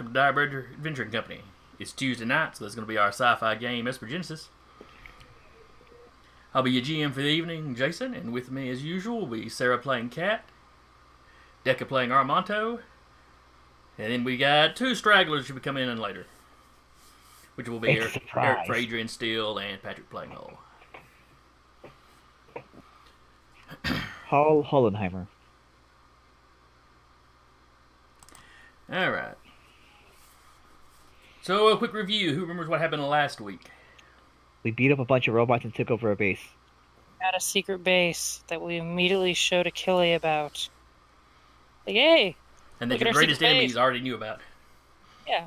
welcome to Direbird Adventuring Company. It's Tuesday night, so this is going to be our sci-fi game, Esper. I'll be your GM for the evening, Jason, and with me as usual will be Sarah playing Cat, Decca playing Armanto, and then we got two stragglers who will come in later, which will be Eric for Adrian Steele and Patrick playing Hull. Hollenheimer. Alright. So, a quick review. Who remembers what happened last week? We beat up a bunch of robots and took over a base. At a secret base that we immediately showed Achille about. Like, hey! And that your greatest enemies already knew about. Yeah.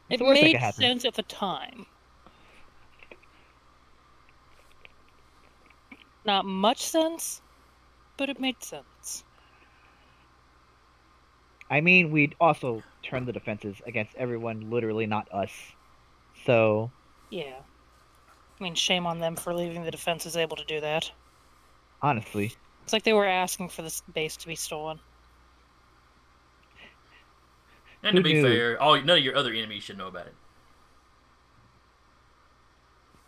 It's It made sense at the time. Not much sense, but it made sense. I mean, we'd also turned the defenses against everyone, literally not us. So... Yeah. I mean, shame on them for leaving the defenses able to do that. Honestly. It's like they were asking for this base to be stolen. And to be fair, none of your other enemies should know about it.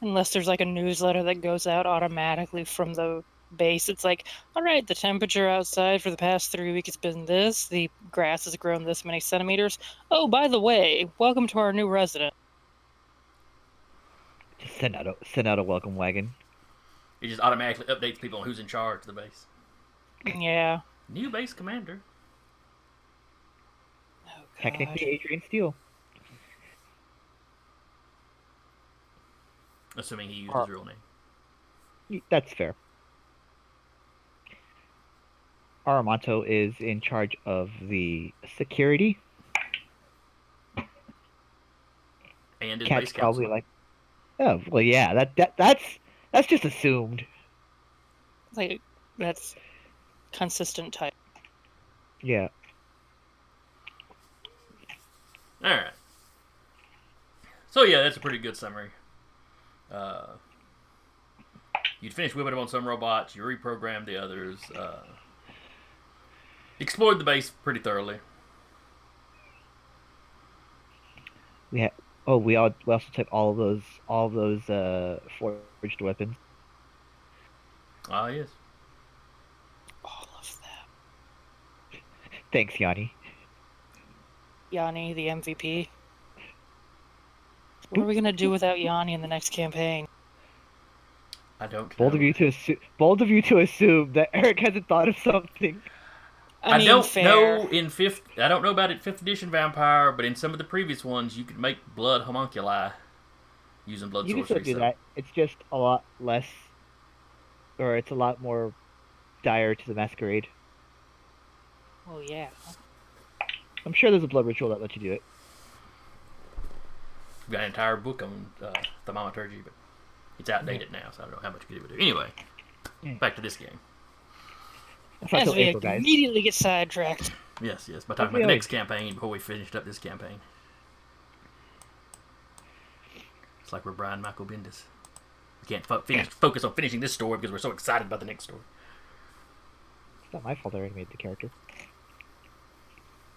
Unless there's like a newsletter that goes out automatically from the base. It's like, alright, the temperature outside for the past 3 weeks has been this. The grass has grown this many centimeters. Oh, by the way, welcome to our new resident. Just send out a welcome wagon. It just automatically updates people on who's in charge of the base. Yeah. New base commander. Oh, Technically Adrian Steele. Assuming he used his real name. That's fair. Aramato is in charge of the security. And his Cat's base probably council. like, oh well, yeah. That's just assumed. Like, that's consistent type. Yeah. All right. So yeah, that's a pretty good summary. You'd finished whipping up on some robots. You reprogrammed the others. Explored the base pretty thoroughly. We also took all of those forged weapons. Ah, yes. All of them. Thanks, Yanni. Yanni, the MVP. What are we gonna do without Yanni in the next campaign? I don't know. Bold of you to assume that Eric hasn't thought of something. I don't know I don't know about it 5th edition Vampire, but in some of the previous ones, you could make blood homunculi using blood sorcery. You can still do that. It's just a lot less, or it's a lot more dire to the masquerade. Oh yeah. I'm sure there's a blood ritual that lets you do it. We've got an entire book on thaumaturgy, but it's outdated now, so I don't know how much good it would do. Anyway, back to this game. As we immediately get sidetracked. Yes. By talking about the next campaign before we finished up this campaign. It's like we're Brian Michael Bendis. We can't focus on finishing this story because we're so excited about the next story. It's not my fault I already made the character.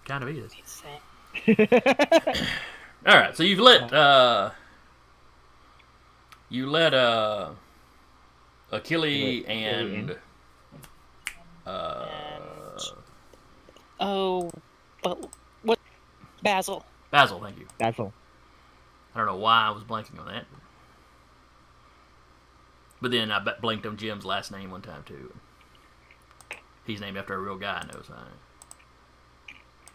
Kind of is. All right, so you've let Achille and what? Basil. Basil, thank you. Basil. I don't know why I was blanking on that. But then I blanked on Jim's last name one time too. He's named after a real guy I know, so.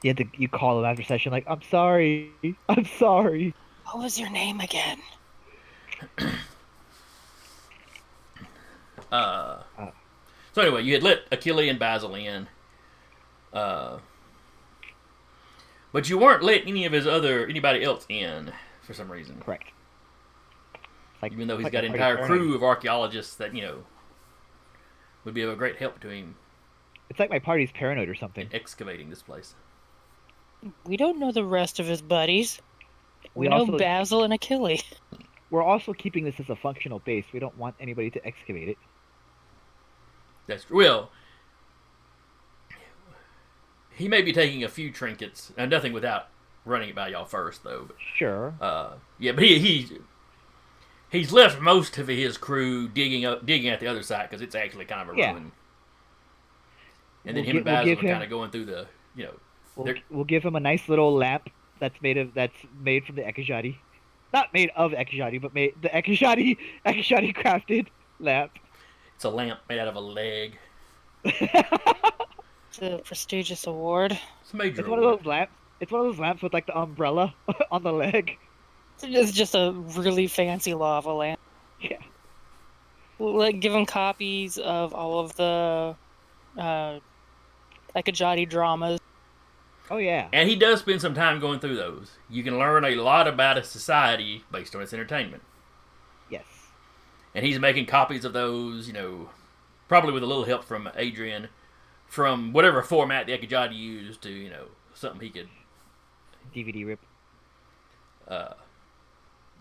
You call him after session like, I'm sorry. What was your name again? So anyway, you had let Achille and Basil in. But you weren't let anybody else in for some reason. Correct. Even though he's got an entire crew of archaeologists that, would be of a great help to him. It's like my party's paranoid or something. In excavating this place. We don't know the rest of his buddies. We know Basil and Achille. We're also keeping this as a functional base. We don't want anybody to excavate it. That's true. Well, he may be taking a few trinkets, and nothing without running it by y'all first, though. But, Sure. yeah, but he's left most of his crew digging at the other side because it's actually kind of a Yeah. ruin. And then him and Basil are kind of going through the, We'll give him a nice little lamp that's made from the Ekajati. Not made of Ekajati, but the Ekajati crafted lamp. It's a lamp made out of a leg. It's a prestigious award. It's a major It's award. one of those lamps. It's one of those lamps with like the umbrella on the leg. It's just a really fancy lava lamp. Yeah. We'll give him copies of all of the Ekajati dramas. Oh yeah. And he does spend some time going through those. You can learn a lot about a society based on its entertainment. Yes. And he's making copies of those, probably with a little help from Adrian, from whatever format the Ekajati used to, something he could... DVD rip.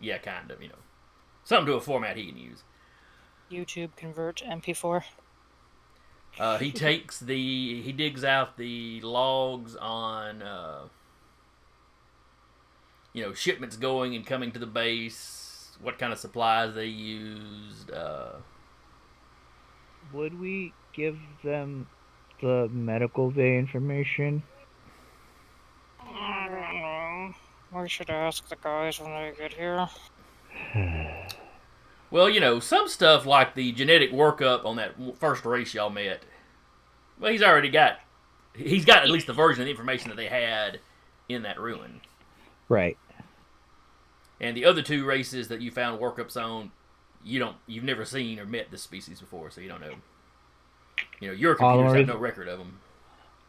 Yeah, kind of, something to a format he can use. YouTube convert to MP4. He digs out the logs on, shipments going and coming to the base, what kind of supplies they used. Would we give them the medical bay information? I don't know. We should ask the guys when they get here. Well, some stuff like the genetic workup on that first race y'all met. Well, he's got at least the version of the information that they had in that ruin. Right. And the other two races that you found workups on, you've never seen or met this species before, so you don't know. Your computers have no record of them.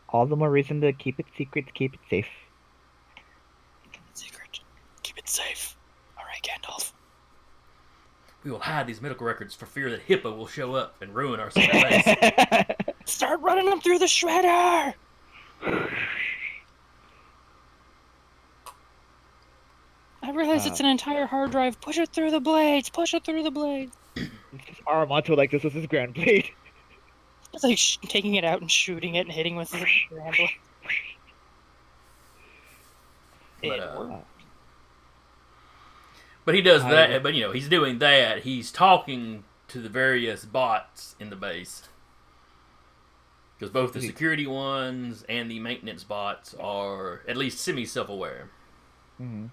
All the more reason to keep it secret, to keep it safe. Secret. Keep it safe. All right, Gandalf. We will hide these medical records for fear that HIPAA will show up and ruin our secret base. Start running them through the shredder! I realize it's an entire hard drive. Push it through the blades. Push it through the blades. Aramanto like this was his grand blade. It's like taking it out and shooting it and hitting with the grand blade. But he does that. But he's doing that. He's talking to the various bots in the base, because both the security ones and the maintenance bots are at least semi-self-aware. Mm-hmm.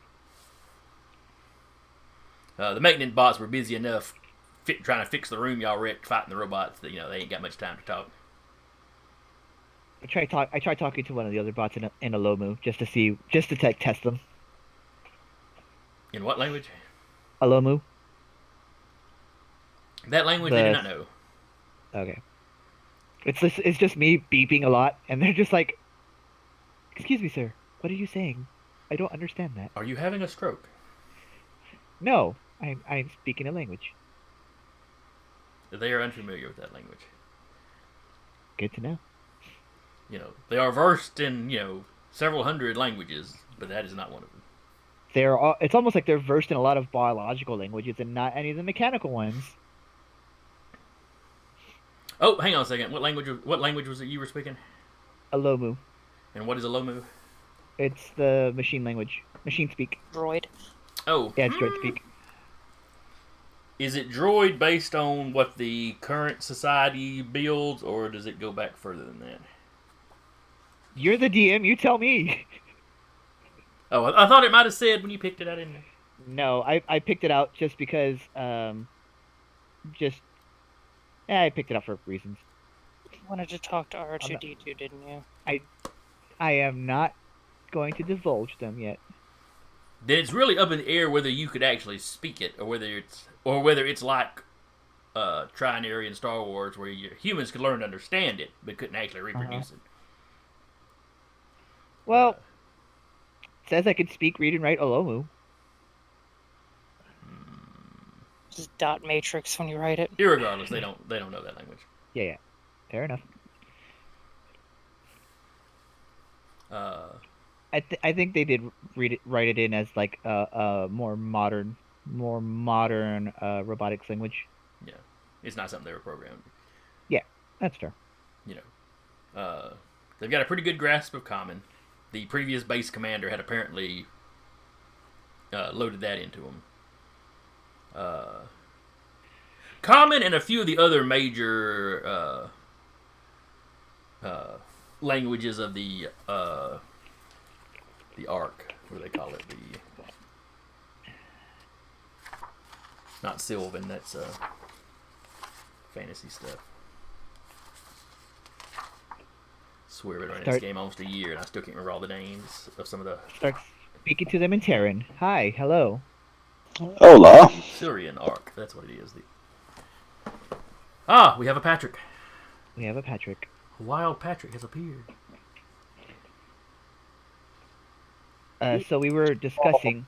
The maintenance bots were busy enough trying to fix the room y'all wrecked, fighting the robots, that they ain't got much time to talk. I tried talking to one of the other bots in a Lomu just to test them. In what language? A Lomu. That language they do not know. Okay. It's just me beeping a lot, and they're just like, "Excuse me, sir. What are you saying? I don't understand that." Are you having a stroke? No, I'm speaking a language. They are unfamiliar with that language. Good to know. They are versed in, several hundred languages, but that is not one of them. It's almost like they're versed in a lot of biological languages and not any of the mechanical ones. Oh, hang on a second. What language was it you were speaking? Alomu. And what is Alomu? It's the machine language. Machine speak. Droid. Oh. Yeah, it's droid speak. Is it droid based on what the current society builds, or does it go back further than that? You're the DM, you tell me. Oh, I thought it might have said when you picked it out in there. No, I picked it out just because, I picked it out for reasons. You wanted to talk to R2-D2, didn't you? I am not going to divulge them yet. Then it's really up in the air whether you could actually speak it, or whether it's like Trinary in Star Wars, where humans could learn to understand it, but couldn't actually reproduce it. Well, it says I could speak, read, and write Olomu. Just dot matrix when you write it. Irregardless, they don't know that language. Yeah. Fair enough. I think they did write it in as like a more modern robotics language. Yeah, it's not something they were programmed. Yeah, that's fair. They've got a pretty good grasp of common. the previous base commander had apparently loaded that into him. Common and a few of the other major languages of the Ark. What do they call it? Not Sylvan. That's fantasy stuff. Swear I've been running this game almost a year, and I still can't remember all the names of some of the. Start speaking to them in Terran. Hi, hello. Hola. Syrian Ark. That's what it is. We have a Patrick. We have a Patrick. A wild Patrick has appeared. So we were discussing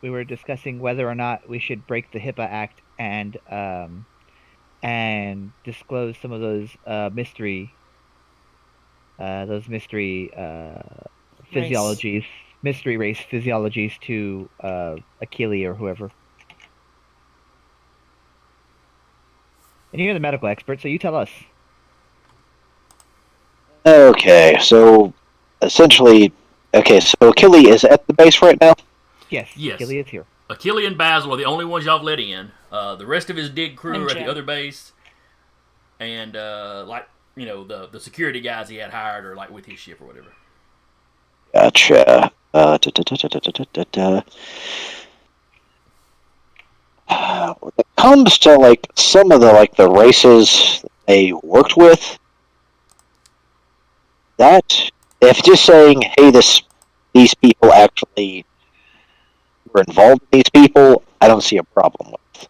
whether or not we should break the HIPAA Act and disclose some of those mystery physiologies, mystery race physiologies to Achille or whoever. And you're the medical expert, so you tell us. Okay, so essentially, so Achille is at the base right now? Yes. Achille is here. Achille and Basil are the only ones y'all have let in. The rest of his dig crew are at the other base. And, the security guys he had hired are, with his ship or whatever. Gotcha. When it comes to, some of the races they worked with, that, if just saying, hey, these people actually were involved with these people, I don't see a problem with.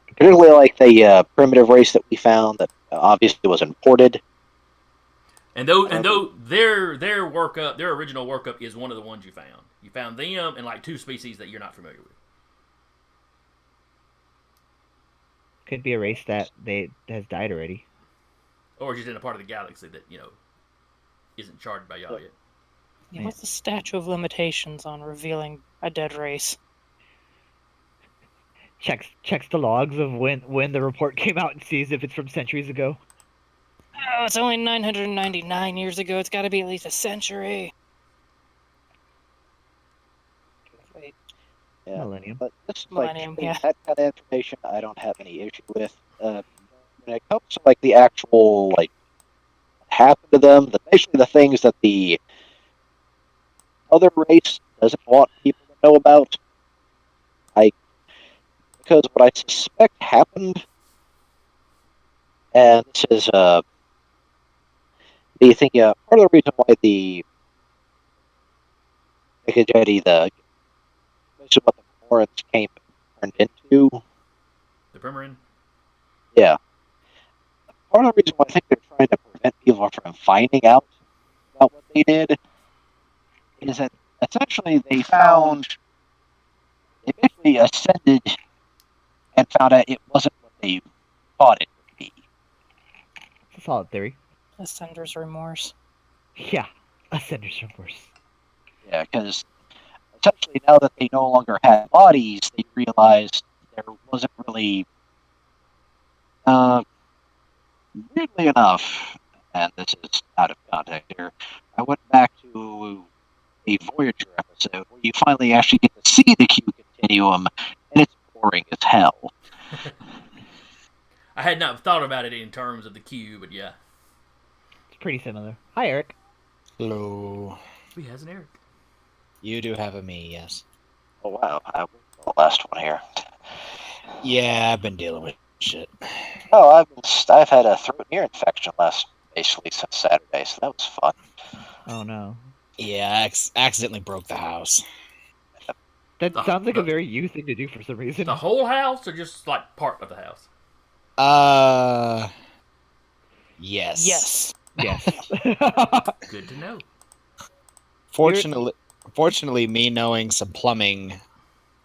Particularly the primitive race that we found that obviously was imported. And though their workup, their original workup is one of the ones you found. You found them and two species that you're not familiar with. Could be a race that has died already. Or just in a part of the galaxy that, isn't charted by y'all yet. Yeah, what's the statute of limitations on revealing a dead race? Checks the logs of when the report came out and sees if it's from centuries ago. Oh, it's only 999 years ago. It's got to be at least a century. Wait. Yeah, Millennium. But just Millennium, yeah. that kind of information, I don't have any issue with. When it comes to the actual what happened to them, basically the things that the other race doesn't want people to know about, because what I suspect happened, and this is part of the reason why the basically what the Morans turned into. The Primarin? Yeah. Part of the reason why I think they're trying to prevent people from finding out about what they did is that essentially they basically ascended and found out it wasn't what they thought it would be. It's a solid theory. Ascender's remorse. Yeah, Ascender's remorse. Yeah, because essentially now that they no longer had bodies, they realized there wasn't really, weirdly enough, and this is out of context here, I went back to a Voyager episode where you finally actually get to see the Q continuum, and it's boring as hell. I had not thought about it in terms of the Q, but yeah. It's pretty similar. Hi, Eric. Hello. He has an Eric. You do have a me, yes. Oh wow, I was the last one here. Yeah, I've been dealing with shit. Oh, I've had a throat and ear infection basically since Saturday, so that was fun. Oh no. Yeah, I accidentally broke the house. That sounds like a very you thing to do for some reason. The whole house, or just part of the house? Yes. Yes. Yes. Good to know. Fortunately, me knowing some plumbing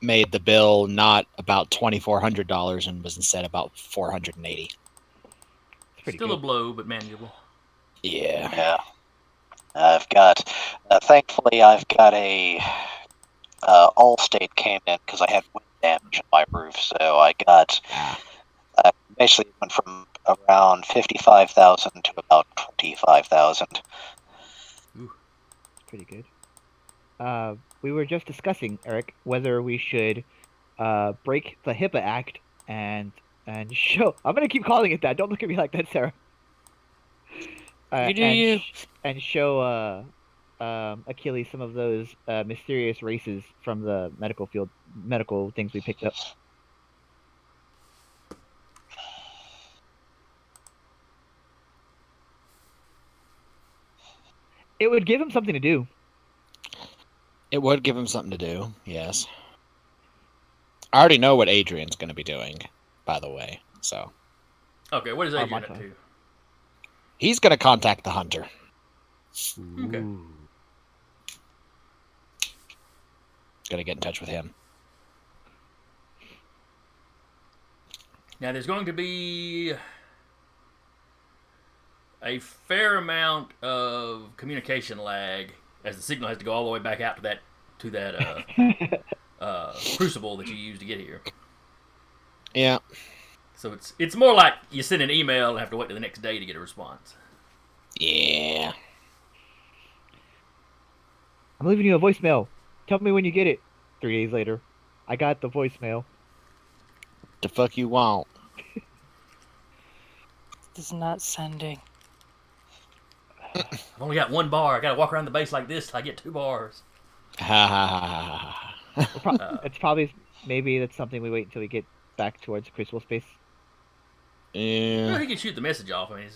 made the bill not about $2,400 and was instead about $480. Still a blow, but manageable. Yeah. Yeah. Thankfully, I've got a Allstate came in because I had wind damage in my roof, so I got basically went from around 55,000 to about 25,000. pretty good. We were just discussing, Eric, whether we should break the HIPAA Act and show. I'm gonna keep calling it that. Don't look at me like that, Sarah. You do And you. and show Achilles some of those mysterious races from the medical things we picked up. It would give him something to do. It would give him something to do, yes. I already know what Adrian's going to be doing, by the way, so. Okay, what is Adrian up Armata. to? He's going to contact the hunter. Okay. Going to get in touch with him. Now, there's going to be a fair amount of communication lag as the signal has to go all the way back out to that crucible that you used to get here. Yeah. So it's more like you send an email and have to wait till the next day to get a response. Yeah. I'm leaving you a voicemail. Tell me when you get it. 3 days later, I got the voicemail. The fuck you want? It's not sending. I've only got 1 bar. I gotta walk around the base like this till I get 2 bars. Ha ha ha ha. It's probably maybe that's something we wait until we get back towards the crucible space. Well, Yeah. he can shoot the message off. I mean,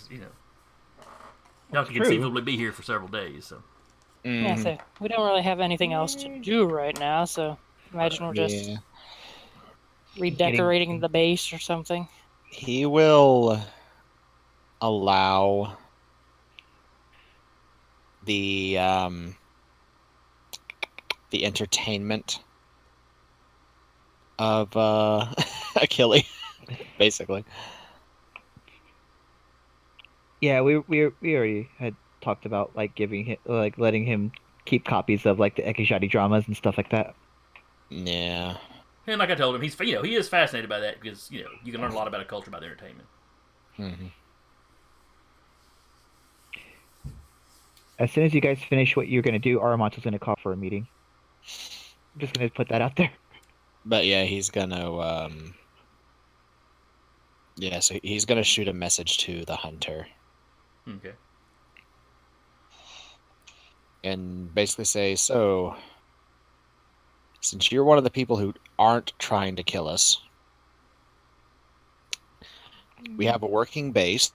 y'all can True. conceivably be here for several days. So Yeah, Mhm. so we don't really have anything else to do right now, so imagine we're just Yeah. redecorating the base or something. He will allow the entertainment of Achilles, basically. Yeah, we already had talked about like giving him like letting him keep copies of like the Ekijadi dramas and stuff like that. Yeah. and like I told him, he is fascinated by that because you can learn a lot about a culture by the entertainment. Mm-hmm. As soon as you guys finish what you're gonna do, Aramonto's gonna call for a meeting. I'm just gonna put that out there. But yeah, he's gonna yeah, so he's gonna shoot a message to the hunter Okay. and basically say, so since you're one of the people who aren't trying to kill us, we have a working base.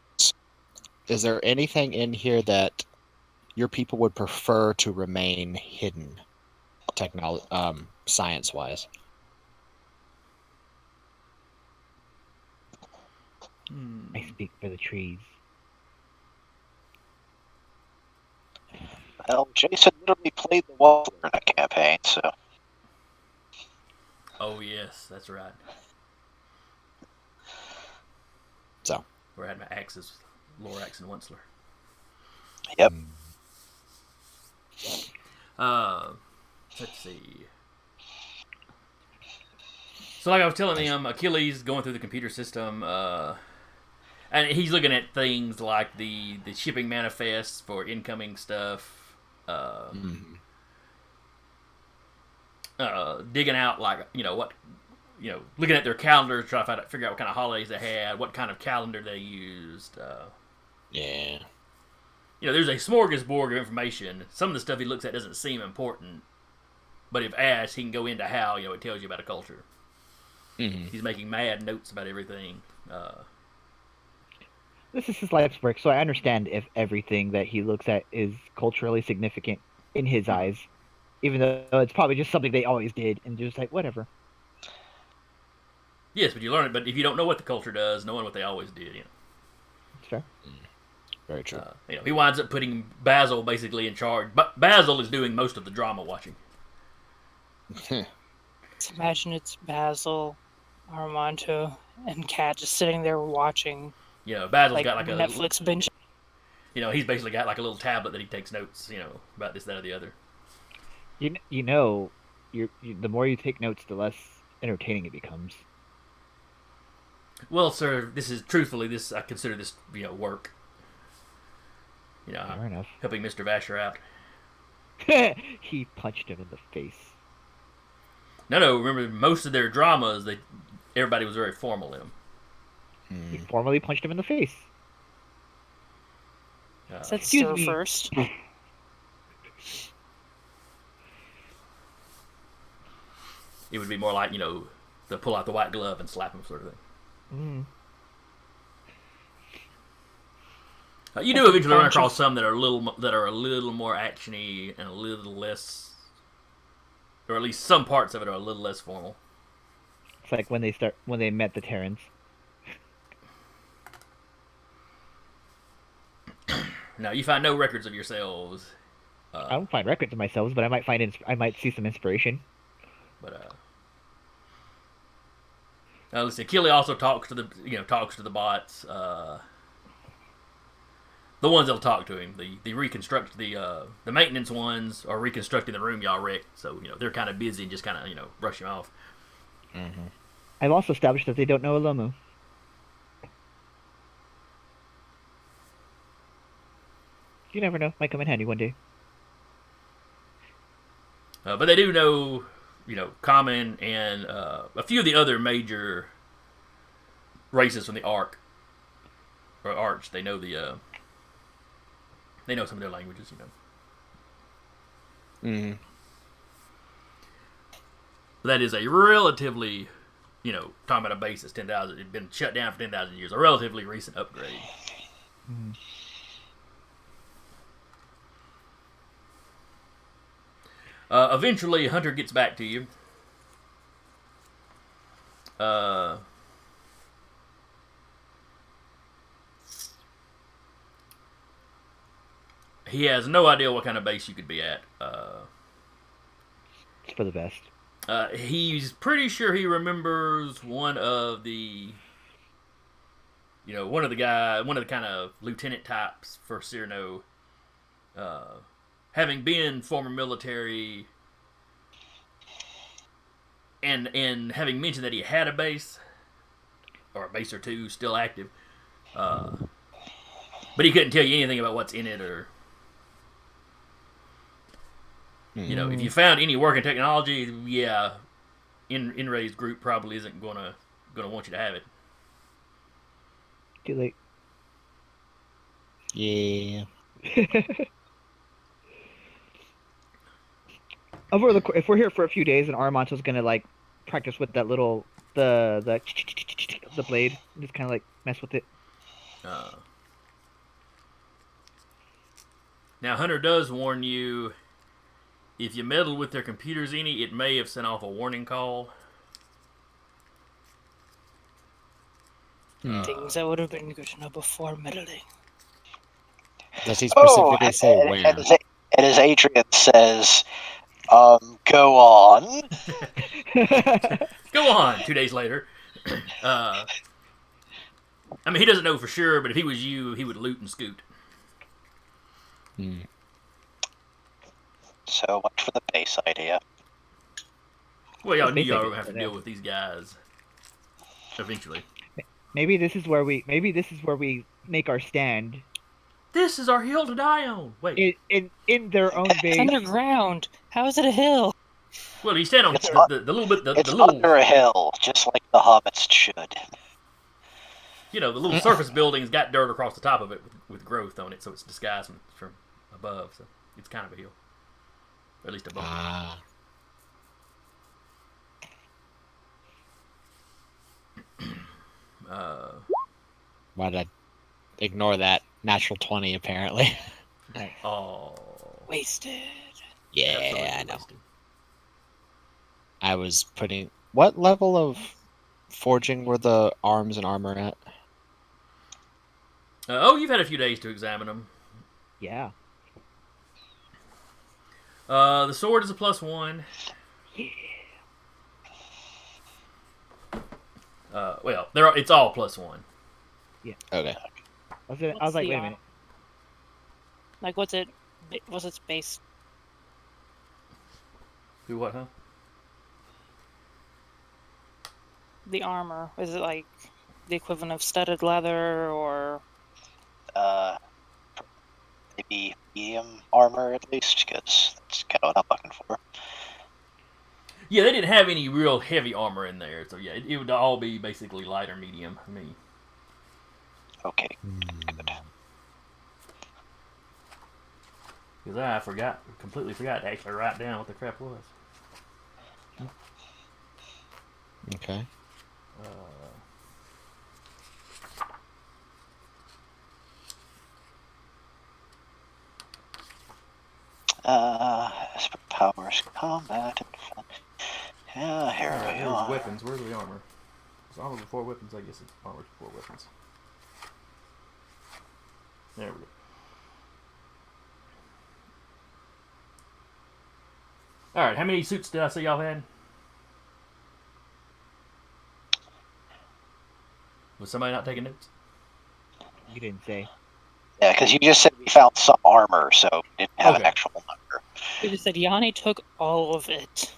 Is there anything in here that your people would prefer to remain hidden, science-wise? I speak for the trees. Well, Jason literally played the Waffler in a campaign, so. Oh yes, that's right. So. Where I had my axes, Lorax and Onceler. Yep. Let's see. So like I was telling him, Achilles going through the computer system, and he's looking at things like the shipping manifests for incoming stuff, digging out like looking at their calendars, trying to figure out what kind of holidays they had, what kind of calendar they used. Yeah. There's a smorgasbord of information. Some of the stuff he looks at doesn't seem important, but if asked, he can go into how it tells you about a culture. Mm-hmm. He's making mad notes about everything. This is his life's work, so I understand if everything that he looks at is culturally significant in his eyes, even though it's probably just something they always did, and just like whatever. Yes, but you learn it. But if you don't know what the culture does, knowing what they always did, It's fair. Very true. he winds up putting Basil basically in charge. But Basil is doing most of the drama watching. So imagine it's Basil, Armando, and Kat just sitting there watching Basil's got like a Netflix binge. he's basically got like a little tablet that he takes notes, about this, that, or the other. The more you take notes, the less entertaining it becomes. Well, sir, I consider this work. Fair enough. Helping Mr. Vasher out. He punched him in the face. No. Remember, most of their dramas, everybody was very formal in them. He formally punched him in the face. Said Excuse stir me. first. It would be more like, they'll pull out the white glove and slap him, sort of thing. Mm. You do eventually run across some that are a little more actiony and a little less, or at least some parts of it are a little less formal. It's like when they met the Terrans. Now, you find no records of yourselves. I don't find records of myself, but I might see some inspiration. But let's see. Keely also talks to the bots. The ones that'll talk to him. The maintenance ones are reconstructing the room y'all wrecked. So they're kind of busy and just kind of brush him off. Mm-hmm. I've also established that they don't know Alomu. You never know. Might come in handy one day. But they do know, Common and a few of the other major races from the Ark or Arch. They know they know some of their languages, Mm-hmm. But that is a relatively, talking about a base that's 10,000, it's been shut down for 10,000 years, a relatively recent upgrade. Mm. Eventually, Hunter gets back to you. He has no idea what kind of base you could be at. It's for the best. He's pretty sure he remembers one of the kind of lieutenant types for Cyrano, having been former military and having mentioned that he had a base or a base or two still active, but he couldn't tell you anything about what's in it or. If you found any working technology, yeah, In-Ray's group probably isn't gonna want you to have it. Too late. Yeah. If we're here for a few days and Aramanto's gonna practice with that little the blade, and just kind of mess with it. Now Hunter does warn you. If you meddle with their computers any, it may have sent off a warning call. Things that would have been good to know before meddling. Does he specifically say where? And as Adrian says, go on. Go on. 2 days later. He doesn't know for sure, but if he was you, he would loot and scoot. Hmm. So much for the base idea. Well, y'all knew Base y'all were idea going to have to for deal them. with these guys eventually. Maybe this is where we make our stand This is our hill to die on. Wait. in their own It's base. underground. How is it a hill? Well, you stand on It's the little bit, It's the little, under a hill, just like the hobbits should. the little surface building's got dirt across the top of it with growth on it, so it's disguised from above. So it's kind of a hill, or at least a bump. Ah. Why did I ignore that? Natural 20, apparently. Oh, Wasted. Yeah, absolutely I know. wasted. I was putting... What level of forging were the arms and armor at? You've had a few days to examine them. Yeah. The sword is a +1. Well, it's all +1. Okay. I was like, What's wait the, a minute. What's its base? Do what, huh? The armor. Is it like the equivalent of studded leather or maybe medium armor at least, because that's kind of what I'm looking for. Yeah, they didn't have any real heavy armor in there, so yeah, it would all be basically light or medium for me. Okay, good. Because I completely forgot to actually write down what the crap was. Okay. Esper powers, combat, and fun. Yeah, here Alright, we there's are. weapons. Where's the armor? It's armor before weapons. I guess it's armor before weapons. There we go. Alright, how many suits did I say y'all had? Was somebody not taking notes? You didn't say. Yeah, because you just said we found some armor, so we didn't have an Okay. actual number. We just said Yanni took all of it.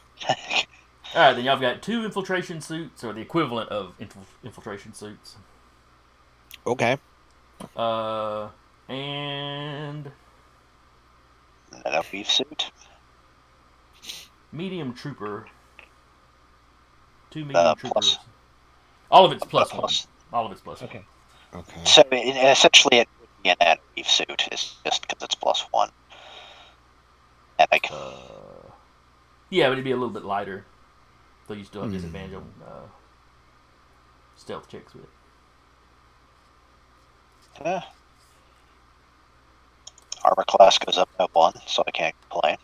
Alright, then y'all have got 2 infiltration suits, or the equivalent of infiltration suits. Okay. And Another weave suit. medium trooper. 2 medium troopers. Plus, All of it's plus plus. 1. All of it's plus Okay. Okay. So essentially, it would be an weave suit. It's just because it's plus 1. Epic. 1. Yeah, but it'd be a little bit lighter. So you still have disadvantage on stealth checks with it. Armor class goes up by 1, so I can't complain.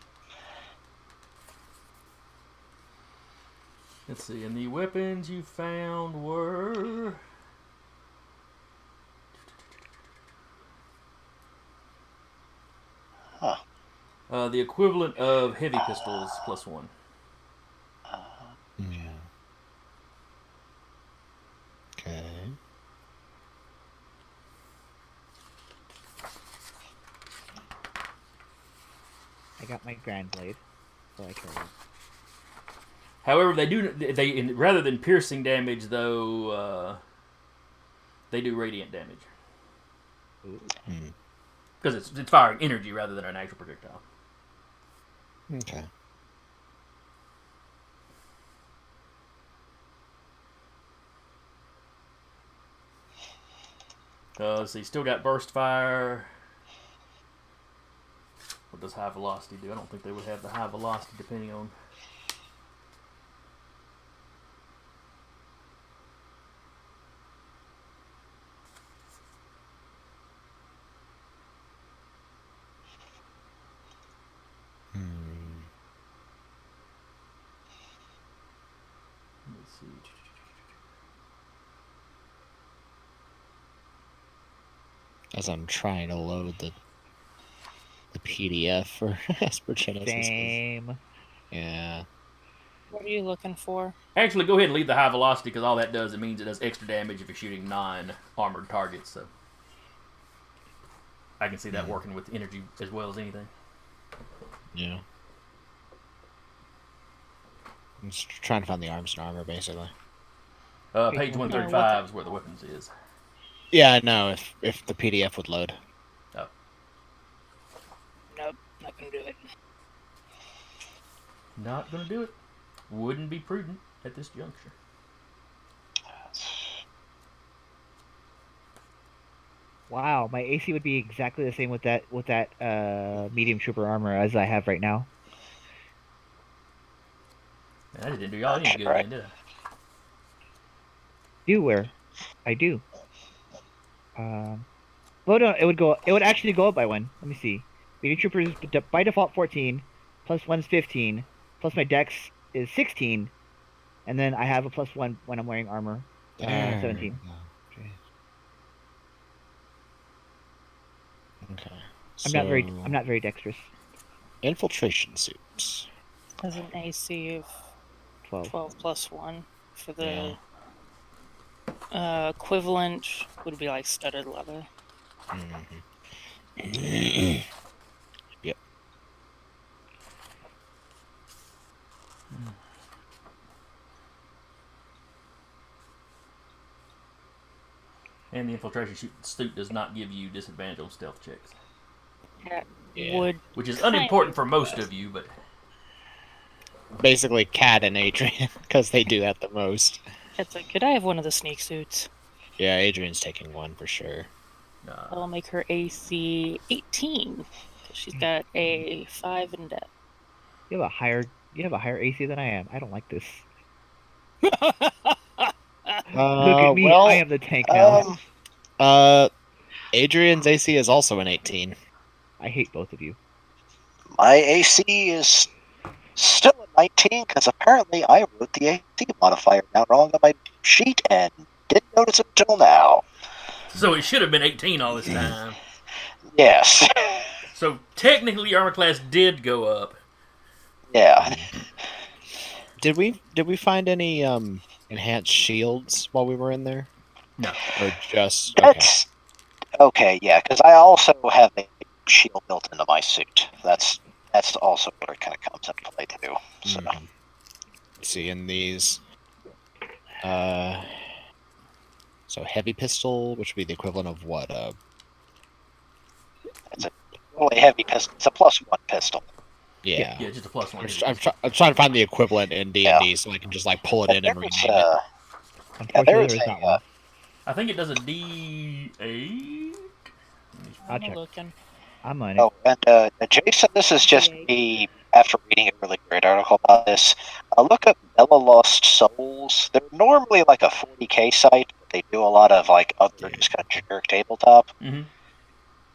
Let's see, and the weapons you found were... Huh. The equivalent of heavy pistols plus 1. Okay. I got my Grand Blade, so I carry it. However, rather than piercing damage, though, they do radiant damage. Because it's firing energy rather than an actual projectile. Okay. Let's see, still got burst fire. What does high velocity do? I don't think they would have the high velocity depending on... Let's see. As I'm trying to load the PDF for Esper Genesis. Same. Yeah. What are you looking for? Actually, go ahead and leave the high velocity because all that does, it means it does extra damage if you're shooting non-armored targets. So I can see that working with energy as well as anything. Yeah. I'm just trying to find the arms and armor, basically. Page 135 is where the weapons is. Yeah, I know. If the PDF would load. Oh. Nope, not gonna do it. Not gonna do it. Wouldn't be prudent at this juncture. Wow, my AC would be exactly the same with that medium trooper armor as I have right now. Man, I didn't do y'all any good then, did I? I do. Well, no, it would actually go up by 1. Let me see. Medium trooper is by default 14, plus 1's 15, plus my dex is 16, and then I have a plus 1 when I'm wearing armor. 17. Okay. I'm not very dexterous. Infiltration suits. Has an AC of 12 plus 1 for the equivalent would be like studded leather. Yep. And the infiltration suit does not give you disadvantage on stealth checks. Cat Yeah. would which is kind unimportant of for most best. of you, but Basically, Cat and Adrian, because they do that the most. Cat's like, could I have one of the sneak suits? Yeah, Adrian's taking one for sure. I'll make her AC 18 because she's got a 5 in death. You have a higher AC than I am. I don't like this. Look at me. I Well, am the tank now. Adrian's AC is also an 18. I hate both of you. My AC is still a 19 because apparently I wrote the AC modifier down wrong on my sheet and didn't notice it until now. so it should have been 18 all this time. Yes. So technically, your armor class did go up. Yeah. Did we find any enhanced shields while we were in there? No. Or just okay. That's okay, yeah, because I also have a shield built into my suit. That's also where it kind of comes into play too. So Mhm. Let's see in these. So heavy pistol, which would be the equivalent of what? it's a really heavy pistol. It's a +1 pistol. Yeah. Yeah, just a +1. I'm trying to find the equivalent in D&D so I can just like pull it in and There's rename it. Unfortunately, there's there is not one. I think it does a D8. I'll I'm check. looking. I'm on it. Oh, and Jason, this is just me after reading a really great article about this. Look up Bella Lost Souls. They're normally like a 40K site, but they do a lot of like other just kind of generic tabletop. Mm-hmm.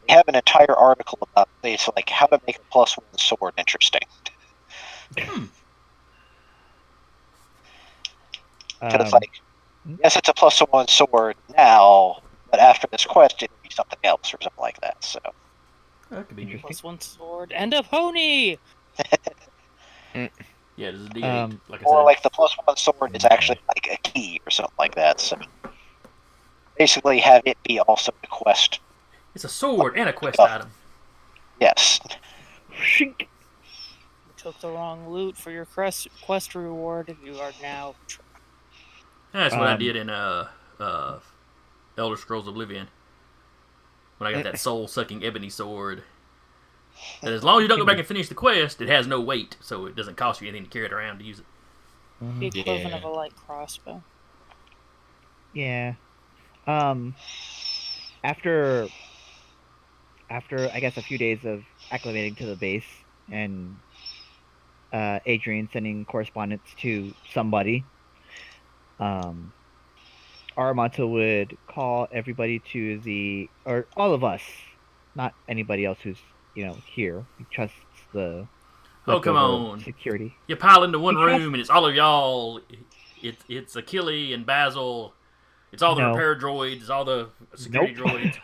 They have an entire article about this, like how to make a +1 sword interesting. Because like, yes, it's a +1 sword now, but after this quest, it'll be something else or something like that. So That could be interesting. +1 sword and a pony. Yeah, there's a D8. Like I or said. like the +1 sword is actually like a key or something like that. So basically, have it be also the quest. It's a sword and a quest item. Yes. Shink. You took the wrong loot for your quest reward. You are now trapped. That's what I did in Elder Scrolls Oblivion. When I got that soul-sucking ebony sword. That as long as you don't go back and finish the quest, it has no weight, so it doesn't cost you anything to carry it around to use it. The equivalent of a light crossbow. Yeah. After I guess a few days of acclimating to the base and Adrian sending correspondence to somebody, Aramonto would call everybody or all of us, not anybody else who's here. He trusts the Oh, come leftover on. security. You pile into one He trusts- room and it's all of y'all. It's Achille and Basil. It's all the No. repair droids. It's all the security Nope. droids.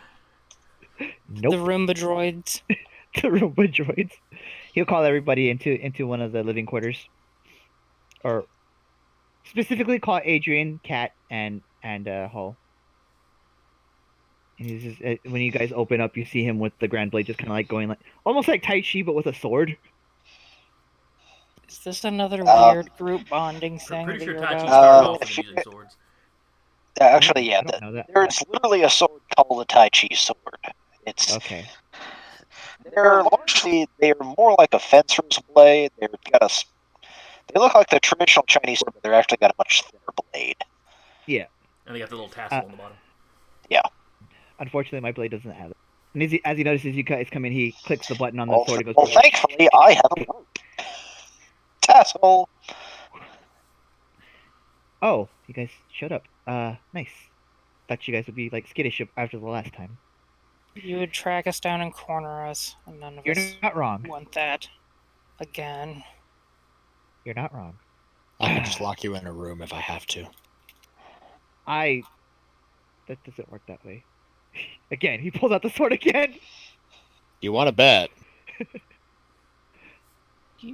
Nope. The Roomba droids. The Roomba droids. He'll call everybody into one of the living quarters, or specifically call Adrian, Kat, and Hull. And he's just when you guys open up, you see him with the Grand Blade, just kind of like going like almost like Tai Chi, but with a sword. Is this another weird group bonding thing Pretty that sure you're Tai Chi about? started off with if them you- using swords. Actually, yeah. I don't know that. There's literally a sword called the Tai Chi sword. It's Okay. they're more like a fencer's blade. They look like the traditional Chinese sword, but they're actually got a much thinner blade. Yeah. And they got the little tassel on the bottom. Unfortunately, my blade doesn't have it. And as he notices you guys come in, he clicks the button on the sword and goes. Well, thankfully, I have a rope. Tassel. Oh, you guys showed up. Nice. Thought you guys would be like skittish after the last time. You would track us down and corner us, and none of You're us not wrong. want that again. You're not wrong. I can just lock you in a room if I have to. That doesn't work that way. Again, he pulls out the sword again. You want to bet?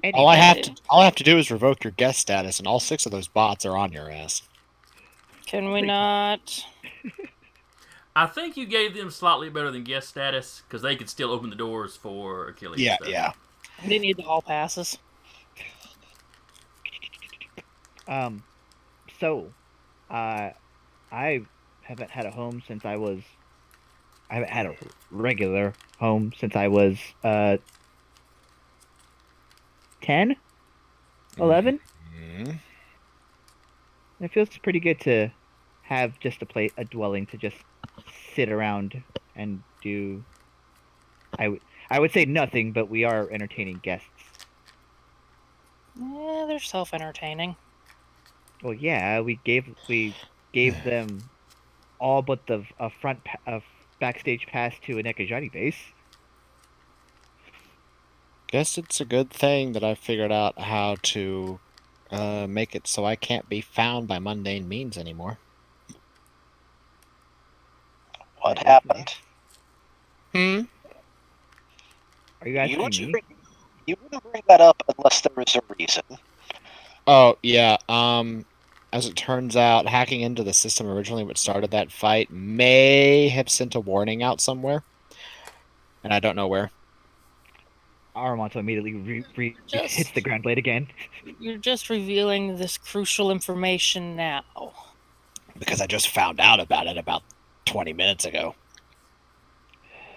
And All I have to do is revoke your guest status, and all 6 of those bots are on your ass. Can we not? I think you gave them slightly better than guest status because they could still open the doors for Achilles. Yeah, and stuff. yeah. They need the hall passes. So, I haven't had a home since I I haven't had a regular home since I was 10, 11. Mhm. It feels pretty good to have just a dwelling to just sit around and do. I would say nothing, but we are entertaining guests. Yeah, they're self-entertaining. Well, yeah, we gave them all but the backstage pass to a Nekajani base. Guess it's a good thing that I figured out how to make it so I can't be found by mundane means anymore. What That is nice. happened? Hmm. Are you You asking wouldn't me? bring, you wouldn't bring that up unless there was a reason. Oh yeah. As it turns out, hacking into the system originally, what started that fight, may have sent a warning out somewhere, and I don't know where. Aramonto immediately hits the Just ground blade again. you're just revealing this crucial information now. Because I just found out about it about 20 minutes ago.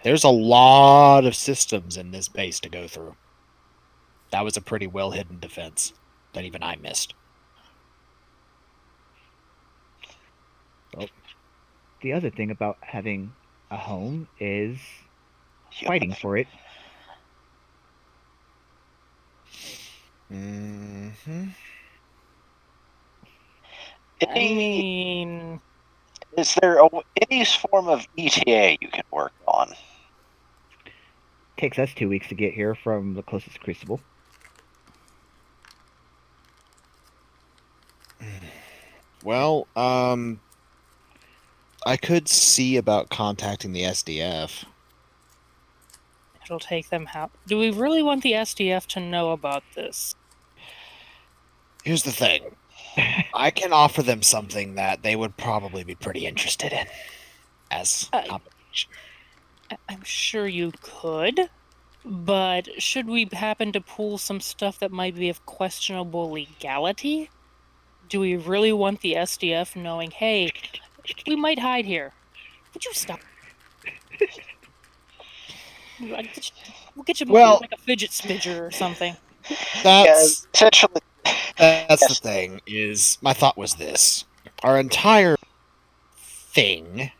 There's a lot of systems in this base to go through. That was a pretty well hidden defense that even I missed. The other thing about having a home is You- fighting for it. Mm-hmm. I mean, Is there any form of ETA you can work on? Takes us 2 weeks to get here from the closest crucible. Well, I could see about contacting the SDF. it'll take them how? Do we really want the SDF to know about this? Here's the thing. I can offer them something that they would probably be pretty interested in as compensation. I'm sure you could, but should we happen to pull some stuff that might be of questionable legality? Do we really want the SDF knowing, hey, we might hide here? Would you stop? We'll get you Well, like a fidget spinner or something. Yeah, that's essentially, that's the yes. thing. Is my thought was this: our entire thing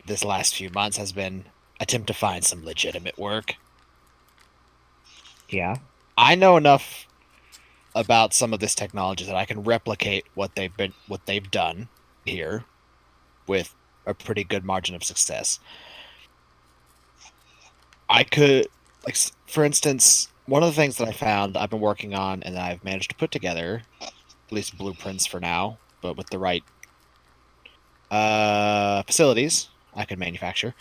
this last few months has been attempt to find some legitimate work. Yeah. I know enough about some of this technology that I can replicate what they've done here with a pretty good margin of success. I could, like, for instance, one of the things that I found I've been working on and I've managed to put together, at least blueprints for now, but with the right facilities, I could manufacture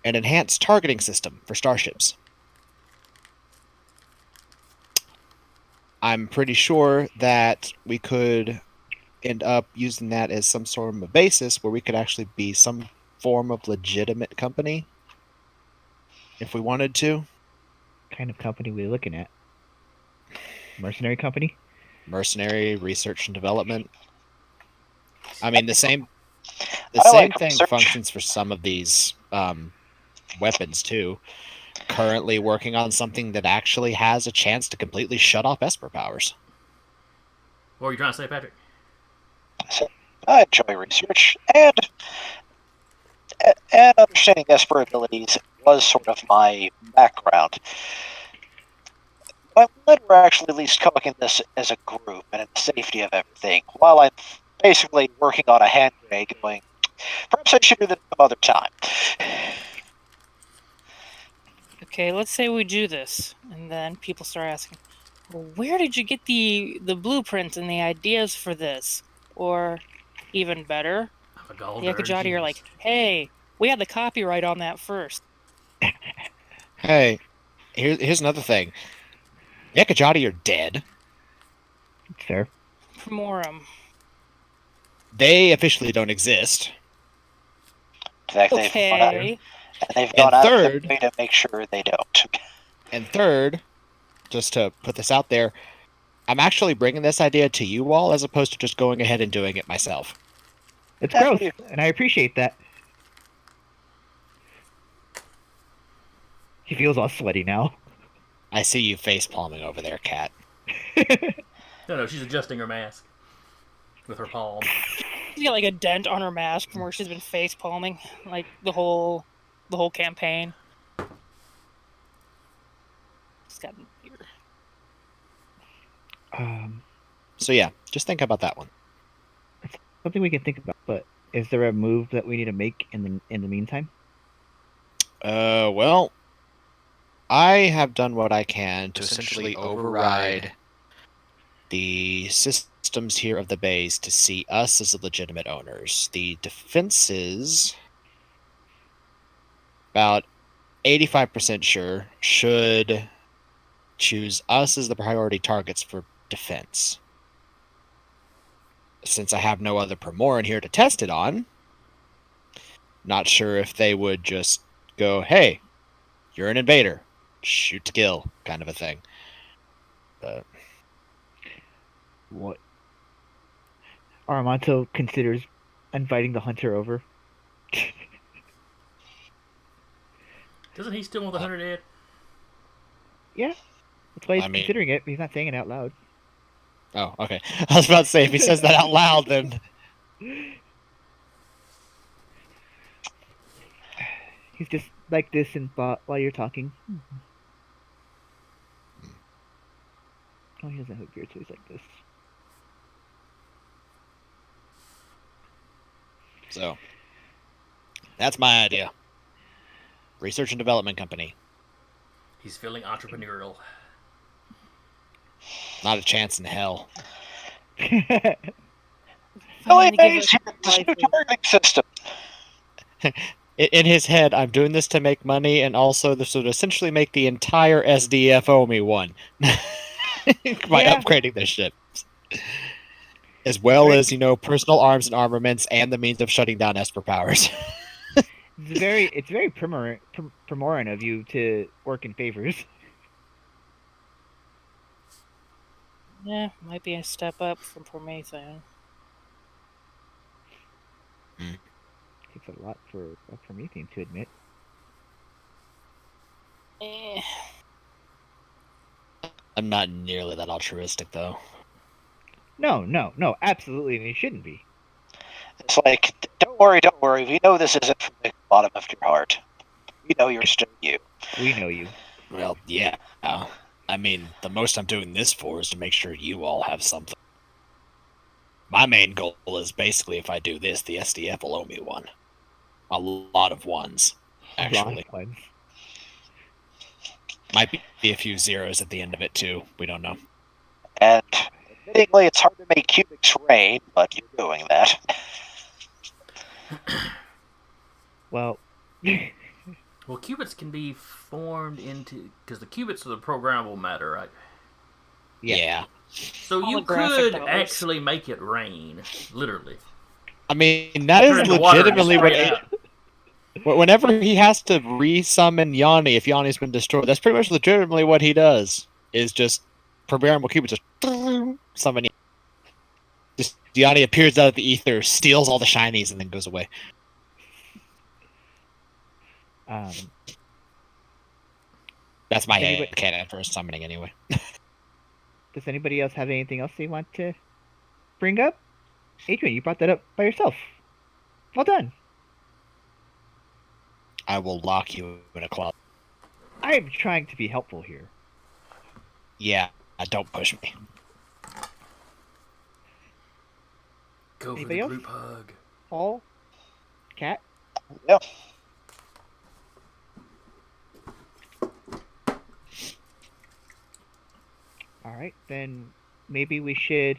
an enhanced targeting system for starships. I'm pretty sure that we could end up using that as some sort of a basis where we could actually be some form of legitimate company if we wanted to. Kind of company we're looking at. Mercenary company? Mercenary research and development. I mean, the same I like thing research. functions for some of these weapons too. Currently working on something that actually has a chance to completely shut off Esper powers. What are you trying to say, Patrick? So, I enjoy research, and understanding Esper abilities was sort of my background. I'm glad we're actually at least cooking this as a group and in the safety of everything, while I'm basically working on a hand grenade going, perhaps I should do this some other time. Okay, let's say we do this, and then people start asking, well, where did you get the blueprints and the ideas for this? Or, even better, A gold the Ekajati are like, hey, we had the copyright on that first. Hey, here's another thing. Yakajati are dead. It's fair. Primorum. They officially don't exist. In fact, Okay. they've And gone out of their third, way to make sure they don't. and third, just to put this out there, I'm actually bringing this idea to you all as opposed to just going ahead and doing it myself. It's That's growth, what and I appreciate that. He feels all sweaty now. I see you face palming over there, Cat. No, she's adjusting her mask with her palm. She's got like a dent on her mask from where she's been face palming like the whole campaign. She's got beer. So yeah, just think about that one. Something we can think about, but is there a move that we need to make in the meantime? Well, I have done what I can to essentially override the systems here of the base to see us as the legitimate owners. The defenses, about 85% sure, should choose us as the priority targets for defense. Since I have no other Primoran here to test it on, not sure if they would just go, hey, you're an invader, shoot to kill, kind of a thing. But What Armanto considers inviting the hunter over. Doesn't he still want the 100 dead? Yeah, that's why he's I mean- considering it. But he's not saying it out loud. Oh, okay. I was about to say, if he says that out loud, then He's just like this and while you're talking. Oh, he doesn't have a beard, so he's like this. so that's my idea. Research and development company. He's feeling entrepreneurial. Not a chance in hell. Finally give LA's us here with this life new of- targeting system. In his head, I'm doing this to make money, and also this would essentially make the entire SDF owe me one by Yeah. upgrading their ships, as well Right. as personal arms and armaments, and the means of shutting down Esper powers. It's very Primoran of you to work in favors. Yeah, might be a step up from Promethean. Takes a lot for a Promethean to admit. Eh. I'm not nearly that altruistic, though. No, absolutely, and it shouldn't be. It's like, don't worry. We know this isn't from the bottom of your heart. We know you're still you. We know you. Well, yeah. I mean, the most I'm doing this for is to make sure you all have something. My main goal is basically, if I do this, the SDF will owe me one. A lot of ones, actually. Lost ones. Might be a few zeros at the end of it, too. We don't know. And admittingly, it's hard to make cubics rain, but you're doing that. Well, Well, qubits can be formed into... Because the qubits are the programmable matter, right? Yeah. So you Holographic could dollars. actually make it rain, literally. I mean, that is Turn the water legitimately straight what... out. Whenever he has to re-summon Yanni, if Yanni's been destroyed, that's pretty much legitimately what he does. Is just programmable qubits just summon. Just Yanni appears out of the ether, steals all the shinies, and then goes away. That's my Anybody- headcanon for summoning, anyway. Does anybody else have anything else they want to bring up? Adrian, you brought that up by yourself. Well done. I will lock you in a closet. I'm trying to be helpful here. Yeah, don't push me. Go for Anybody the else? group hug. Paul? Cat? Yeah. Alright, then maybe we should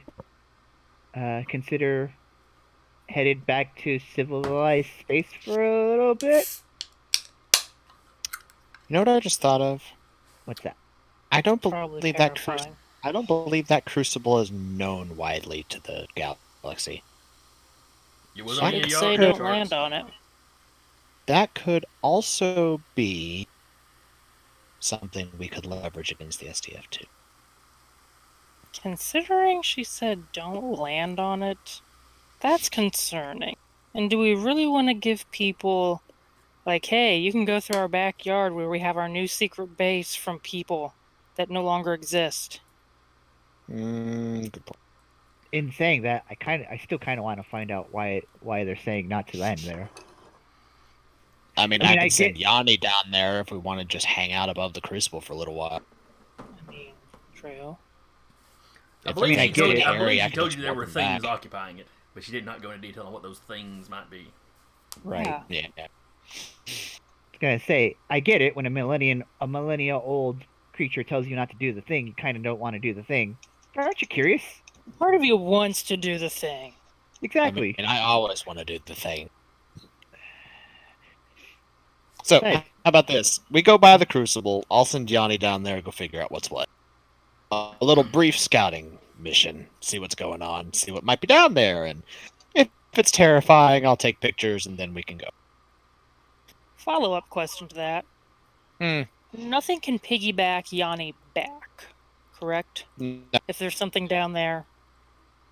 consider headed back to civilized space for a little bit. You know what I just thought of? What's that? I don't Probably believe that terrifying. I don't believe that crucible is known widely to the galaxy. You was Some on I'd your say yard don't charts. land on it. That could also be something we could leverage against the SDF too. Considering she said don't land on it, that's concerning. And do we really want to give people Like, hey, you can go through our backyard where we have our new secret base from people that no longer exist. Good point. In saying that, I still kind of want to find out why they're saying not to end there. I mean, I mean, I I could send get- Yanni down there if we want to just hang out above the crucible for a little while. I mean, true. I If believe we she can told get you. I Harry, believe I she can told just you there warp were him things back. occupying it, but she did not go into detail on what those things might be. Right. Yeah. Yeah. I was gonna say, I get it when a millennia old creature tells you not to do the thing, you kind of don't want to do the thing. But aren't you curious? Part of you wants to do the thing. Exactly. I mean, I always want to do the thing. So, Hey. how about this? We go by the crucible. I'll send Yanni down there to go figure out what's what. A little brief scouting mission. See what's going on. See what might be down there. And if it's terrifying, I'll take pictures and then we can go. Follow-up question to that. Hmm. Nothing can piggyback Yanni back, correct? No. If there's something down there,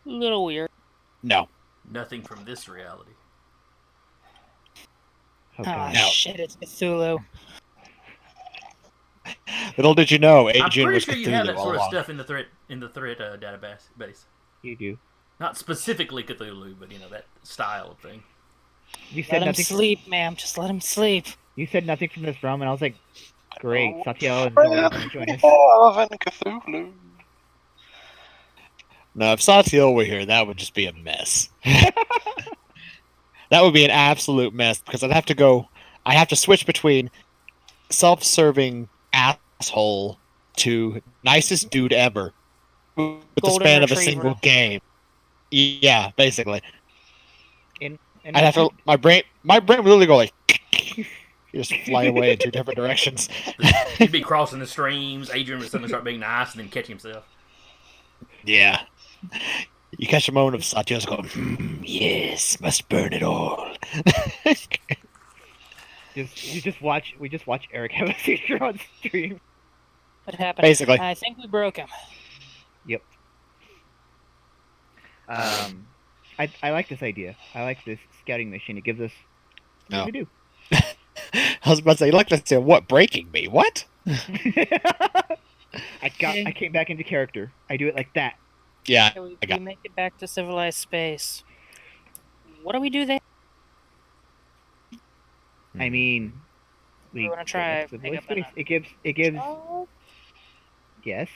a little weird. No. Nothing from this reality. Oh, Oh, God. No. shit, it's Cthulhu. Little did you know, I'm Adrian pretty was sure you Cthulhu have that all sort of along. stuff in the threat database. You do. Not specifically Cthulhu, but that style of thing. You Let said him nothing. sleep, ma'am. Just let him sleep. You said nothing from this realm, and I was like, great. Oh, Satya and Zoe are going to join us. Elven Cthulhu. No, if Satiel were here, that would just be a mess. That would be an absolute mess because I have to switch between self-serving asshole to nicest dude ever with the Golden span of a retriever. single game. Yeah, basically. And I'd have to. My brain would literally go like, just fly away in two different directions. He'd be crossing the streams. Adrian would suddenly start being nice and then catch himself. Yeah. You catch a moment of Satya's going, yes, must burn it all. we just watch Eric have a seizure on stream. What happened? Basically. I think we broke him. Yep. I like this idea. I like this scouting mission. It gives us No. something to do. I was about to say, you like to say, what, breaking me? What? I came back into character. I do it like that. Yeah, Okay, we, I got we make it back to civilized space. What do we do there? I mean, We wanna try go back to pick up space. an- It gives Oh, yes,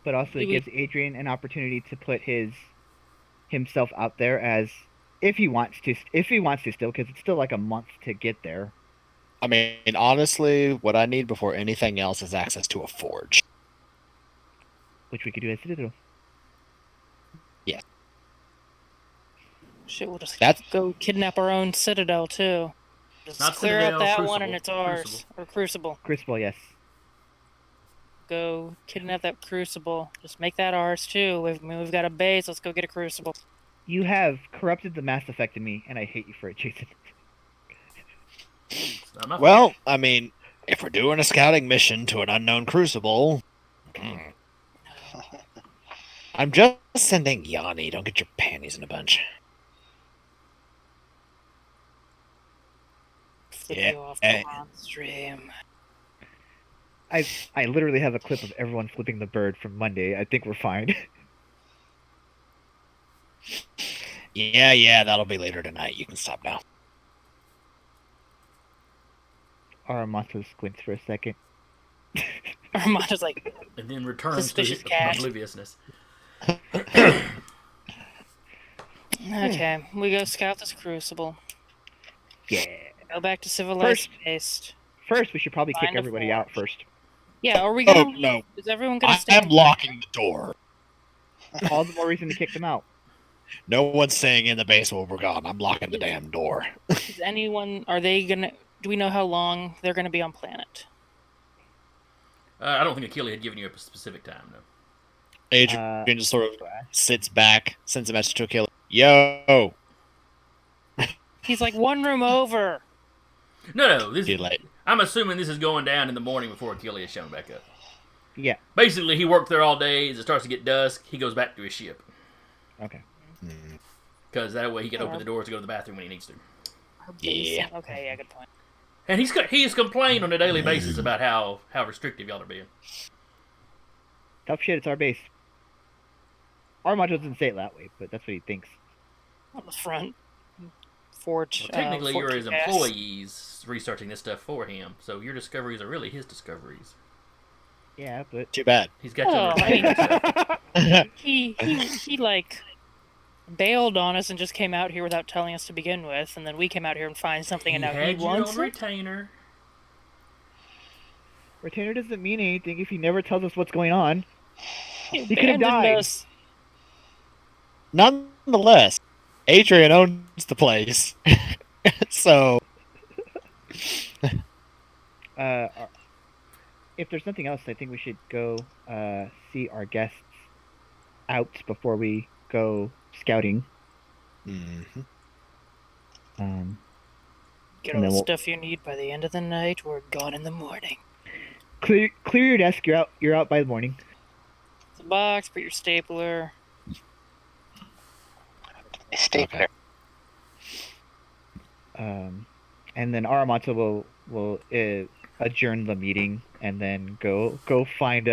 but also it Do we- gives Adrian an opportunity to put himself out there as if he wants to still, because it's still like a month to get there. I mean, honestly, what I need before anything else is access to a forge. Which we could do at Citadel. shit, we'll just That's go kidnap our own citadel too. Just Not clear Citadel, out that Crucible. one and it's ours. Crucible. Or Crucible. Crucible, yes. Go kidnap that Crucible. Just make that ours too. We've got a base. Let's go get a Crucible. You have corrupted the Mass Effect in me, and I hate you for it, Jason. It's not enough. well, I mean, if we're doing a scouting mission to an unknown crucible, I'm just sending Yanni. Don't get your panties in a bunch. Flip Yeah, you off eh. the on stream. I literally have a clip of everyone flipping the bird from Monday. I think we're fine. Yeah, that'll be later tonight. You can stop now. Aramonto squints for a second. Armando's like, And then returns to Suspicious his cat. obliviousness. okay, we go scout this Crucible. Yeah. Go back to civilized First- space. First, we should probably kick Find a everybody out forge. first. Yeah, are we Oh, gonna? no. Is everyone gonna I stay? am locking the door. All the more reason to kick them out. No one's staying in the base while we're gone. I'm locking the damn door. Is anyone? Are they gonna? Do we know how long they're gonna be on planet? I don't think Achille had given you a specific time, though. Adrian just sort of sits back, sends a message to Achille. Yo, He's like one room over. No. This too late. I'm assuming this is going down in the morning before Achille is shown back up. Yeah. Basically, he worked there all day. As it starts to get dusk, he goes back to his ship. Okay. Because that way he can open the doors to go to the bathroom when he needs to. Our base- Yeah. Okay. Yeah. Good point. And he's complained on a daily basis about how restrictive y'all are being. Tough shit, it's our base. Armando doesn't say it that way, but that's what he thinks. On the front. Forge. Well, technically, you're 14 his gas. employees researching this stuff for him, so your discoveries are really his discoveries. Yeah, but Too bad. He's got you Oh, under I mean, attack. he like bailed on us and just came out here without telling us to begin with, and then we came out here and find something, He and now he had you wants on it. retainer. retainer doesn't mean anything if he never tells us what's going on. He He could have abandoned died. us. Nonetheless, Adrian owns the place. So, If there's nothing else, I think we should go see our guests out before we go scouting. mhm. Get And all then the we'll- stuff you need by the end of the night. We're gone in the morning. Clear your desk. You're out by the morning. The box, put your stapler. I stay Okay. there. And then Aramato will adjourn the meeting and then go find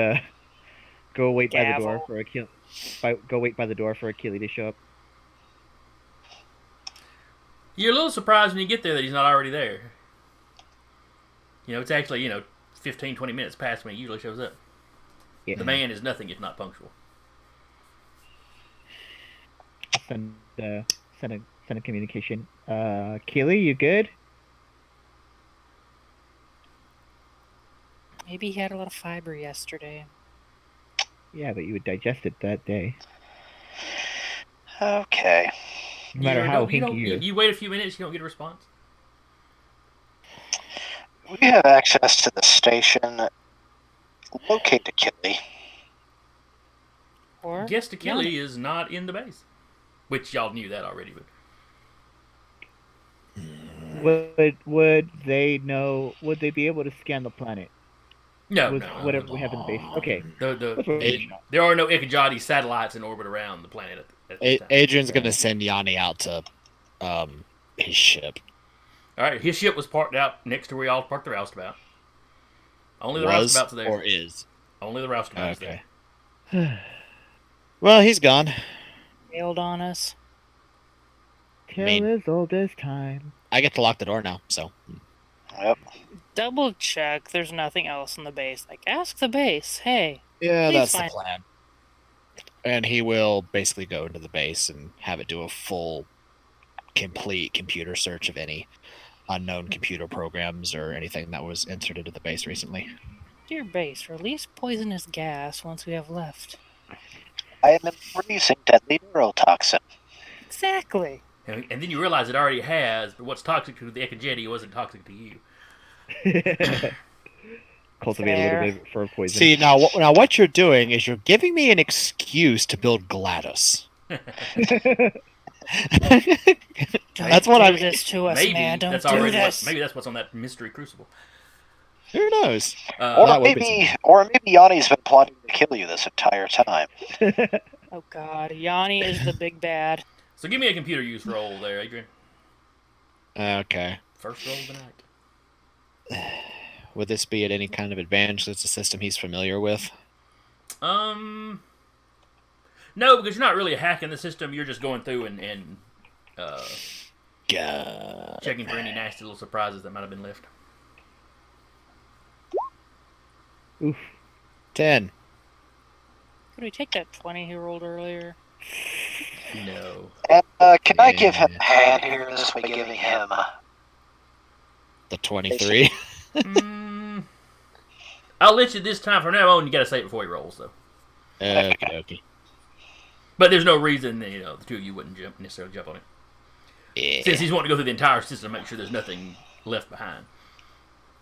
go wait by the door Gavel. for Achille. Go wait by the door for Achille to show up. You're a little surprised when you get there that he's not already there. You know, it's actually, 15, 20 minutes past when he usually shows up. Yeah. The man is nothing if not punctual. Send a communication. Keely, you good? Maybe he had a lot of fiber yesterday. Yeah, but you would digest it that day. Okay. No matter how hinky you you wait a few minutes, you don't get a response. We have access to the station. Locate Achille. Or Guest Achille is not in the base. Which y'all knew that already, but would they know? Would they be able to scan the planet no, with no. whatever we have in the base? Okay. There are no Ikajati satellites in orbit around the planet at this time. Adrian's gonna send Yanni out to his ship. All right, his ship was parked out next to where y'all parked the roustabout. Only the Was roustabout's there. or is. Only the roustabout's Okay. there. Well, he's gone. bailed on us. Tale mean- as old as time. I get to lock the door now, so. Yep. Double check. There's nothing else in the base. Like, ask the base. Hey, Yeah, Please that's find- the plan. And he will basically go into the base and have it do a full, complete computer search of any unknown computer programs or anything that was entered into the base recently. dear base, release poisonous gas once we have left. I am freezing deadly neurotoxin. Exactly. And then you realize it already has, but what's toxic to the Ikajeti wasn't toxic to you. Cultivate a Fair. little bit for poison. See, now what you're doing is you're giving me an excuse to build GLaDOS. That's what do I'm- this to us, Maybe man. Don't that's do already this. maybe that's what's on that mystery crucible. Who knows? Or that would be maybe Yanni's been plotting to kill you this entire time. Oh God, Yanni is the big bad. So give me a computer use roll there, Adrian. Okay. First roll of the night. Would this be at any kind of advantage? That's a system he's familiar with. No, because you're not really hacking the system. You're just going through and God. checking for any nasty little surprises that might have been left. Oof. 10. Could we take that 20 he rolled earlier? No. And can I give him a hand here by giving him The 23. I'll let you this time. From now on, you got to say it before he rolls, though. Okay. But there's no reason the two of you wouldn't necessarily jump on it. Yeah. Since he's wanting to go through the entire system to make sure there's nothing left behind.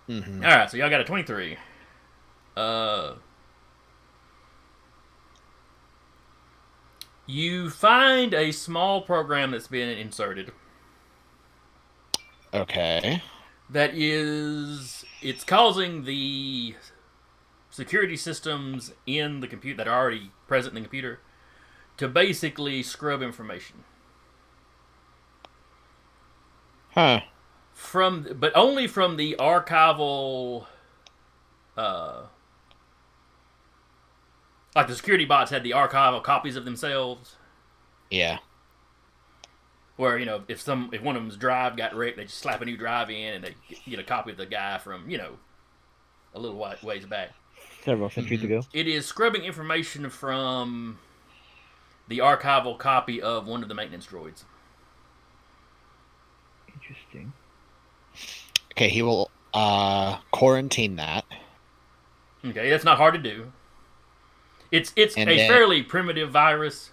Mhm. All right, so y'all got a 23. You find a small program that's been inserted Okay. that it's causing the security systems in the computer that are already present in the computer to basically scrub information. Huh. but only from the archival. Like the security bots had the archival copies of themselves. Yeah. Where, if one of them's drive got wrecked, they just slap a new drive in and they get a copy of the guy from, a little ways back. Several centuries ago. It is scrubbing information from the archival copy of one of the maintenance droids. Interesting. Okay, he will quarantine that. Okay, that's not hard to do. It's And a then- fairly primitive virus,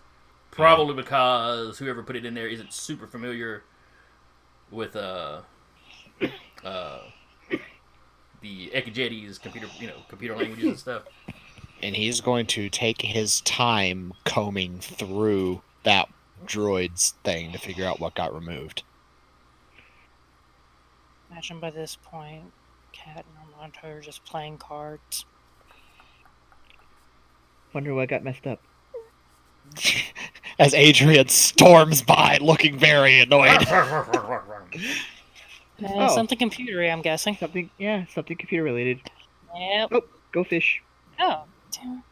probably because whoever put it in there isn't super familiar with the Ekajeti's computer languages and stuff. And he's going to take his time combing through that droid's thing to figure out what got removed. Imagine by this point, Cat and Armando are just playing cards. Wonder what got messed up. As Adrian storms by, looking very annoyed. Oh. Something computery, I'm guessing. Something computer related. Yep. Oh, go fish. Oh, damn.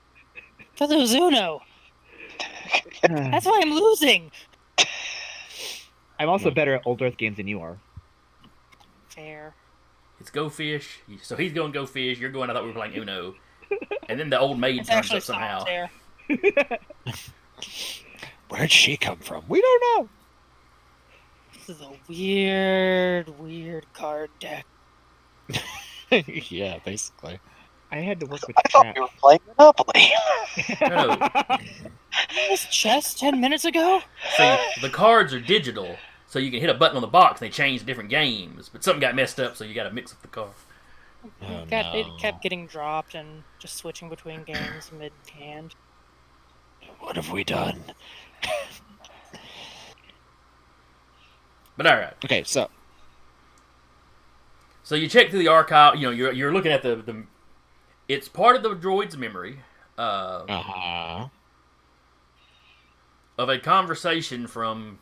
I thought it was Uno. That's why I'm losing. I'm also better at Old Earth games than you are. Fair. It's go fish. So he's going go fish. You're going. I thought we were playing Uno. And then the old maid It's turns actually up somehow. solitaire. Where'd she come from? We don't know. This is a weird card deck. Yeah, basically. I had to work with I thought crap. we were playing Monopoly. No. Was chess 10 minutes ago? See, the cards are digital, so you can hit a button on the box and they change different games. But something got messed up, so you got to mix up the cards. Oh, It no. kept getting dropped and just switching between games mid-hand. What have we done? But all right. Okay, so So you check through the archive. You're looking at the. It's part of the droid's memory of a conversation from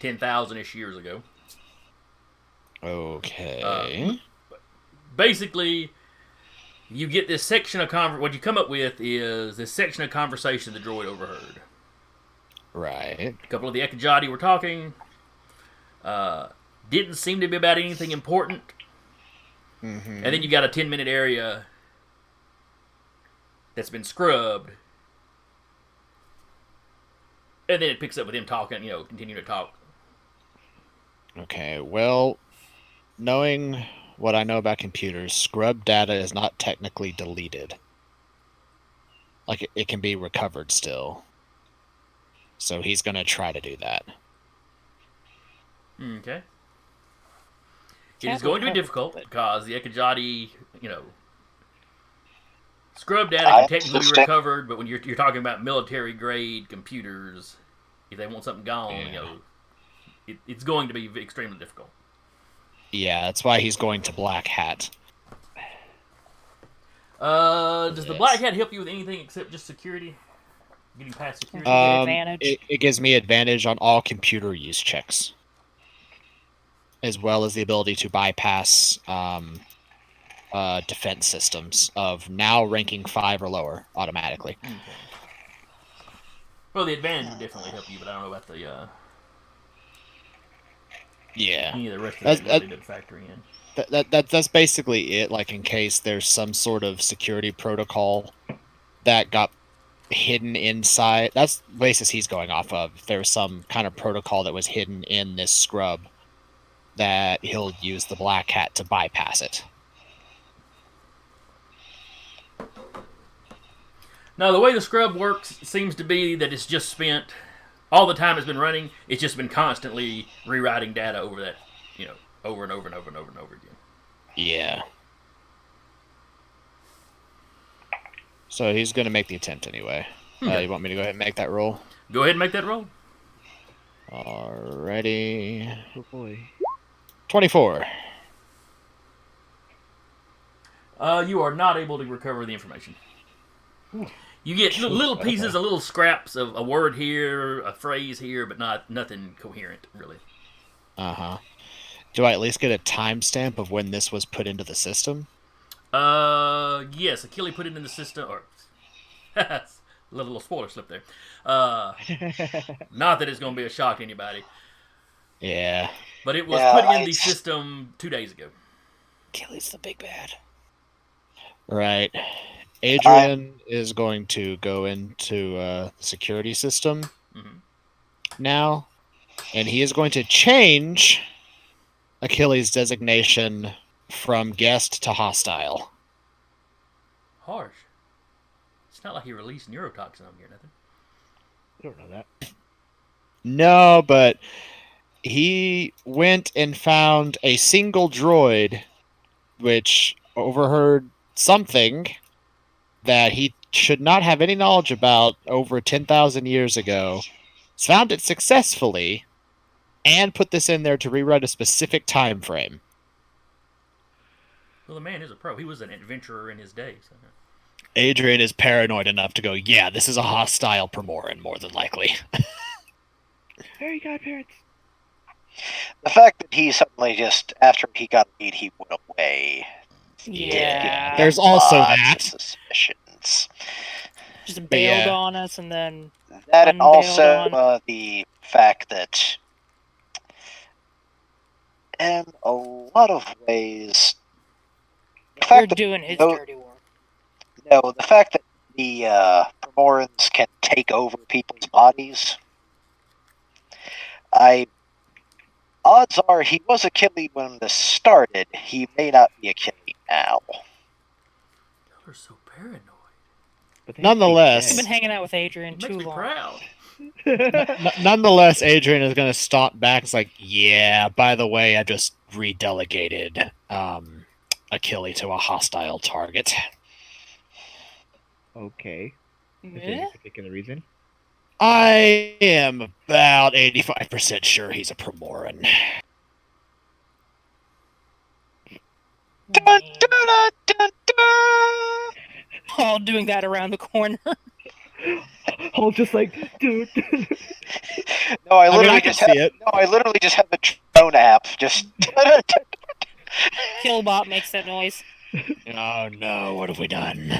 10,000-ish years ago. Okay. Basically, you get this section of what you come up with is this section of conversation the droid overheard. Right. A couple of the Ekajati were talking. Didn't seem to be about anything important. Mm-hmm. And then you got a 10-minute area that's been scrubbed. And then it picks up with him talking, continue to talk. Okay, well, knowing what I know about computers, scrub data is not technically deleted. Like, it can be recovered still. So he's going to try to do that. Okay. It Can't is going to be recover, difficult but- because the Ekajati, scrub data I can technically be understand. recovered, but when you're talking about military grade computers, if they want something gone, Yeah. it's going to be extremely difficult. Yeah, that's why he's going to Black Hat. Does the Yes. Black Hat help you with anything except just security? Getting past security? Advantage. It gives me advantage on all computer use checks, as well as the ability to bypass defense systems of now ranking 5 or lower automatically. Okay. Well, the advantage would definitely help you, but I don't know about the Yeah. any of the rest of That's- that really didn't factor in. That's basically it. Like, in case there's some sort of security protocol that got hidden inside. That's the basis he's going off of. If there's some kind of protocol that was hidden in this scrub, that he'll use the Black Hat to bypass it. Now, the way the scrub works seems to be that it's just spent all the time it's been running. It's just been constantly rewriting data over that, over and over and over and over and over again. Yeah. So he's going to make the attempt anyway. Okay. You want me to go ahead and make that roll? Go ahead and make that roll. Alrighty. Oh boy. 24. You are not able to recover the information. You get little pieces, little scraps of a word here, a phrase here, but nothing coherent, really. Uh-huh. Do I at least get a timestamp of when this was put into the system? Yes, Achille put it in the system, or little spoiler slip there. Not that it's going to be a shock to anybody, Yeah. but it was Yeah, put in the system 2 days ago. Achilles the big bad. Right. Adrian is going to go into the security system Mhm. now, and he is going to change Achilles' designation from guest to hostile. Harsh. It's not like he released neurotoxin on me or nothing. I don't know that. No, but he went and found a single droid which overheard something that he should not have any knowledge about over 10,000 years ago, found it successfully, and put this in there to rewrite a specific time frame. Well, the man is a pro. He was an adventurer in his day. So. Adrian is paranoid enough to go, yeah, this is a hostile Primoran, more than likely. Very godparents. The fact that he suddenly just, after he got lead, he went away. Yeah. There's also Lots that. of suspicions. Just bailed yeah. on us and then That and Unbailed also on. the fact that in a lot of ways, the we're fact that doing his no, dirty work. no, the fact that the Primorans can take over people's bodies, odds are he was Achille when this started. He may not be Achille now. Y'all are so paranoid. But they Nonetheless- I've been hanging out with Adrian It makes too me long. proud. Nonetheless, Adrian is going to stomp back. It's like, yeah, by the way, I just redelegated Achille to a hostile target. Okay. Is there Yeah? any particular reason? I am about 85% sure he's a Primoran. Dun, dun, dun, dun, dun. All doing that around the corner. Hulk's just like, dude. No, I mean, literally I can just see have. it. No, I literally just have a drone app. Just. Killbot makes that noise. Oh no, what have we done?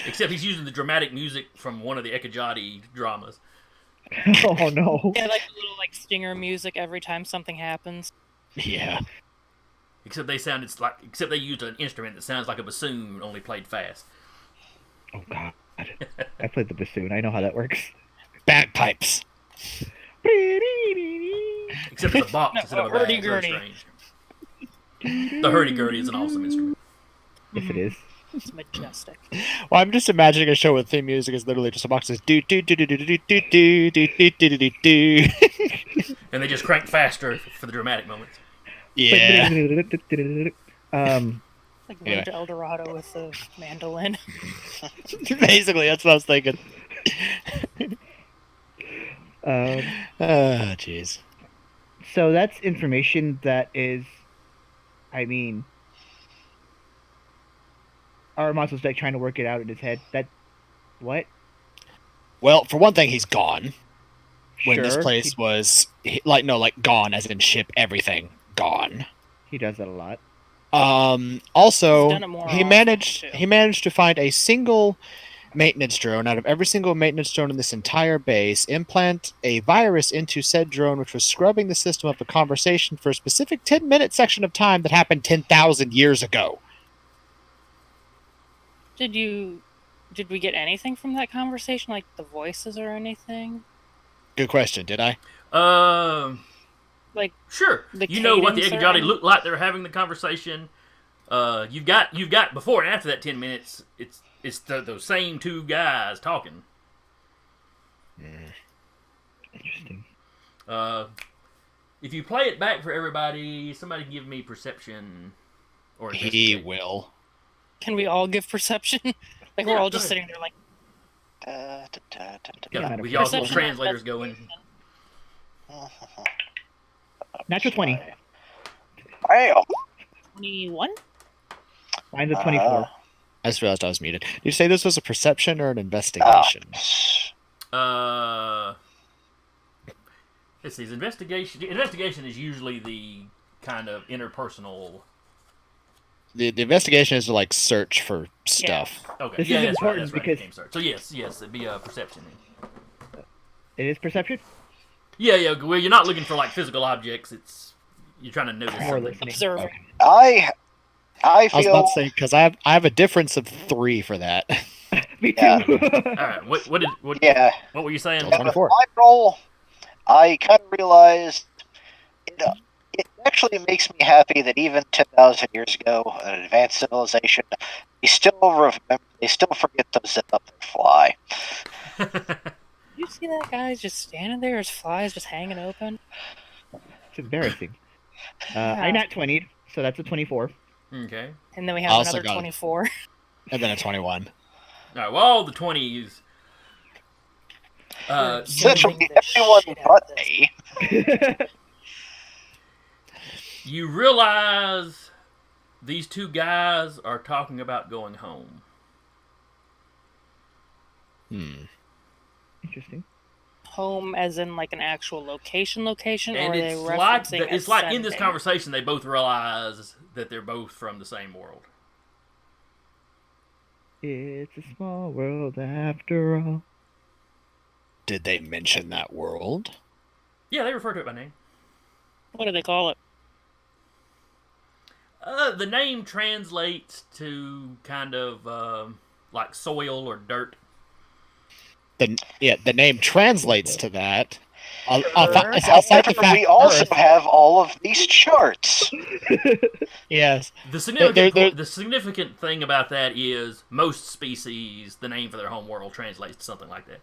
Except he's using the dramatic music from one of the Ekajati dramas. Oh no. Yeah, like a little like stinger music every time something happens. Yeah. Except they used an instrument that sounds like a bassoon, only played fast. Oh god. I played the bassoon. I know how that works. Bagpipes. Except it's a box No, instead of a bag. It's very hurdy-gurdy. strange. The hurdy-gurdy is an awesome instrument. Yes, it is. It's majestic. Well, I'm just imagining a show with theme music is literally just a box that says do do do do do do do do do do do do do. And they just crank faster for the dramatic moments. Yeah. Like Anyway. Road to El Dorado with the mandolin. Basically, that's what I was thinking. um, Oh, jeez. so that's information that is, I mean, Aramonto's like trying to work it out in his head. What? Well, for one thing, he's gone. When this Sure, place was gone, as in ship, everything gone. he does that a lot. Also, He's done it more he often, managed too. he managed to find a single maintenance drone out of every single maintenance drone in this entire base, implant a virus into said drone, which was scrubbing the system of a conversation for a specific 10-minute section of time that happened 10,000 years ago. Did we get anything from that conversation, like the voices or anything? Good question. Did I? Like Sure. the You know what the cadence or Ekajati any- looked like they were having the conversation. You've got before and after that 10 minutes. It's those same two guys talking. Interesting. If you play it back for everybody, somebody can give me perception or He investigate. will. Can we all give perception? Like we're Yeah, all go just ahead. sitting there like Yeah, Yeah, with y'all's little perception, translators going. Natural 20. Wow. 21? Mine's a 24. I just realized I was muted. Did you say this was a perception or an investigation? Let's see. Investigation. Investigation is usually kind of interpersonal. The investigation is to like search for stuff. Okay, This yeah, is that's right. important That's right. because- Game start. So yes, it'd be a perception. It is perception? Yeah. Well, you're not looking for like physical objects. You're trying to notice More something. listening. Observing. Okay. I I was feel about to say because I have a difference of 3 for that. Me too. Yeah. All right. What yeah. What were you saying? Well, 24. My role, I kind of realized it actually makes me happy that even 10,000 years ago, an advanced civilization, they still forget those that up and fly. You see that guy just standing there, his flies just hanging open? It's embarrassing. Yeah. I nat 20'd, so that's a 24. Okay. And then we I have also another got it. 24. And then a 21. All right. Well, all the 20s. Essentially, the everyone shit out but of this. me. You realize these two guys are talking about going home. Interesting. Home as in like an actual location, or And are they it's like referencing it's like in this ascending? conversation they both realize that they're both from the same world. It's a small world after all. Did they mention that world? Yeah, they refer to it by name. What do they call it? The name translates to kind of like soil or dirt. The name translates to that. However, Aside the fact we also Earth- have all of these charts. Yes. The significant They're- the significant thing about that is most species, the name for their home world translates to something like that.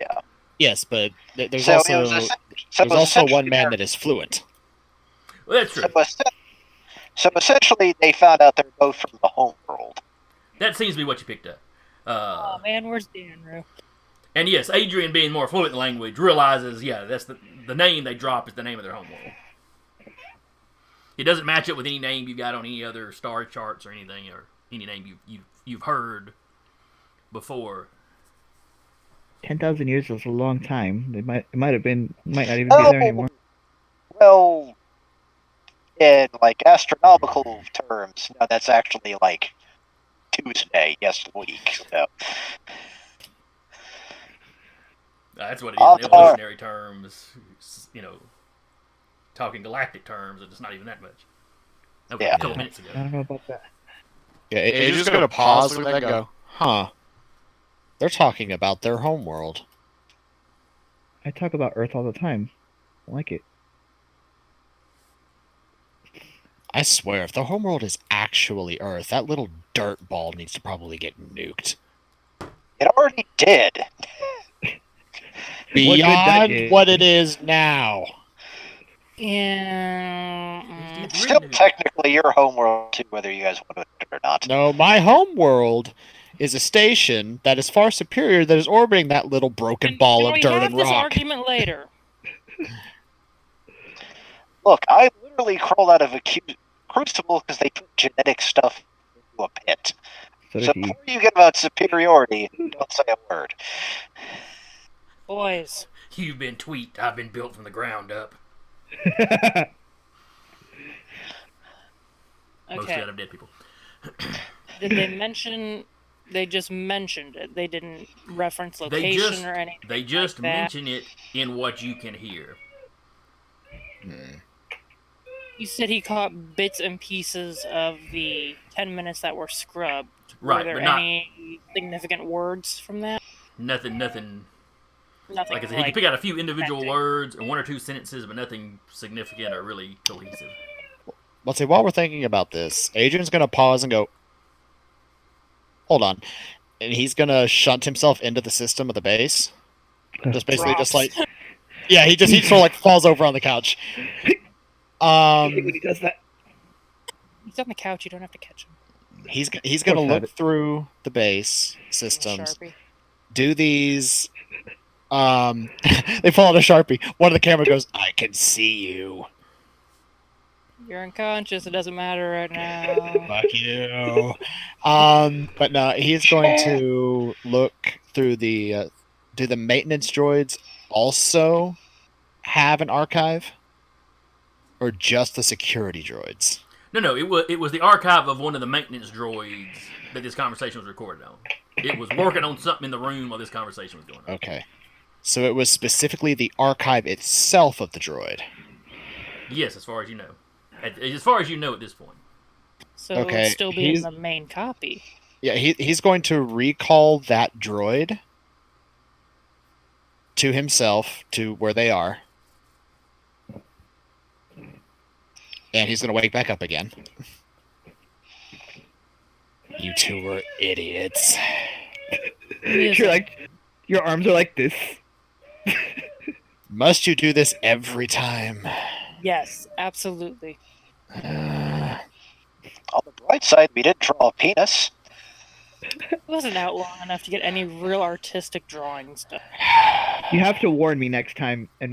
Yeah. Yes, but there's So it also was so there's also essentially one man they're- that is fluent. Well, that's true. So essentially, they found out they're both from the home world. That seems to be what you picked up. Oh man, where's Danru? And yes, Adrian, being more fluent in language, realizes, yeah, that's the name they drop is the name of their home world. It doesn't match up with any name you got on any other star charts or anything, or any name you've heard before. 10,000 years is a long time. It might not even be there anymore. Well, in like astronomical terms, no, that's actually like Tuesday, week. So. That's what it is in evolutionary terms. Talking galactic terms, it's not even that much. That was Yeah. a couple minutes ago. I don't know about that. Yeah, it's just gonna pause with that and go, huh? They're talking about their home world. I talk about Earth all the time. I like it. I swear, if the home world is actually Earth, that little dirt ball needs to probably get nuked. It already did. Beyond did. what it is now. Yeah. It's still technically your home world too, whether you guys want to admit it or not. No, my home world is a station that is far superior that is orbiting that little broken ball of we dirt have and this rock. argument later. Look, I literally crawled out of a crucible because they put genetic stuff into a pit. So So did he. before you get about superiority, don't say a word. Boys, You've been tweaked. I've been built from the ground up. Mostly okay. out of dead people. Did they mention? They just mentioned it. They didn't reference location or anything. They just like that. mention it in what you can hear. You said he caught bits and pieces of the 10 minutes that were scrubbed. Right, Were there but not any significant words from that? nothing. Nothing. Like I said, he can pick out a few individual connecting. words and one or two sentences, but nothing significant or really cohesive. Let's see, while we're thinking about this, Adrian's going to pause and go, hold on. And he's going to shunt himself into the system of the base. Just basically just like, yeah, he sort of like falls over on the couch. When he does that. He's on the couch. You don't have to catch him. He's going to Poor look Travis. through the base systems, Sharpie. do these. They pull out a Sharpie. One of the camera goes, I can see you. You're unconscious. It doesn't matter right now. Fuck you. But no, he's going to look through the. Do the maintenance droids also have an archive? Or just the security droids? No. It was the archive of one of the maintenance droids that this conversation was recorded on. It was working on something in the room while this conversation was going on. Okay. So it was specifically the archive itself of the droid. Yes, as far as you know. As far as you know at this point. So Okay, it's still being he's- the main copy. Yeah, he's going to recall that droid to himself, to where they are. And he's going to wake back up again. You two were idiots. Is You're it? like, your arms are like this. Must you do this every time? Yes, absolutely. Uh, On the bright side, we didn't draw a penis. It wasn't out long enough to get any real artistic drawings done. You have to warn me next time, and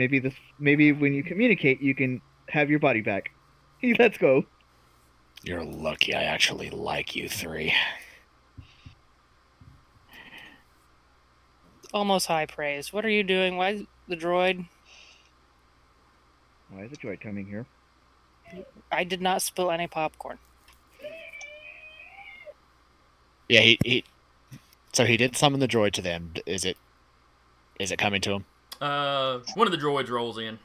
maybe when you communicate, you can have your body back. Let's go. You're lucky I actually like you three. Almost high praise. What are you doing? Why the droid? Why is the droid coming here? I did not spill any popcorn. Yeah, he so he did summon the droid to them. Is it coming to him? One of the droids rolls in.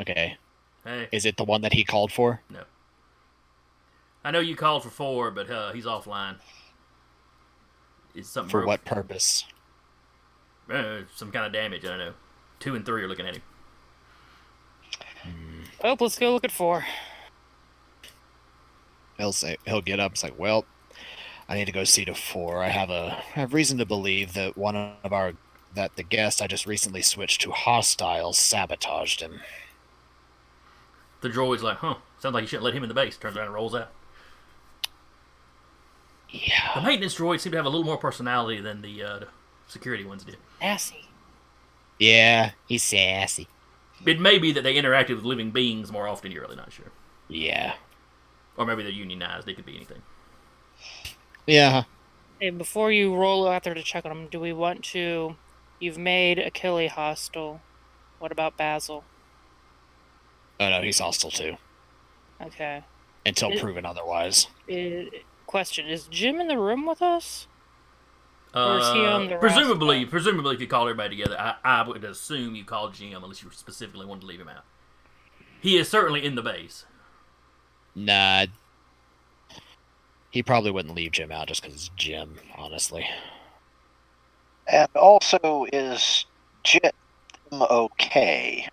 Okay. Hey, Is it the one that he called for? no. I know you called for 4, but he's offline. It's something For broke. what purpose? Some kind of damage, I don't know. 2 and 3 are looking at him. Oh, let's go look at 4. He'll get up. It's like, well, I need to go see to 4. I have reason to believe that that the guest I just recently switched to hostile sabotaged him. The droid's like, sounds like you shouldn't let him in the base. Turns around and rolls out. The Yeah. maintenance droids seem to have a little more personality than the security ones did. Assy. Yeah, he's sassy. It may be that they interacted with living beings more often, you're really not sure. Yeah. Or maybe they're unionized. They could be anything. Yeah. Hey, before you roll out there to check on them, do we want to... You've made Achille hostile. What about Basil? Oh no, he's hostile too. Okay. Until It- proven otherwise. Question, is Jim in the room with us? Or is he on the presumably, if you call everybody together, I would assume you called Jim unless you specifically wanted to leave him out. He is certainly in the base. Nah. He probably wouldn't leave Jim out just because it's Jim, honestly. And also, is Jim okay?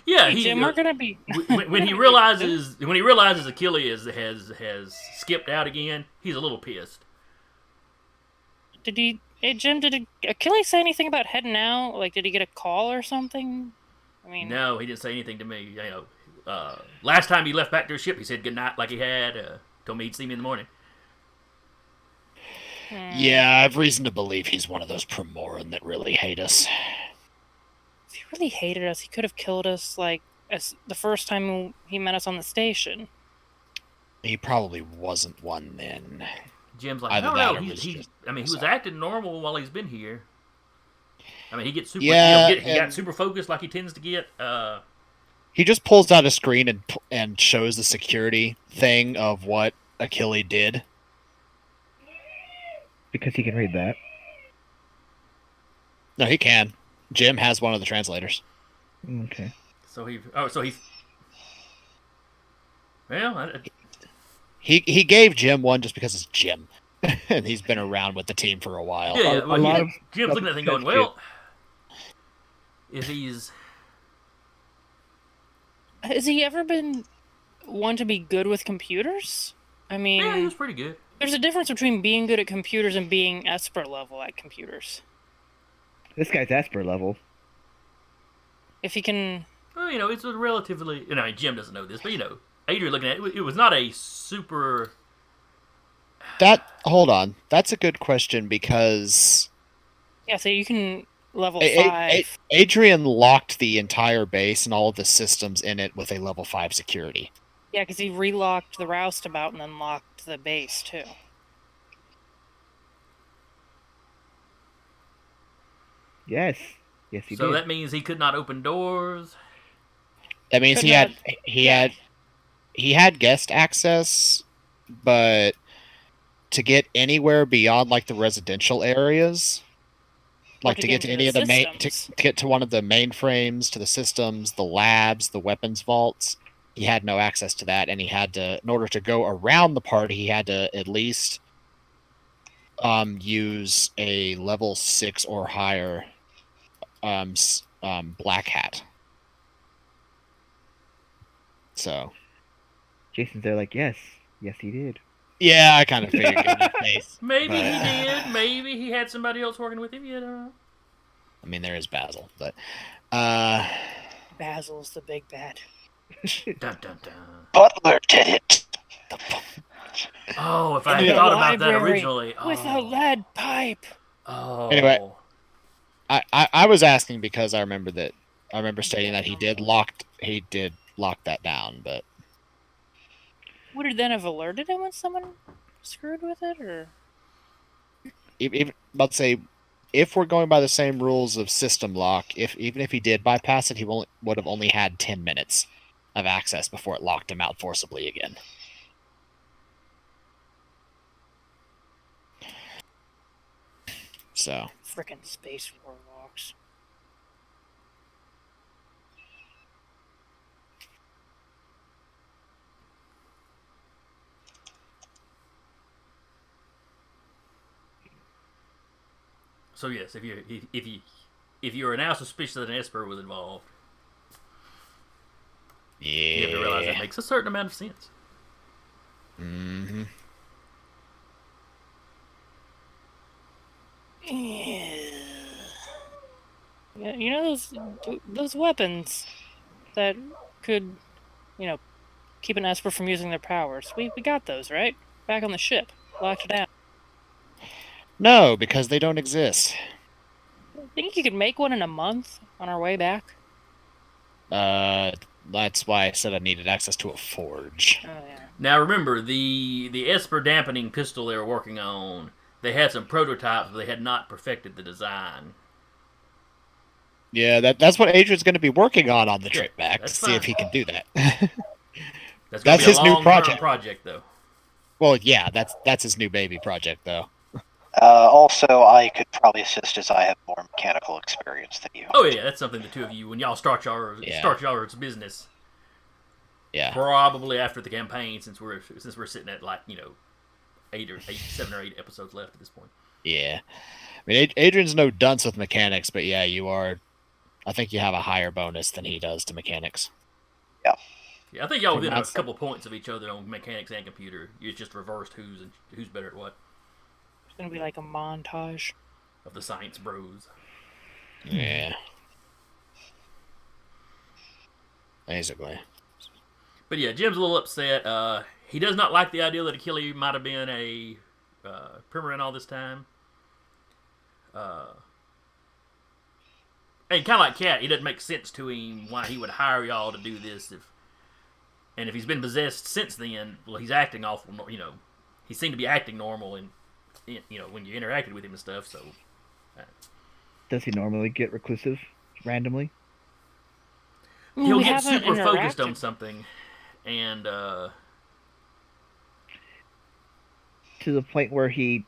Yeah, Hey, Jim, we're gonna be... when he realizes Achilles has skipped out again, he's a little pissed. Hey, Jim, did Achilles say anything about heading out? Like, did he get a call or something? I mean... No, he didn't say anything to me. You know, last time he left back to his ship, he said goodnight like he had. Told me he'd see me in the morning. Yeah, I have reason to believe he's one of those Primoran that really hate us. If he really hated us, he could have killed us, like, as the first time he met us on the station. He probably wasn't one then. Jim's like, Either I that don't or know. was just- He was acting normal while he's been here. I mean, he gets super. Yeah, he got and- super focused like he tends to get. He just pulls out a screen and shows the security thing of what Achilles did. Because he can read that. No, he can. Jim has one of the translators. Okay. So he. Well, He gave Jim one just because it's Jim, and he's been around with the team for a while. yeah. a Well, lot of Jim's looking at the thing going, stuff well, if he's. Has he ever been one to be good with computers? I mean, Yeah, he was pretty good. there's a difference between being good at computers and being Esper level at computers. This guy's Esper level. If he can... Well, you know, it's a relatively. You know, Jim doesn't know this, but you know, Adrian looking at it, it was not a super. Hold on. That's a good question because Yeah, so you can level A- 5. Adrian locked the entire base and all of the systems in it with a level 5 security. Yeah, because he relocked the roustabout and then locked the base, too. Yes. Yes, he So did. that means he could not open doors. That means Could he had guest access, but to get anywhere beyond like the residential areas, Or like to to get get to into any the of the to systems. get to one of the mainframes, to the systems, the labs, the weapons vaults, he had no access to that, and he had to, in order to go around the party, he had to at least use a level 6 or higher black hat. So Jason's there like, yes. Yes, he did. yeah, I kind of figured in that case. Maybe but, he did. Maybe he had somebody else working with him. You know. I mean, there is Basil, but Basil's the big bad. Dun dun dun. Butler did it. Oh, if I In had the thought about that library originally. with a Oh. lead pipe. Oh. Anyway. I was asking because I remember stating that he did lock that down, but Would it then have alerted him when someone screwed with it, or? even let's say if we're going by the same rules of system lock, even if he did bypass it, he would have only had 10 minutes of access before it locked him out forcibly again. So Frickin' space warlocks. So yes, if you are now suspicious that an Esper was involved, you have to realize that makes a certain amount of sense. Mm-hmm. Yeah, you know those weapons that could, keep an Esper from using their powers. We got those, right? Back on the ship. Locked it down. No, because they don't exist. Think you could make one in a month on our way back? That's why I said I needed access to a forge. Oh yeah. Now remember, the Esper dampening pistol they were working on, they had some prototypes, but they had not perfected the design. Yeah, that's what Adrian's going to be working on the trip back to that's see fine. if he can do that. That's That's be a his new project, though. Well, yeah, that's his new baby project, though. Also, I could probably assist as I have more mechanical experience than you. Oh yeah, that's something the two of you, when y'all start y'all's business. Yeah. Probably after the campaign, since we're sitting at 7 or 8 episodes left at this point. Yeah. I mean, Adrian's no dunce with mechanics, but yeah, you are. I think you have a higher bonus than he does to mechanics. Yeah. Yeah, I think y'all within a couple points of each other on mechanics and computer. It's just reversed who's better at what. It's gonna be like a montage of the science bros. Yeah. Basically. But yeah, Jim's a little upset. He does not like the idea that Achille might have been a Primarin all this time. And kind of like Cat, it doesn't make sense to him why he would hire y'all to do this. If he's been possessed since then, well, he's acting awful. He seemed to be acting normal, and when you interacted with him and stuff. So, does he normally get reclusive randomly? He'll get super focused on something, and to the point where he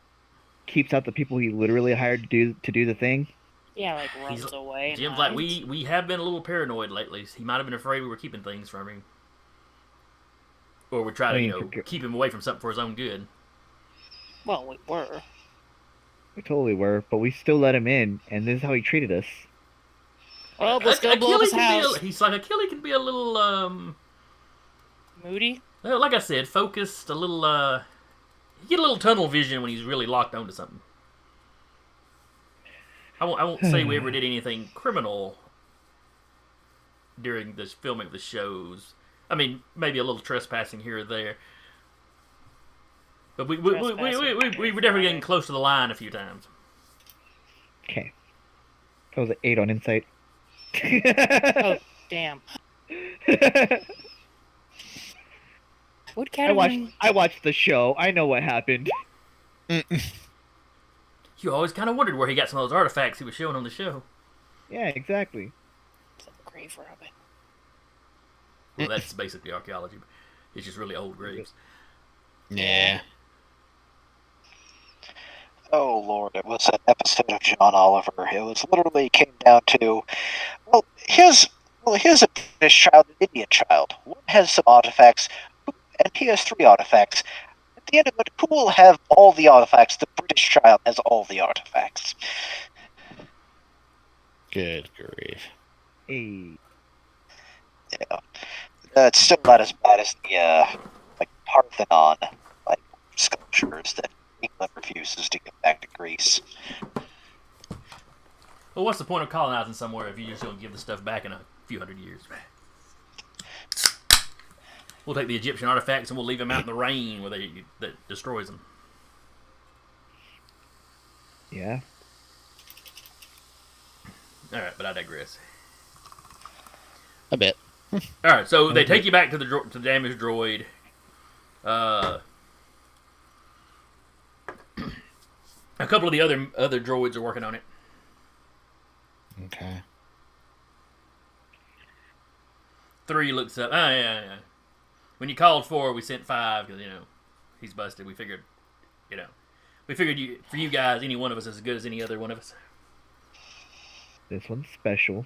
keeps out the people he literally hired to do the thing. Yeah, like runs away. Jim's like, we have been a little paranoid lately. He might have been afraid we were keeping things from him, or we try to keep him away from something for his own good. Well, we were. We totally were, but we still let him in, and this is how he treated us. Well, let's go blow up his house. He's like, Achille can be a little moody. Well, like I said, focused, a little you get a little tunnel vision when he's really locked onto something. I won't say we ever did anything criminal during this filming of the shows. I mean, maybe a little trespassing here or there. But we were definitely getting close to the line a few times. Okay. That was an 8 on insight. Oh, damn. What I watched the show. I know what happened. You always kind of wondered where he got some of those artifacts he was showing on the show. Yeah, exactly. It's a grave robin. Well, that's basically archaeology. It's just really old graves. Yeah. Oh Lord, it was an episode of John Oliver. It was literally came down to, here's a British child, an Indian child. One has some artifacts, and he has 3 artifacts. At the end of it, who will have all the artifacts? The British child has all the artifacts. Good grief. Hey. Yeah, it's still not as bad as the Parthenon sculptures that England refuses to give back to Greece. Well, what's the point of colonizing somewhere if you just don't give the stuff back in a few hundred years? We'll take the Egyptian artifacts and we'll leave them out in the rain where that destroys them. Yeah. All right, but I digress. A bit. All right, so they take you back to the damaged droid. A couple of the other droids are working on it. Okay. 3 looks up. Oh, yeah. When you called 4, we sent 5 because, he's busted. We figured for you guys, any one of us is as good as any other one of us. This one's special.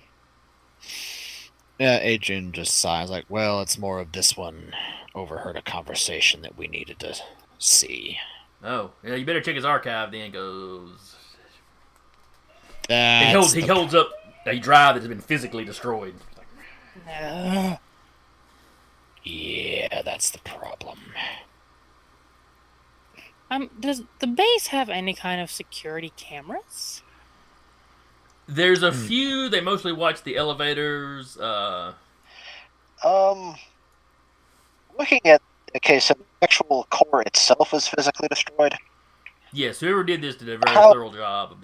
Yeah, Adrian just sighs like, well, it's more of this one overheard a conversation that we needed to see. Oh, yeah, you better check his archive then, goes. That's He holds up a drive that has been physically destroyed. No. Yeah, that's the problem. Does the base have any kind of security cameras? There's a few. They mostly watch the elevators. Looking at so the actual core itself is physically destroyed. Yes, whoever did this did a very thorough job of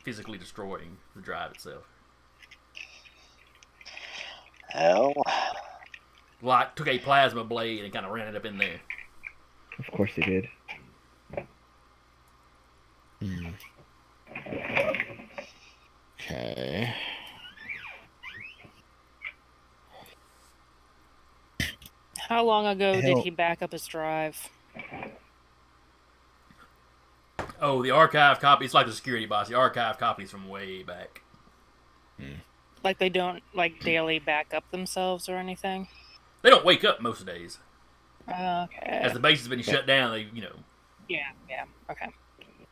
physically destroying the drive itself. Oh. Like, took a plasma blade and kind of ran it up in there. Of course they did. Okay. How long ago did he back up his drive? Oh, the archive copy. It's like the security box. The archive copies from way back. Like they don't daily back up themselves or anything? They don't wake up most days. Okay. As the base has been shut down, they. Yeah. Okay.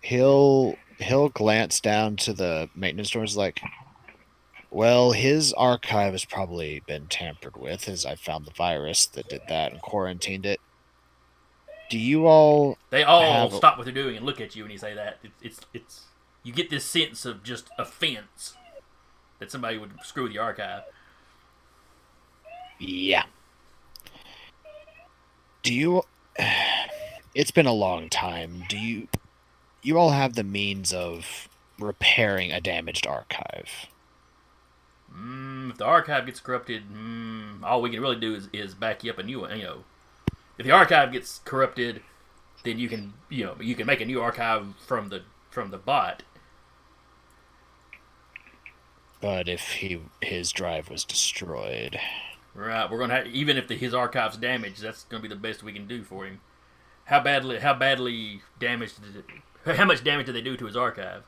He'll glance down to the maintenance doors like, well, his archive has probably been tampered with, as I found the virus that did that and quarantined it. Do you all... They all stop what they're doing and look at you when you say that. It's you get this sense of just offense that somebody would screw with the archive. Yeah. Do you... It's been a long time. Do you all have the means of repairing a damaged archive? If the archive gets corrupted, all we can really do is back you up a new one. If the archive gets corrupted, then you can make a new archive from the bot. But if his drive was destroyed, Right, we're gonna have, even if his archive's damaged, that's gonna be the best we can do for him. How badly damaged how much damage did they do to his archive?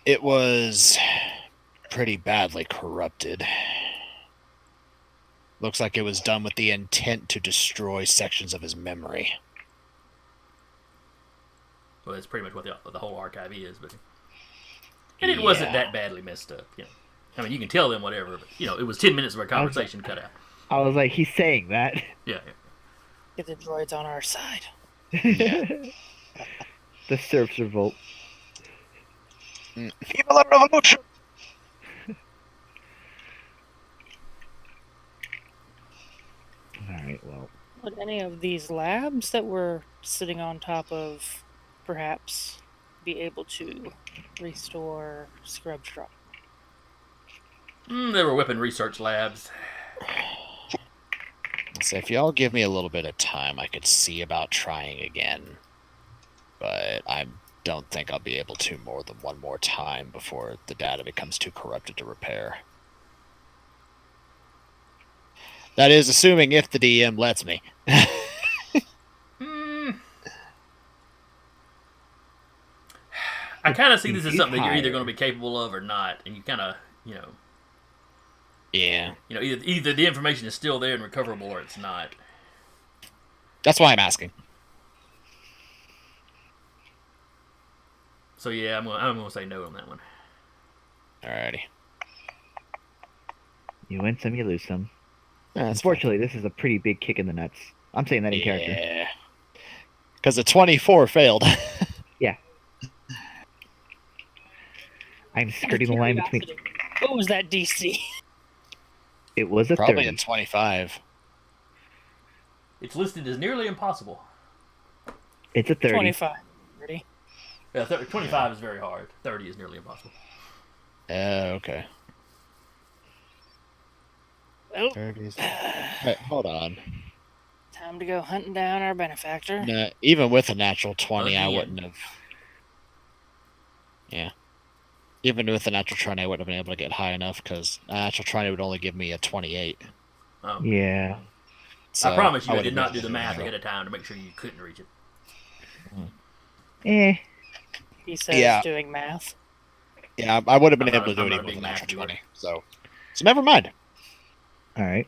it was pretty badly corrupted. Looks like it was done with the intent to destroy sections of his memory. Well, that's pretty much what the whole archive is, and it wasn't that badly messed up. I mean, you can tell them whatever, but it was 10 minutes of our conversation cut out. I was like, he's saying that. Yeah. Get the droids on our side. The serfs revolt. Viva la revolution! Alright, well. Would any of these labs that we're sitting on top of perhaps be able to restore scrub drop? There were weapon research labs. So if y'all give me a little bit of time, I could see about trying again. But I'm don't think I'll be able to more than one more time before the data becomes too corrupted to repair. That is assuming if the DM lets me. I kind of see this as He's something that you're either higher. going to be capable of or not, and you kind of, Yeah. Either the information is still there and recoverable or it's not. That's why I'm asking. So yeah, I'm gonna say no on that one. Alrighty. You win some, you lose some. That's Unfortunately, this is a pretty big kick in the nuts. I'm saying that in character. Yeah. Because the 24 failed. Yeah. I'm skirting the line between. What was that DC? It was a Probably 30. a 25. It's listed as nearly impossible. It's a 30. 25. 30. Yeah, 25 is very hard. 30 is nearly impossible. Okay. Well, 30s. Wait, hold on. time to go hunting down our benefactor. No, even with a natural 20, I Again. wouldn't have. Yeah. Even with a natural 20, I wouldn't have been able to get high enough because a natural 20 would only give me a 28. Oh. Yeah. So I promise you, I would've did not been do the math able to- ahead of time to make sure you couldn't reach it. Eh. He says Yeah. doing math. Yeah, I would have been I'm able not- to do I'm it not a even with a big natural math 20. So never mind. All right.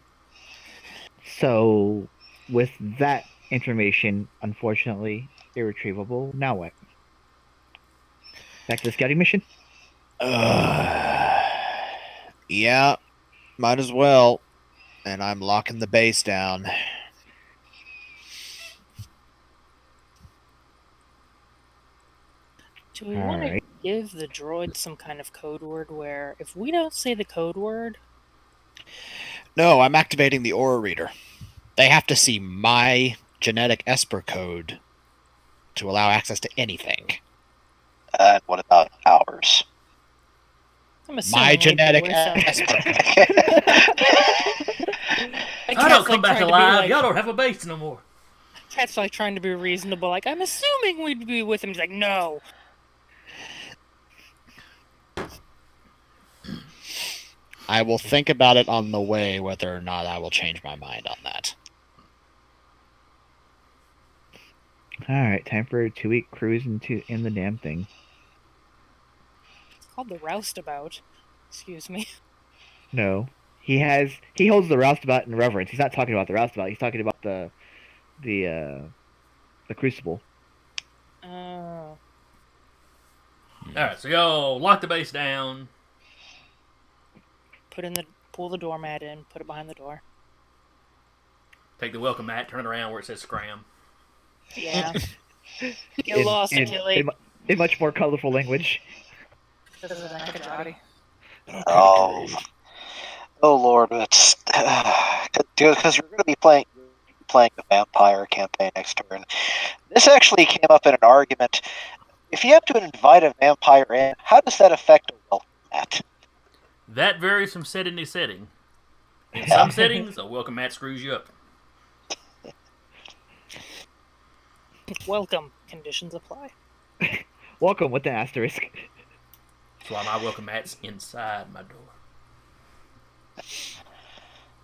So, with that information, unfortunately, irretrievable, now what? Back to the scouting mission? Yeah, might as well. And I'm locking the base down. Do we All want to right. give the droid some kind of code word where if we don't say the code word, No, I'm activating the aura reader. They have to see my genetic Esper code to allow access to anything. And what about ours? I'm assuming My we'd be genetic with them. Esper code. I don't come back alive. Y'all don't have a base no more. Cat's like trying to be reasonable. Like, I'm assuming we'd be with him. He's like, no. I will think about it on the way whether or not I will change my mind on that. All right. Time for a 2-week cruise in the damn thing. It's called the roustabout. Excuse me. No. He holds the roustabout in reverence. He's not talking about the roustabout. He's talking about the crucible. Oh. Alright, so y'all lock the base down. Pull the doormat in, put it behind the door. Take the welcome mat, turn it around where it says scram. Yeah. Get lost, Achilles. In much more colorful language. Oh, oh Lord, it's because you're going to be playing the vampire campaign next turn. This actually came up in an argument. If you have to invite a vampire in, how does that affect a welcome mat? That varies from setting to setting. In some settings, a welcome mat screws you up. Welcome. Conditions apply. Welcome with the asterisk. That's why my welcome mat's inside my door.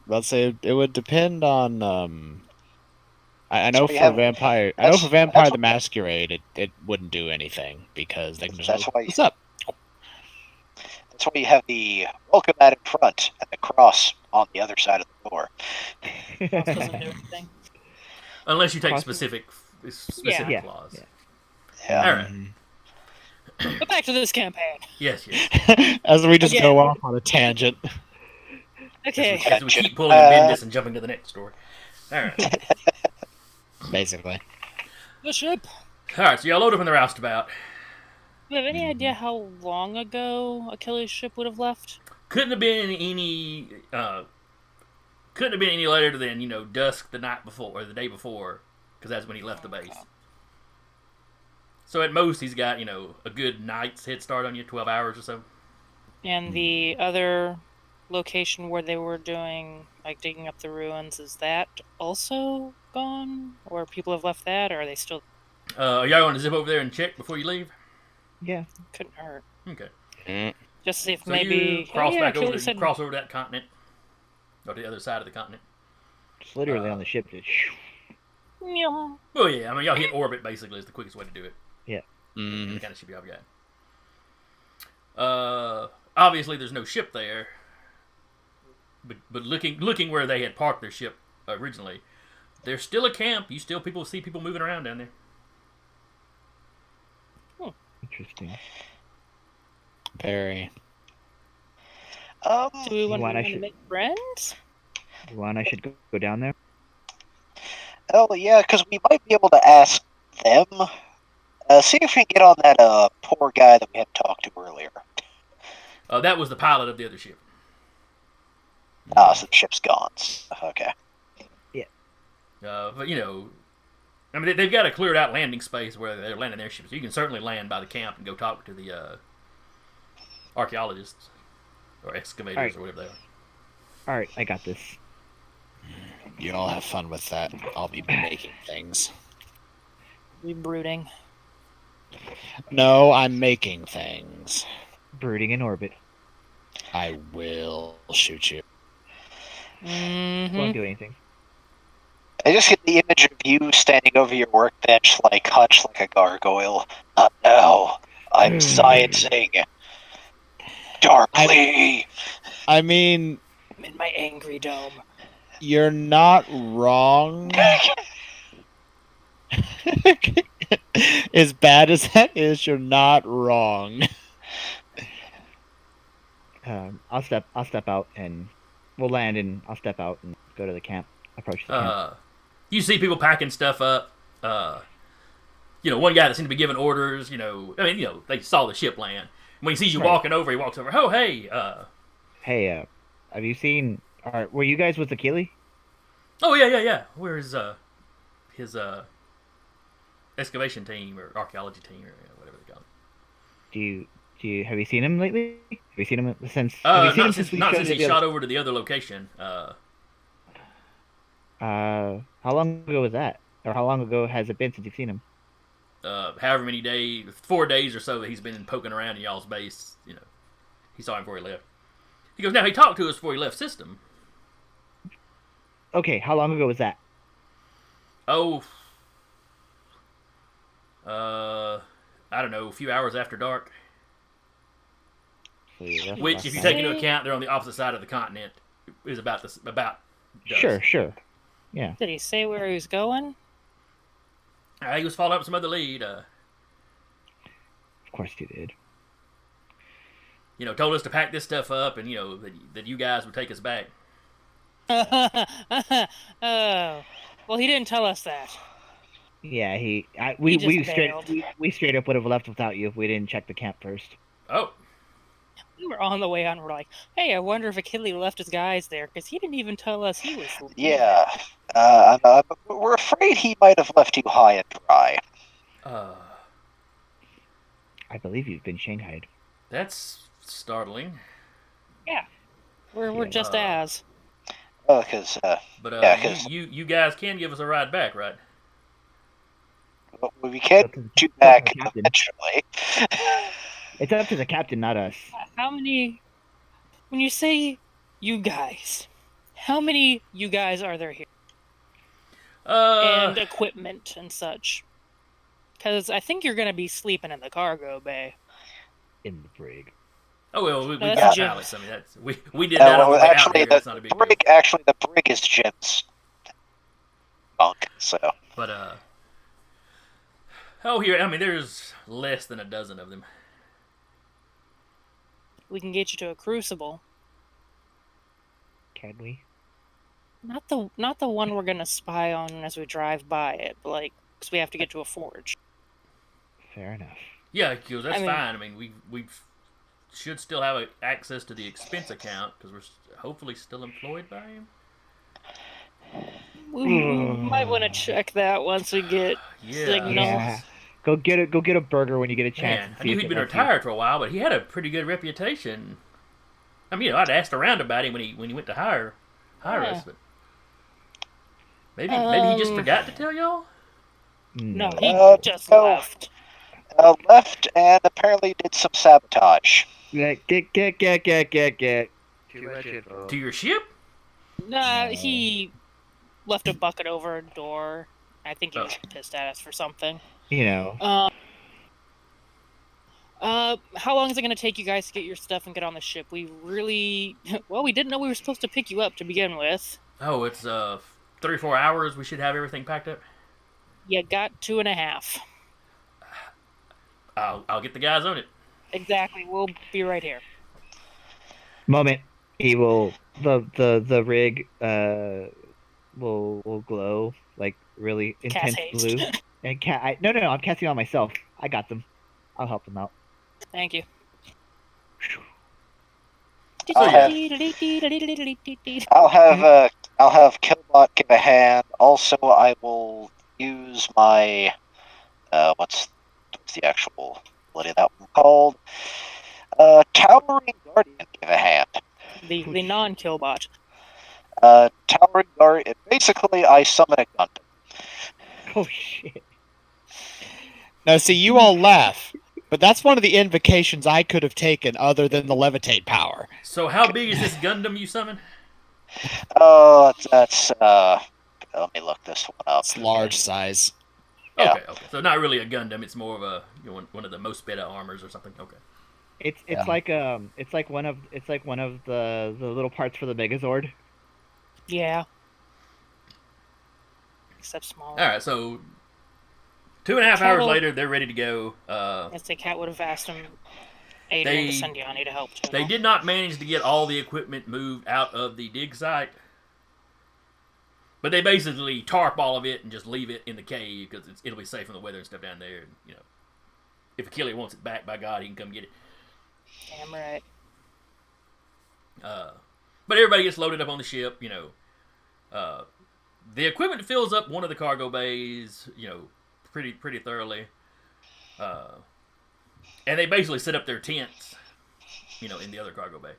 Let's say it would depend on. I know So we for have- vampire. I know that's- for Vampire that's the what- Masquerade, it wouldn't do anything because they can just. That's why- What's up? That's why you have the welcome mat in front and the cross on the other side of the door. Cross doesn't do anything. Unless you take Cross- specific Yeah. clause. Yeah. Yeah. Alright. But back to this campaign. Yes. As we just Again. go off on a tangent. Okay. As we keep pulling Bendis and jumping to the next story. Alright. Basically. The ship. Alright, so y'all load up in the roustabout. Do you have any idea how long ago Achilles' ship would have left? Couldn't have been any later than, dusk the night before or the day before, because that's when he left the base. So at most he's got, a good night's head start on you, 12 hours or so. And the other location where they were doing, like, digging up the ruins, is that also gone? Or people have left that, or are they still... Are y'all going to zip over there and check before you leave? Yeah. Couldn't hurt. Okay. Mm. Just see if So maybe. you cross back over. Achilles You said- cross over that continent, or the other side of the continent. Just literally on the ship. Just Meow. Well, yeah. I mean, y'all hit orbit basically is the quickest way to do it. Mm. The kind of ship y'all got. Obviously, there's no ship there. But looking where they had parked their ship originally, there's still a camp. You still see people moving around down there. interesting. Very. Do we You want want I to should- make friends? One, I should go down there. Oh yeah, because we might be able to ask them. See if we can get on that poor guy that we had talked to earlier. That was the pilot of the other ship. Ah, so the ship's gone. Okay. But I mean, they've got a cleared out landing space where they're landing their ships. You can certainly land by the camp and go talk to the archaeologists or excavators Alright. or whatever they are. All right, I got this. You all have fun with that. I'll be making things. We brooding. No, I'm making things. Brooding in orbit. I will shoot you. Mm-hmm. Won't do anything. I just get the image of you standing over your workbench, like hunched like a gargoyle. Not now. I'm sciencing. Darkly. I mean, I'm in my angry dome. you're not wrong. As bad as that is, you're not wrong. I'll step out and we'll land and I'll step out and go to the camp. Approach the camp. You see people packing stuff up. One guy that seemed to be giving orders. They saw the ship land. When he sees you Right. walking over, he walks over. Oh, hey. Hey, have you seen? Were you guys with Achilles? Oh, yeah. Where's his excavation team or archaeology team or whatever they call it? Have you seen him lately? Have you seen him since? Have you seen him since we not showed since you he the shot other- over to the other location. How long ago was that? Or how long ago has it been since you've seen him? However many days, 4 days or so that he's been poking around in y'all's base. He saw him before he left. He goes, now he talked to us before he left system. Okay, how long ago was that? Oh, I don't know, a few hours after dark. So you left Which, last if you night. take into account they're on the opposite side of the continent, is about dusk. Sure. Yeah. Did he say where he was going? He was following up some other lead. Of course you did. Told us to pack this stuff up, and that you guys would take us back. Oh, well, he didn't tell us that. Yeah, He we just straight bailed. we straight up would have left without you if we didn't check the camp first. Oh, We were on the way on. We're like, hey, I wonder if Achilles left his guys there because he didn't even tell us he was. leaving. Yeah. We're afraid he might have left you high and dry. I believe you've been shanghaied. that's startling. We're just as. Oh, because But Yeah, 'cause- you guys can give us a ride back, right? we can Up to the- get you up to back the captain. eventually. It's up to the captain, not us. How many? When you say you guys, how many you guys are there here? And equipment and such. Because I think you're gonna be sleeping in the cargo bay. In the brig. oh well, we that's got Jim. Alex. I mean, we did that on the way out actually, here. That's not a big deal. the brig is Jim's bunk. So But here, I mean, there's less than a dozen of them. We can get you to a crucible. Can we? Not the one we're gonna spy on as we drive by it, but because we have to get to a forge. Fair enough. Yeah, because that's I mean- fine. I mean, we should still have access to the expense account because we're hopefully still employed by him. We might want to check that once we get Yeah. signals. Yeah. Go get a burger when you get a chance. Man, and I see knew if he'd it been helps you. retired for a while, but he had a pretty good reputation. I mean, I'd asked around about him when he went to hire us, but maybe he just forgot to tell y'all. No, No. he Uh, just no. left. Left and apparently did some sabotage. Get. Too much info. To your ship? Nah, No. he left a bucket over a door. I think he Oh. was pissed at us for something. You know. How long is it going to take you guys to get your stuff and get on the ship? We really, well, we didn't know we were supposed to pick you up to begin with. Oh, it's 3 or 4 hours. We should have everything packed up. You got 2.5. I'll get the guys on it. Exactly. We'll be right here. Moment. He will. The rig will glow like really intense haste. blue. And no, I'm casting on myself. I got them. I'll help them out. Thank you. I'll have Killbot give a hand. Also, I will use my what's the actual ability of that one called? Towering Guardian give a hand. The non-killbot. Towering Guardian. Basically, I summon a gun. Oh shit. Now, see, you all laugh, but that's one of the invocations I could have taken other than the levitate power. So how big is this Gundam you summon? Oh, that's let me look this one up. It's large size. Yeah. Okay. So not really a Gundam. It's more of a one of the most beta armors or something. Okay. It's Yeah. like one of the little parts for the Megazord. Yeah. Except smaller. All right. So 2.5 hours Travel- later, they're ready to go. As the cat would have asked him, Adrian to send Yanni to help too. They did not manage to get all the equipment moved out of the dig site, but they basically tarp all of it and just leave it in the cave because it'll be safe from the weather and stuff down there. And, if Achille wants it back, by God, he can come get it. Damn right. But everybody gets loaded up on the ship. The equipment fills up one of the cargo bays. Pretty thoroughly. And they basically set up their tents, in the other cargo bay.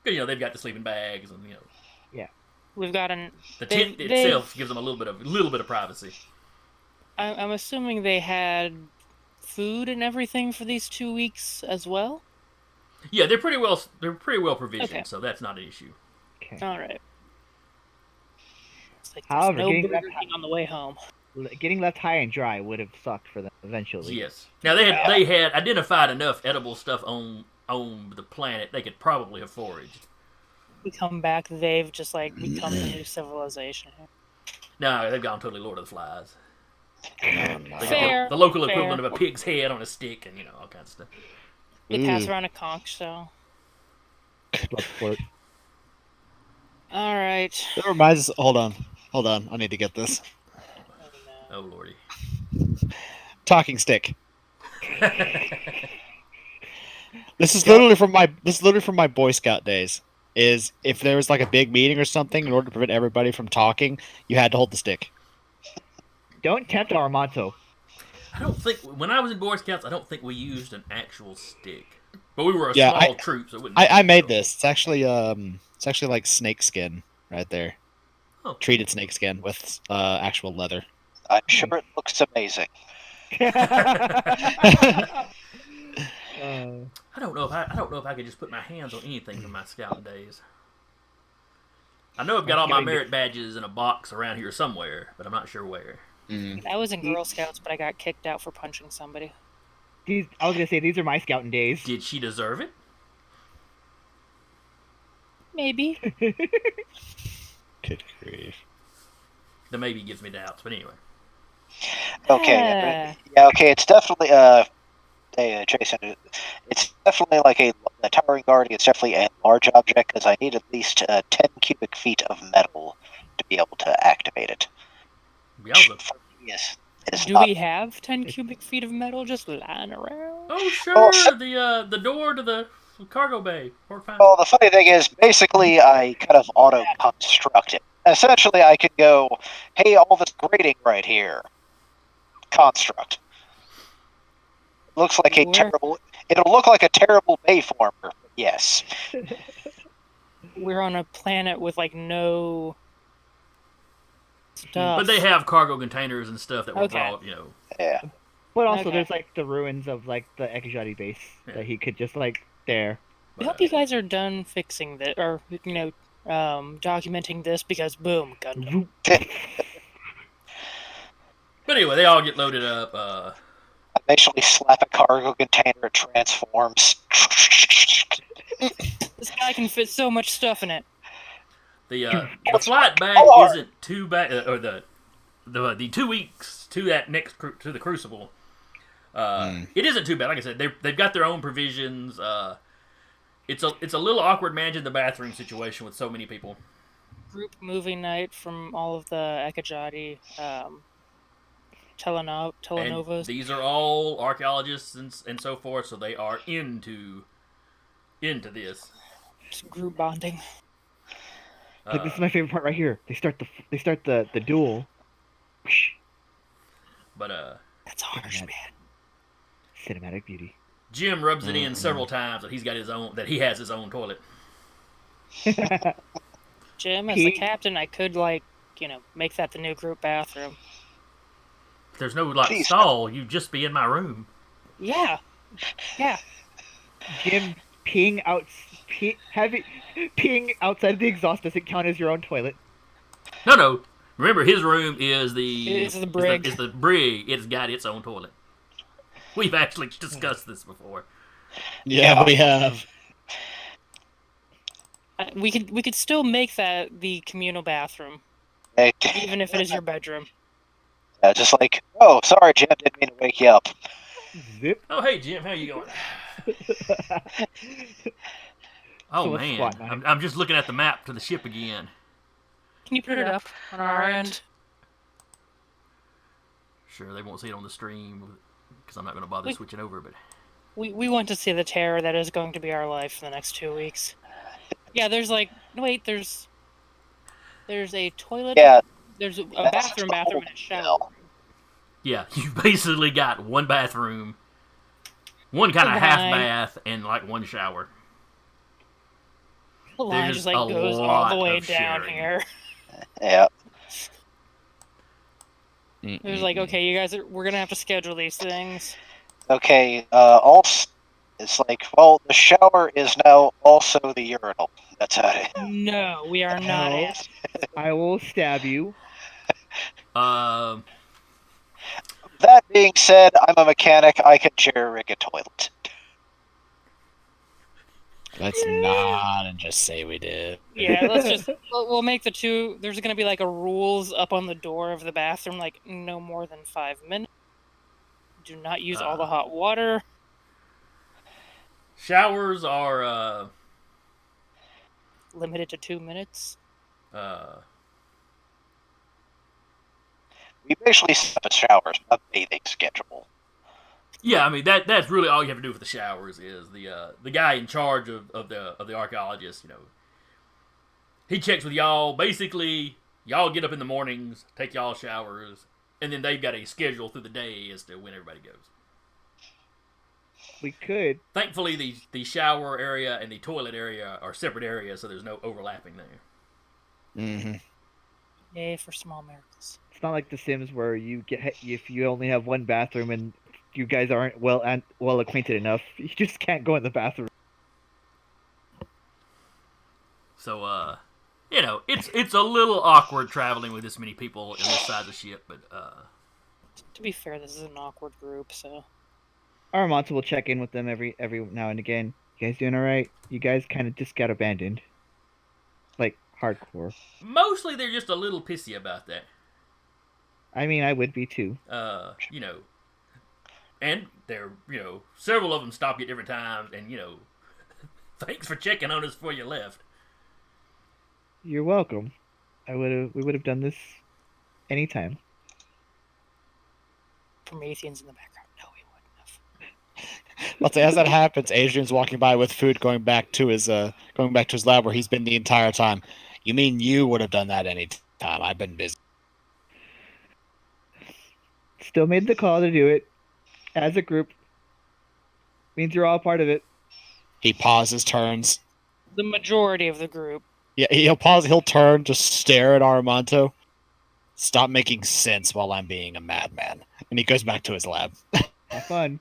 Because, they've got the sleeping bags and, We've got the tent itself gives them a little bit of privacy. I'm assuming they had food and everything for these 2 weeks as well. Yeah, they're pretty well provisioned, Okay. so that's not an issue. Okay. All right. It's like However, there's no getting Burger King on the way home. Getting left high and dry would have sucked for them eventually. Yes. Now they had identified enough edible stuff on the planet they could probably have foraged. We come back, they've just become the new civilization. No, they've gone totally Lord of the Flies. Oh, They no. got Fair, the local fair. equivalent of a pig's head on a stick and all kinds of stuff. They pass Ooh. around a conch, so. Bloodsport. All right. That reminds us. Hold on. I need to get this. Oh lordy. Talking stick. This is literally from my Boy Scout days. Is if there was like a big meeting or something, in order to prevent everybody from talking, you had to hold the stick. Don't tempt Armanto. I don't think when I was in Boy Scouts, I don't think we used an actual stick. But we were a Yeah, small troop, so it wouldn't. I made this. It's actually like snake skin right there. Oh. Treated snake skin with actual leather. I'm sure it looks amazing. I don't know if I could just put my hands on anything from my scouting days. I know I've got all my merit badges in a box around here somewhere, but I'm not sure where. I was in Girl Scouts, but I got kicked out for punching somebody. I was gonna say these are my scouting days. Did she deserve it? Maybe. Good grief. The maybe gives me doubts, but anyway. Okay, okay. It's definitely hey, Jason. It's definitely like a towering guardian. It's definitely a large object because I need at least 10 cubic feet of metal to be able to activate it. Yowza. Yes. It's Do not. we have 10 cubic feet of metal just lying around? Oh sure, the door to the cargo bay. Well, the funny thing is, basically, I kind of auto-construct it. Essentially, I could go, hey, all this grating right here. Construct. Looks like a terrible... It'll look like a terrible bayformer, but yes. We're on a planet with, no stuff. But they have cargo containers and stuff that were brought, Yeah. But also, Okay. there's like the ruins of like the Ekajati base Yeah. that he could just like there. I But, hope you guys are done fixing this, or documenting this because boom, Gundam. but anyway, they all get loaded up. Eventually slap a cargo container, it transforms. This guy can fit so much stuff in it. The What's flight my back car? isn't too bad, or the 2 weeks to that next to the Crucible. It isn't too bad. Like I said, they've got their own provisions. It's a little awkward managing the bathroom situation with so many people. Group movie night from all of the Ekajati And telenovas. these are all archaeologists and so forth, so they are into this. Just group bonding. Like this is my favorite part right here. They start the duel. But That's harsh, man. Cinematic beauty. Jim rubs it in several times that he has his own toilet. Jim, as the Pete? captain, I could make that the new group bathroom. If there's no Please, stall, you'd just be in my room. Yeah. Jim peeing outside of the exhaust doesn't count as your own toilet. No. Remember, his room is It's the brig. It's the brig. It's got its own toilet. We've actually discussed this before. Yeah, we have. We could still make that the communal bathroom, even if it is your bedroom. Yeah, just like, oh, sorry, Jim, didn't mean to wake you up. Zip. Oh, hey Jim, how you going? Oh So let's man, squat now. I'm just looking at the map to the ship again. Can you put it up on our end? Sure, they won't see it on the stream because I'm not going to bother switching over. But We want to see the terror that is going to be our life for the next 2 weeks. Yeah, there's a toilet. Yeah. There's a That's bathroom, the and whole a shower. deal. yeah, you basically got one bathroom, one kind of The half line. bath, and like one shower. The line There's just a goes all lot the way of down sharing. here. Yeah. It was like, okay, you guys, we're gonna have to schedule these things. Okay, also, it's like, well, the shower is now also the urinal. That's how it is. No, we are not. No. At I will stab you. Um, That being said, I'm a mechanic. I can jerry-rig a toilet. Let's not and just say we did. Yeah, let's just we'll make the two. There's gonna be like a rules up on the door of the bathroom, like no more than 5 minutes. Do not use all the hot water. showers are Limited to 2 minutes. We basically set up a showers, a bathing schedule. yeah. I mean that's really all you have to do with the showers is the guy in charge of the archaeologists. He checks with y'all. Basically, y'all get up in the mornings, take y'all showers, and then they've got a schedule through the day as to when everybody goes. We could. Thankfully, the shower area and the toilet area are separate areas, so there's no overlapping there. Mm-hmm. Yay for small miracles. It's not like The Sims where if you only have one bathroom and you guys aren't well acquainted enough, you just can't go in the bathroom. So, it's a little awkward traveling with this many people in this size of ship, but To be fair, this is an awkward group, so Aramonta will check in with them every now and again. You guys doing all right? You guys kind of just got abandoned, like hardcore. mostly they're just a little pissy about that. I mean, I would be too. And they're, several of them stop you at different times, and, thanks for checking on us before you left. You're welcome. We would have done this anytime. Prometheans in the background. No, we wouldn't have. Let's say as that happens, Adrian's walking by with food, going back to his lab where he's been the entire time. You mean you would have done that any time? I've been busy. Still made the call to do it as a group. Means you're all part of it. He pauses, turns. The majority of the group. Yeah, he'll pause. He'll turn, just stare at Aramonto. Stop making sense while I'm being a madman. And he goes back to his lab. Have fun.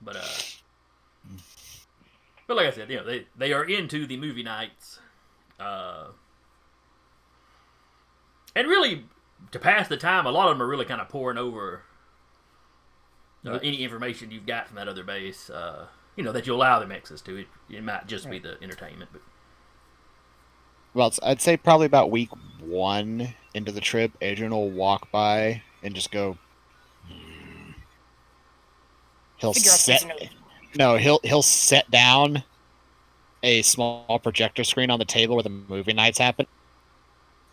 But like I said, they are into the movie nights, and really to pass the time. A lot of them are really kind of pouring over any information you've got from that other base. That you allow them access to. It might just be the entertainment, but. Well, I'd say probably about week 1 into the trip, Adrian will walk by and just go. He'll Figure out set. something new. No, he'll set down a small projector screen on the table where the movie nights happen,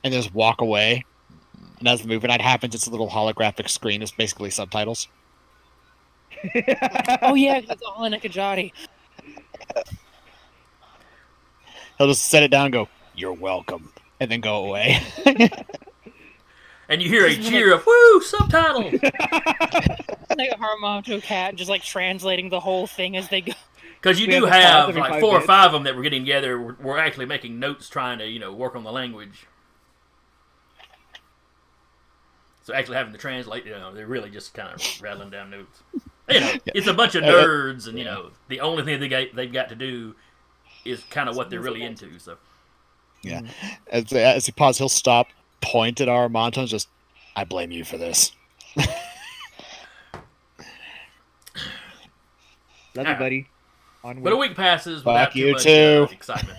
and just walk away. And as the movie night happens, it's a little holographic screen. It's basically subtitles. Oh yeah, it's all in a Kajati. He'll just set it down and go, "You're welcome," and then go away. And you hear a cheer of "Woo!" subtitles. Like a Haramoto cat, just like translating the whole thing as they go. Because you We do have a pause have every like 5 4 or minutes. 5 of them that were getting together. We're actually making notes, trying to work on the language. So actually having to translate, they're really just kind of rattling down notes. It's a bunch of nerds, and the only thing they've got to do is kind of what they're really into. So Yeah. As he pauses, he'll stop, point at Aramonto, and just, "I blame you for this." Love you, buddy. Onward. but a week passes without Fuck too you much too. excitement.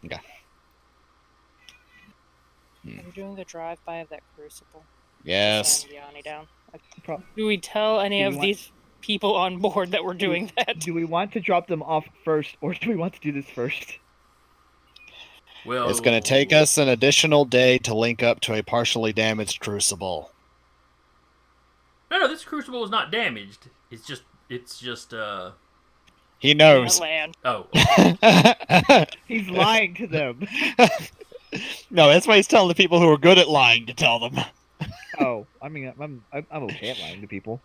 Okay. Are we doing the drive-by of that crucible? Yes. Send Yanni down. Pro- Do we tell any Do we of want- these people on board that we're doing that? Do we want to drop them off first, or do we want to do this first? Well, It's going to take us an additional day to link up to a partially damaged crucible. No, this crucible is not damaged. It's just. He knows. Land. Oh, He's lying to them. No, that's why he's telling the people who are good at lying to tell them. Oh, I mean, I'm okay at lying to people.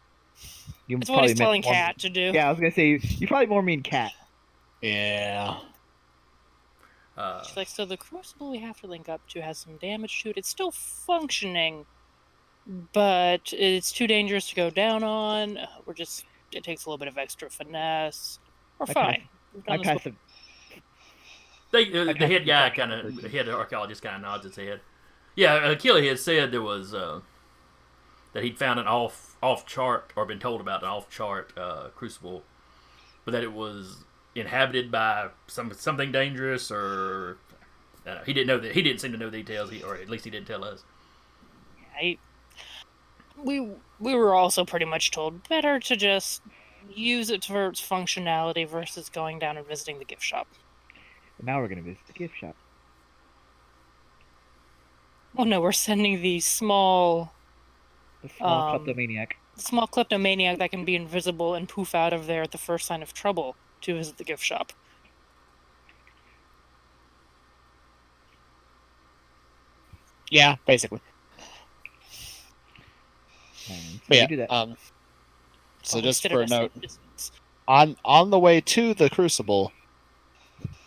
You That's what he's meant telling more- Cat to do. Yeah, I was gonna say you probably more mean Cat. Yeah. She's like, so the crucible we have to link up to has some damage to it. It's still functioning, but it's too dangerous to go down on. It takes a little bit of extra finesse. We're I fine. We've I done this passed before. the Okay. head guy the head archaeologist kind of nods his head. Yeah, Achille had said there was that he'd found an off chart or been told about an off chart crucible, but that it was inhabited by something dangerous, or he didn't know that. He didn't seem to know details, or at least he didn't tell us. We were also pretty much told better to just use it for its functionality versus going down and visiting the gift shop. Now we're gonna visit the gift shop. Oh no, we're sending the small The small Um, kleptomaniac. kleptomaniac that can be invisible and poof out of there at the first sign of trouble to visit the gift shop. Yeah, basically. So But yeah, we do that. so Well, just consider for a us note, citizens. on the way to the crucible,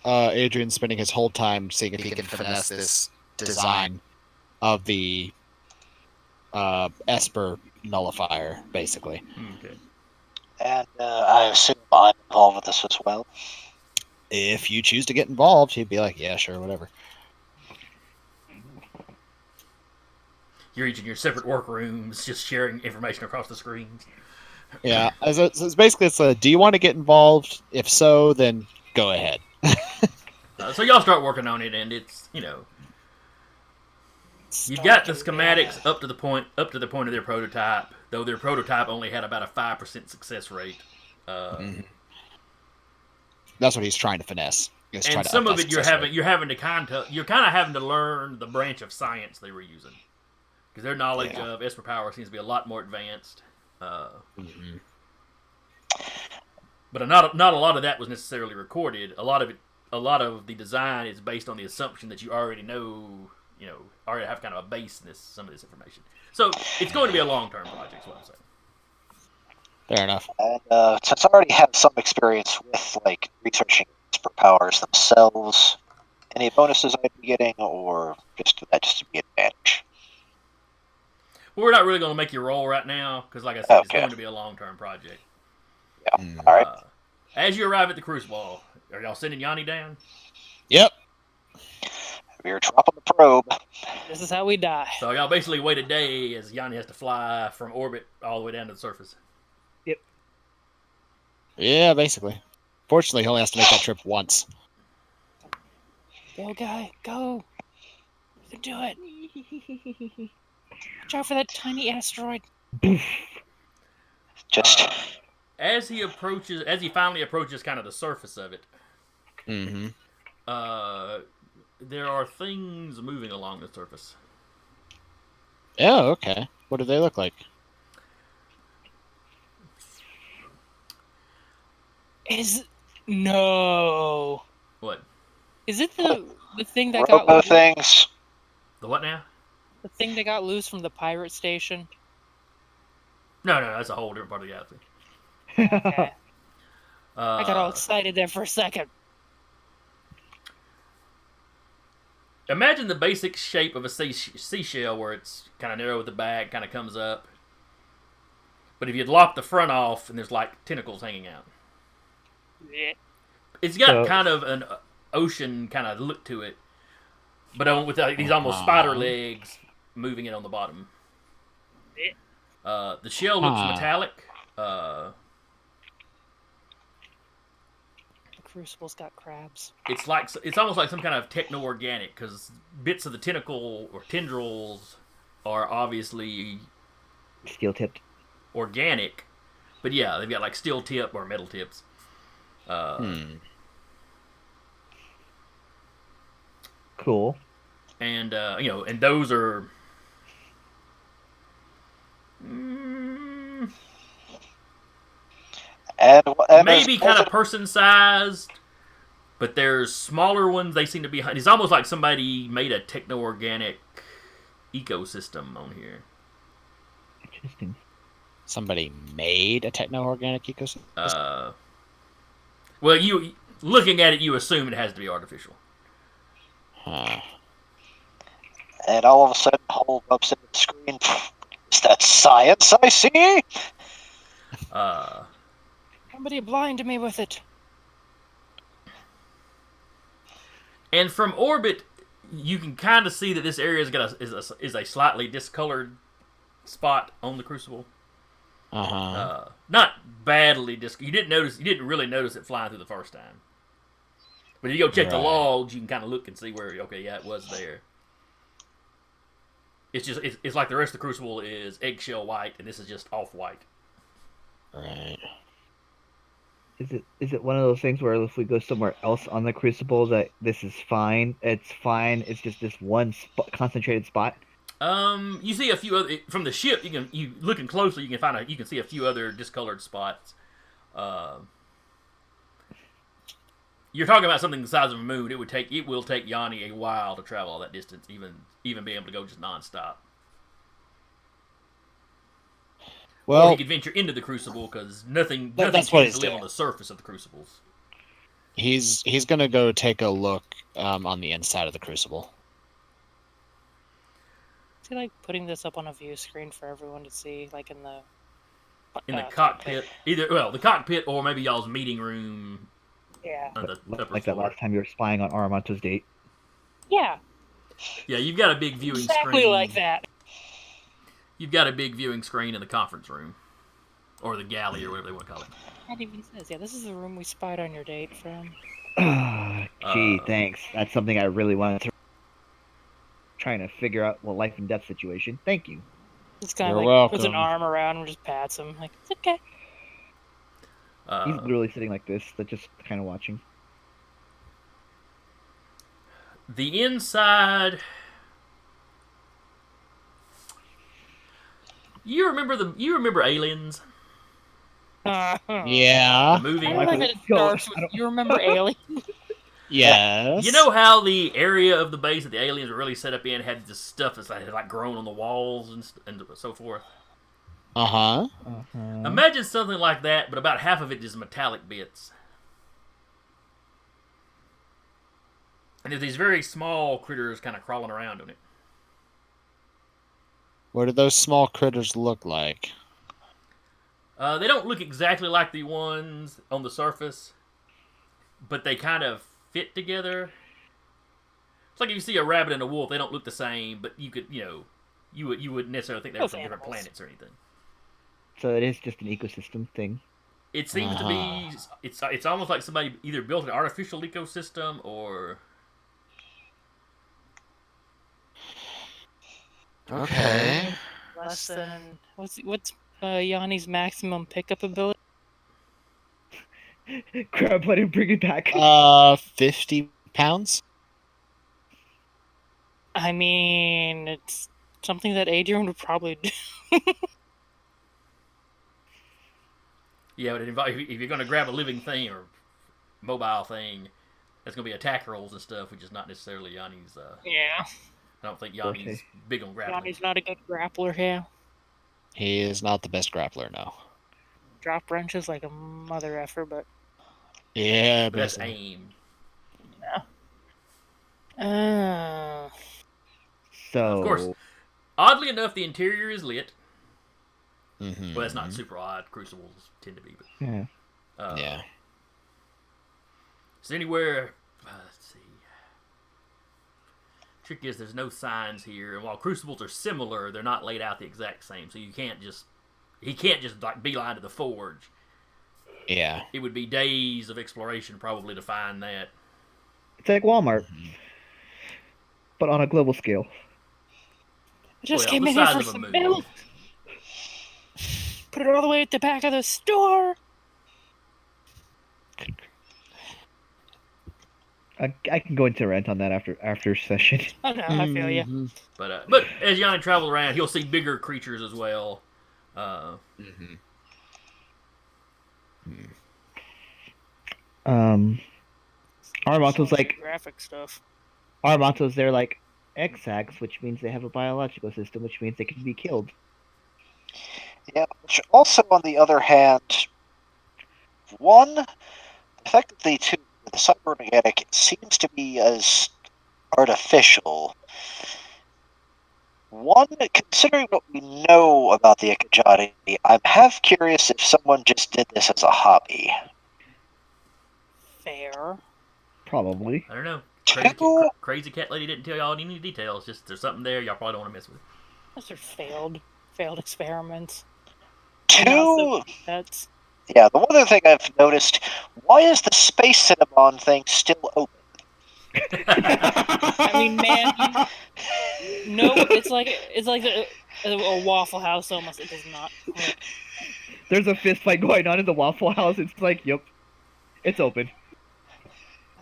Adrian's spending his whole time seeing if he can finesse this design of the Esper nullifier, basically. Okay. And I assume I'm involved with this as well. If you choose to get involved, he'd be like, "Yeah, sure, whatever." You're each in your separate workrooms, just sharing information across the screens. Yeah, so it's basically do you want to get involved? If so, then go ahead. So y'all start working on it, and it's you've got the schematics up to the point of their prototype. Though their prototype only had about a 5% success rate. That's what he's trying to finesse. He's trying And to some up of that it you're success rate. having to kind of learn the branch of science they were using, because their knowledge Yeah. of Esper power seems to be a lot more advanced. Mhm. But not a lot of that was necessarily recorded. A lot of the design is based on the assumption that you already know, already have kind of a base in some of this information. So it's going to be a long-term project, is what I'm saying. Fair enough. And since I already have some experience with researching Esper powers themselves, any bonuses I'd be getting, or just to be advantage? Well, we're not really going to make you roll right now because, like I said, it's Okay. going to be a long-term project. Yeah. All right. As you arrive at the Crucible, are y'all sending Yanni down? Yep. We're dropping the probe. This is how we die. So y'all basically wait a day as Yanni has to fly from orbit all the way down to the surface. Yeah, basically. Fortunately, he only has to make that trip once. Go, guy, go. You can do it. Watch out for that tiny asteroid. Just As he finally approaches kind of the surface of it, Mm-hmm. there are things moving along the surface. Oh, okay. What do they look like? No. What? Is it the thing that got robo loose? things. The what now? The thing that got loose from the pirate station? No, that's a whole different part of the galaxy. Okay. I got all Uh, excited there for a second. Imagine the basic shape of a seashell where it's kind of narrow at the back, kind of comes up. But if you'd lop the front off and there's like tentacles hanging out. Yeah. It's got So- kind of an ocean kind of look to it. But with these almost spider legs moving it on the bottom. The shell looks metallic. The Crucible's got crabs. It's almost like some kind of techno-organic because bits of the tentacle or tendrils are obviously Steel tipped. organic, but yeah, they've got like steel tip or metal tips. Cool. And and those are And maybe kind of person-sized. But there's smaller ones. They seem to be. It's almost like somebody made a techno-organic ecosystem on here. Interesting. Somebody made a techno-organic ecosystem? Well, you looking at it, you assume it has to be artificial. And all of a sudden, hold up to the screen. Is that science I see? Somebody blind me with it. And from orbit, you can kind of see that this area is a slightly discolored spot on the Crucible. Not badly You didn't really notice it flying through the first time. But if you go check the logs, you can kind of look and see where it was there. It's like the rest of the Crucible is eggshell white, and this is just off white. Right. Is it one of those things where if we go somewhere else on the Crucible that this is fine? It's fine. It's just this one concentrated spot. You see a few other from the ship. You looking closely, you can see a few other discolored spots. You're talking about something the size of a moon. It will take Yanni a while to travel all that distance, even being able to go just nonstop. Well, or he could venture into the Crucible because nothing that's what tends he's to live doing. on the surface of the Crucibles. He's gonna go take a look on the inside of the Crucible. Is he like putting this up on a view screen for everyone to see, like in the Cockpit? The cockpit or maybe y'all's meeting room. Yeah. On the upper Like that floor. last time you were spying on Aramanto's date. Yeah. Yeah, you've got a big viewing Exactly screen. like that. You've got a big viewing screen in the conference room, or the galley, or whatever they want to call it. That even says, yeah, this is the room we spied on your date from. Thanks. That's something I really wanted to. Trying to figure out life and death situation. Thank you. It's kind of You're like puts an welcome. arm around him and just pats him. Like, it's okay. He's literally sitting like this, but just kind of watching. The inside. You remember Aliens? Yeah. The movie. I don't like that it starts with, you remember Alien? Yes. You know how the area of the base that the aliens were really set up in had this stuff that's like grown on the walls and so forth? Uh-huh. Imagine something like that, but about half of it is metallic bits. And there's these very small critters kind of crawling around on it. What do those small critters look like? They don't look exactly like the ones on the surface, but they kind of fit together. It's like if you see a rabbit and a wolf, they don't look the same, but you could, you wouldn't necessarily think they were Both from different animals. planets or anything. So it is just an ecosystem thing. It seems to be. It's almost like somebody either built an artificial ecosystem or. Okay. Less than what's Yanni's maximum pickup ability? Grab one and bring it back. 50 pounds? I mean, it's something that Adrian would probably do. Yeah, but if you're going to grab a living thing or mobile thing, that's going to be attack rolls and stuff, which is not necessarily Yanni's. Yeah. I don't think Yanni's big on grappling. Yanni's not a good grappler, yeah. He is not the best grappler, no. Drop wrenches like a mother effer, but Yeah, But that's basically. aim. So Of course. Oddly enough, the interior is lit. Mhm. Well, that's not super odd. Crucibles tend to be, but yeah. Yeah. is there anywhere? Let's see. Trick is there's no signs here, and while crucibles are similar, they're not laid out the exact same. So he can't just like beeline to the forge. Yeah. It would be days of exploration probably to find that. It's like Walmart, but on a global scale. I just Well, came the in here size for of a some moon. milk. Put it all the way at the back of the store. I can go into rant on that after session. Oh no, I feel you. Mhm. But as Yanni travels around, he'll see bigger creatures as well. Mhm. Our motto's like graphic stuff. our motto's they're like X-Acts, which means they have a biological system, which means they can be killed. Yeah, which also, on the other hand, one, the fact that the cybernetic seems to be as artificial. One, considering what we know about the Ikajati, I'm half curious if someone just did this as a hobby. Fair. Probably. I don't know. Two, Crazy cat lady didn't tell y'all any details. Just there's something there y'all probably don't want to mess with. Those are failed experiments. two, That's yeah, the one other thing I've noticed, why is the Space Cinnabon thing still open? I mean, man, no, it's like a Waffle House almost. It does not. There's a fist fight going on in the Waffle House. It's like, yep, it's open.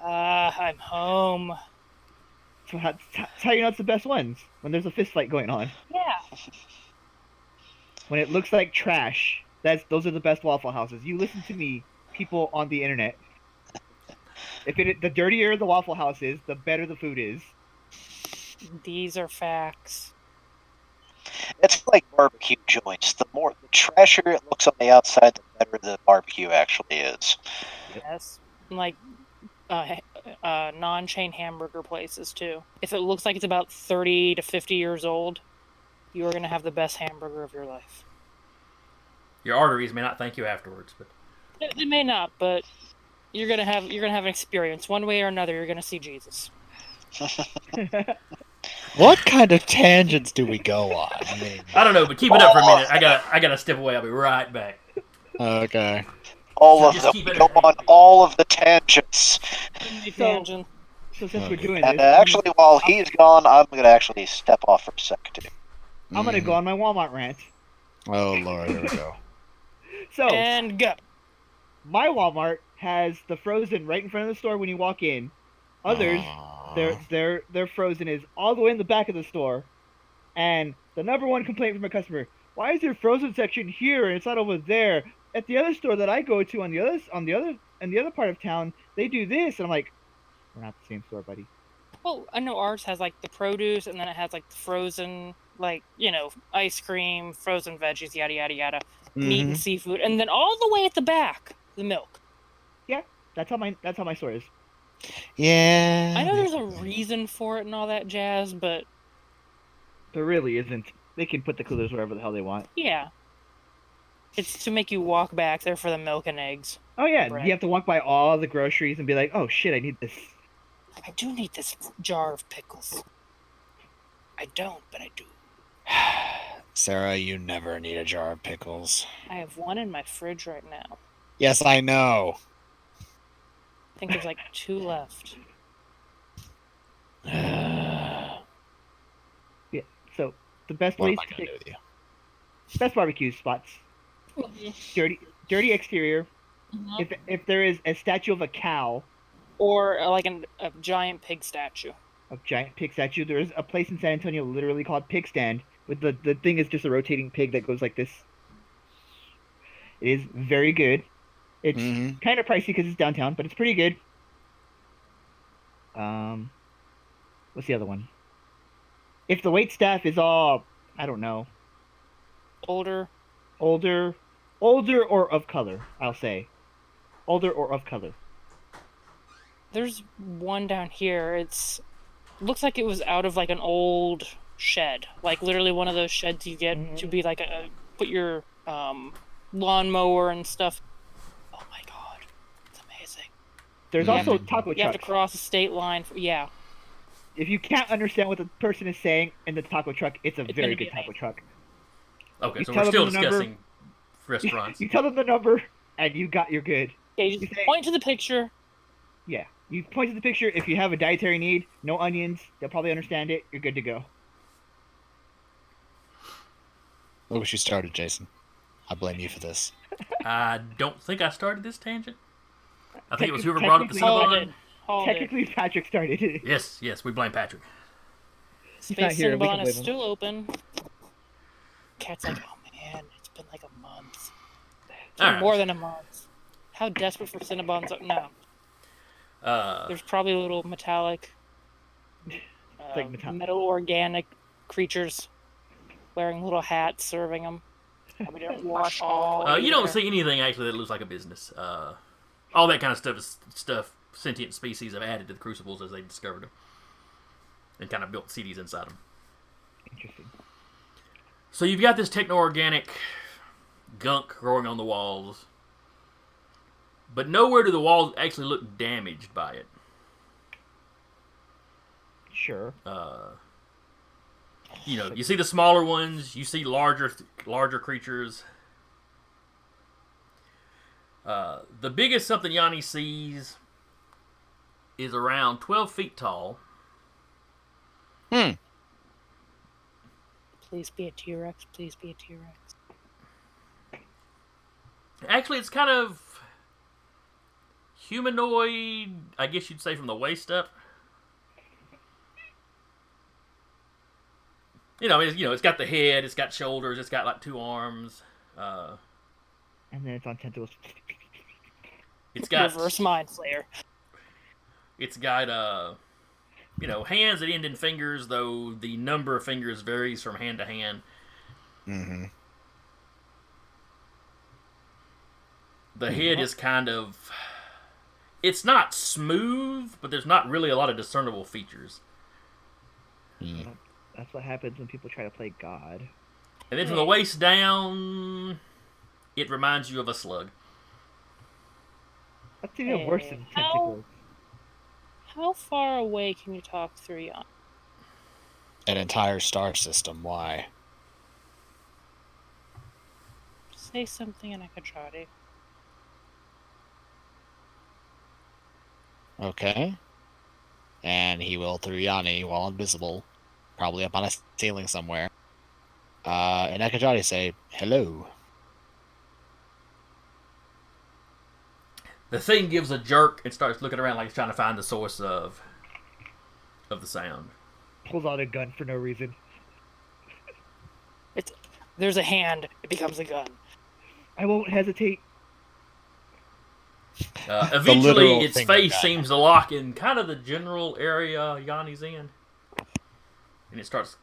I'm home. So that's how you know it's the best ones, when there's a fist fight going on. Yeah. When it looks like trash, those are the best Waffle Houses. You listen to me, people on the internet. The dirtier the Waffle House is, the better the food is. These are facts. It's like barbecue joints. The trashier it looks on the outside, the better the barbecue actually is. Yes. Like non-chain hamburger places too. If it looks like it's about 30 to 50 years old, you are going to have the best hamburger of your life. Your arteries may not thank you afterwards, but They may not, but you're gonna have an experience. One way or another, you're gonna see Jesus. What kind of tangents do we go on? I mean, I don't know. But keep it up for a minute. I gotta step away. I'll be right back. okay. All So of just them. keep We it go at- on all of the tangents. Tangent. So since we're doing And this, actually, while he's gone, I'm going to actually step off for a sec, too. I'm gonna go on my Walmart rant. Oh lord, here we go. So And go. my Walmart has the frozen right in front of the store when you walk in. Others, their frozen is all the way in the back of the store. And the number one complaint from a customer: why is your frozen section here and it's not over there? At the other store that I go to on the other part of town, they do this, and I'm like, we're not the same store, buddy. Well, I know ours has like the produce, and then it has like the frozen, like ice cream, frozen veggies, yada yada yada, meat and seafood, and then all the way at the back, the milk. Yeah, that's how my store is. Yeah. I know there's a reason for it and all that jazz, but There really isn't. They can put the coolers wherever the hell they want. yeah. It's to make you walk back there for the milk and eggs. Oh yeah, Bread. you have to walk by all the groceries and be like, "Oh shit, I need this." I do need this jar of pickles. I don't, but I do. Sarah, you never need a jar of pickles. I have one in my fridge right now. Yes, I know. I think there's like 2 left. Yeah. So the best What ways am I to gonna do pick with you? best barbecue spots: dirty exterior. If there is a statue of a cow, Or like a giant pig statue. a giant pig statue, there is a place in San Antonio literally called Pig Stand. With the thing is just a rotating pig that goes like this. It is very good. It's Mhm. kind of pricey because it's downtown, but it's pretty good. What's the other one? If the wait staff is all, I don't know, Older. older or of color, I'll say, older or of color. There's one down here. It's looks like it was out of like an old shed, like literally one of those sheds you get to be like put your lawnmower and stuff. Oh my god, it's amazing. There's Yeah. also taco You have to trucks. cross the state line. Yeah, If you can't understand what the person is saying in the taco truck, it's a It's very gonna be good taco amazing. truck. Okay, You so tell we're them still the number. discussing restaurants. You tell them the number, and you're good. okay. You Just say- point to the picture. Yeah. You point to the picture. If you have a dietary need, no onions, they'll probably understand it. You're good to go. Look what you started, Jason. I blame you for this. I don't think I started this tangent. I think it was Technically- whoever brought up the technically- Paul Cinnabon. did. Paul did. Technically, Patrick started it. Yes, we blame Patrick. He's not Space here. We can Cinnabon is blame him. still open. Cat's like, oh man, it's been like a month. It's been Alright. more than a month. How desperate for Cinnabons? No. There's probably little metallic, like metal- metal organic creatures wearing little hats serving them. And we didn't wash all. you don't either. see anything actually that looks like a business. All that kind of stuff is stuff sentient species have added to the crucibles as they discovered them and kind of built cities inside them. Interesting. So you've got this techno-organic gunk growing on the walls, but nowhere do the walls actually look damaged by it. Sure. You see the smaller ones, you see larger creatures. The biggest something Yanni sees is around 12 feet tall. Please be a T-Rex. Please be a T-Rex. Actually, it's kind of humanoid, I guess you'd say, from the waist up. It's got the head, it's got shoulders, it's got like 2 arms. And then it's on tentacles. It's got Reverse Mind Flayer. It's got hands that end in fingers, though the number of fingers varies from hand to hand. Mm-hmm. The head is kind of... It's not smooth, but there's not really a lot of discernible features. That's what happens when people try to play God. And then from the waist down, it reminds you of a slug. That's even worse than How- tentacles. How far away can you talk through Yon? An entire star system. Why? Say something and I could try to. Okay. And he will through Yanni while invisible, probably up on a ceiling somewhere. And Ekajati say, hello. The thing gives a jerk and starts looking around like it's trying to find the source of the sound. Pulls out a gun for no reason. There's a hand. It becomes a gun. I won't hesitate. Eventually, literal its finger face gun. seems to lock in kind of the general area Yanni's in. And it starts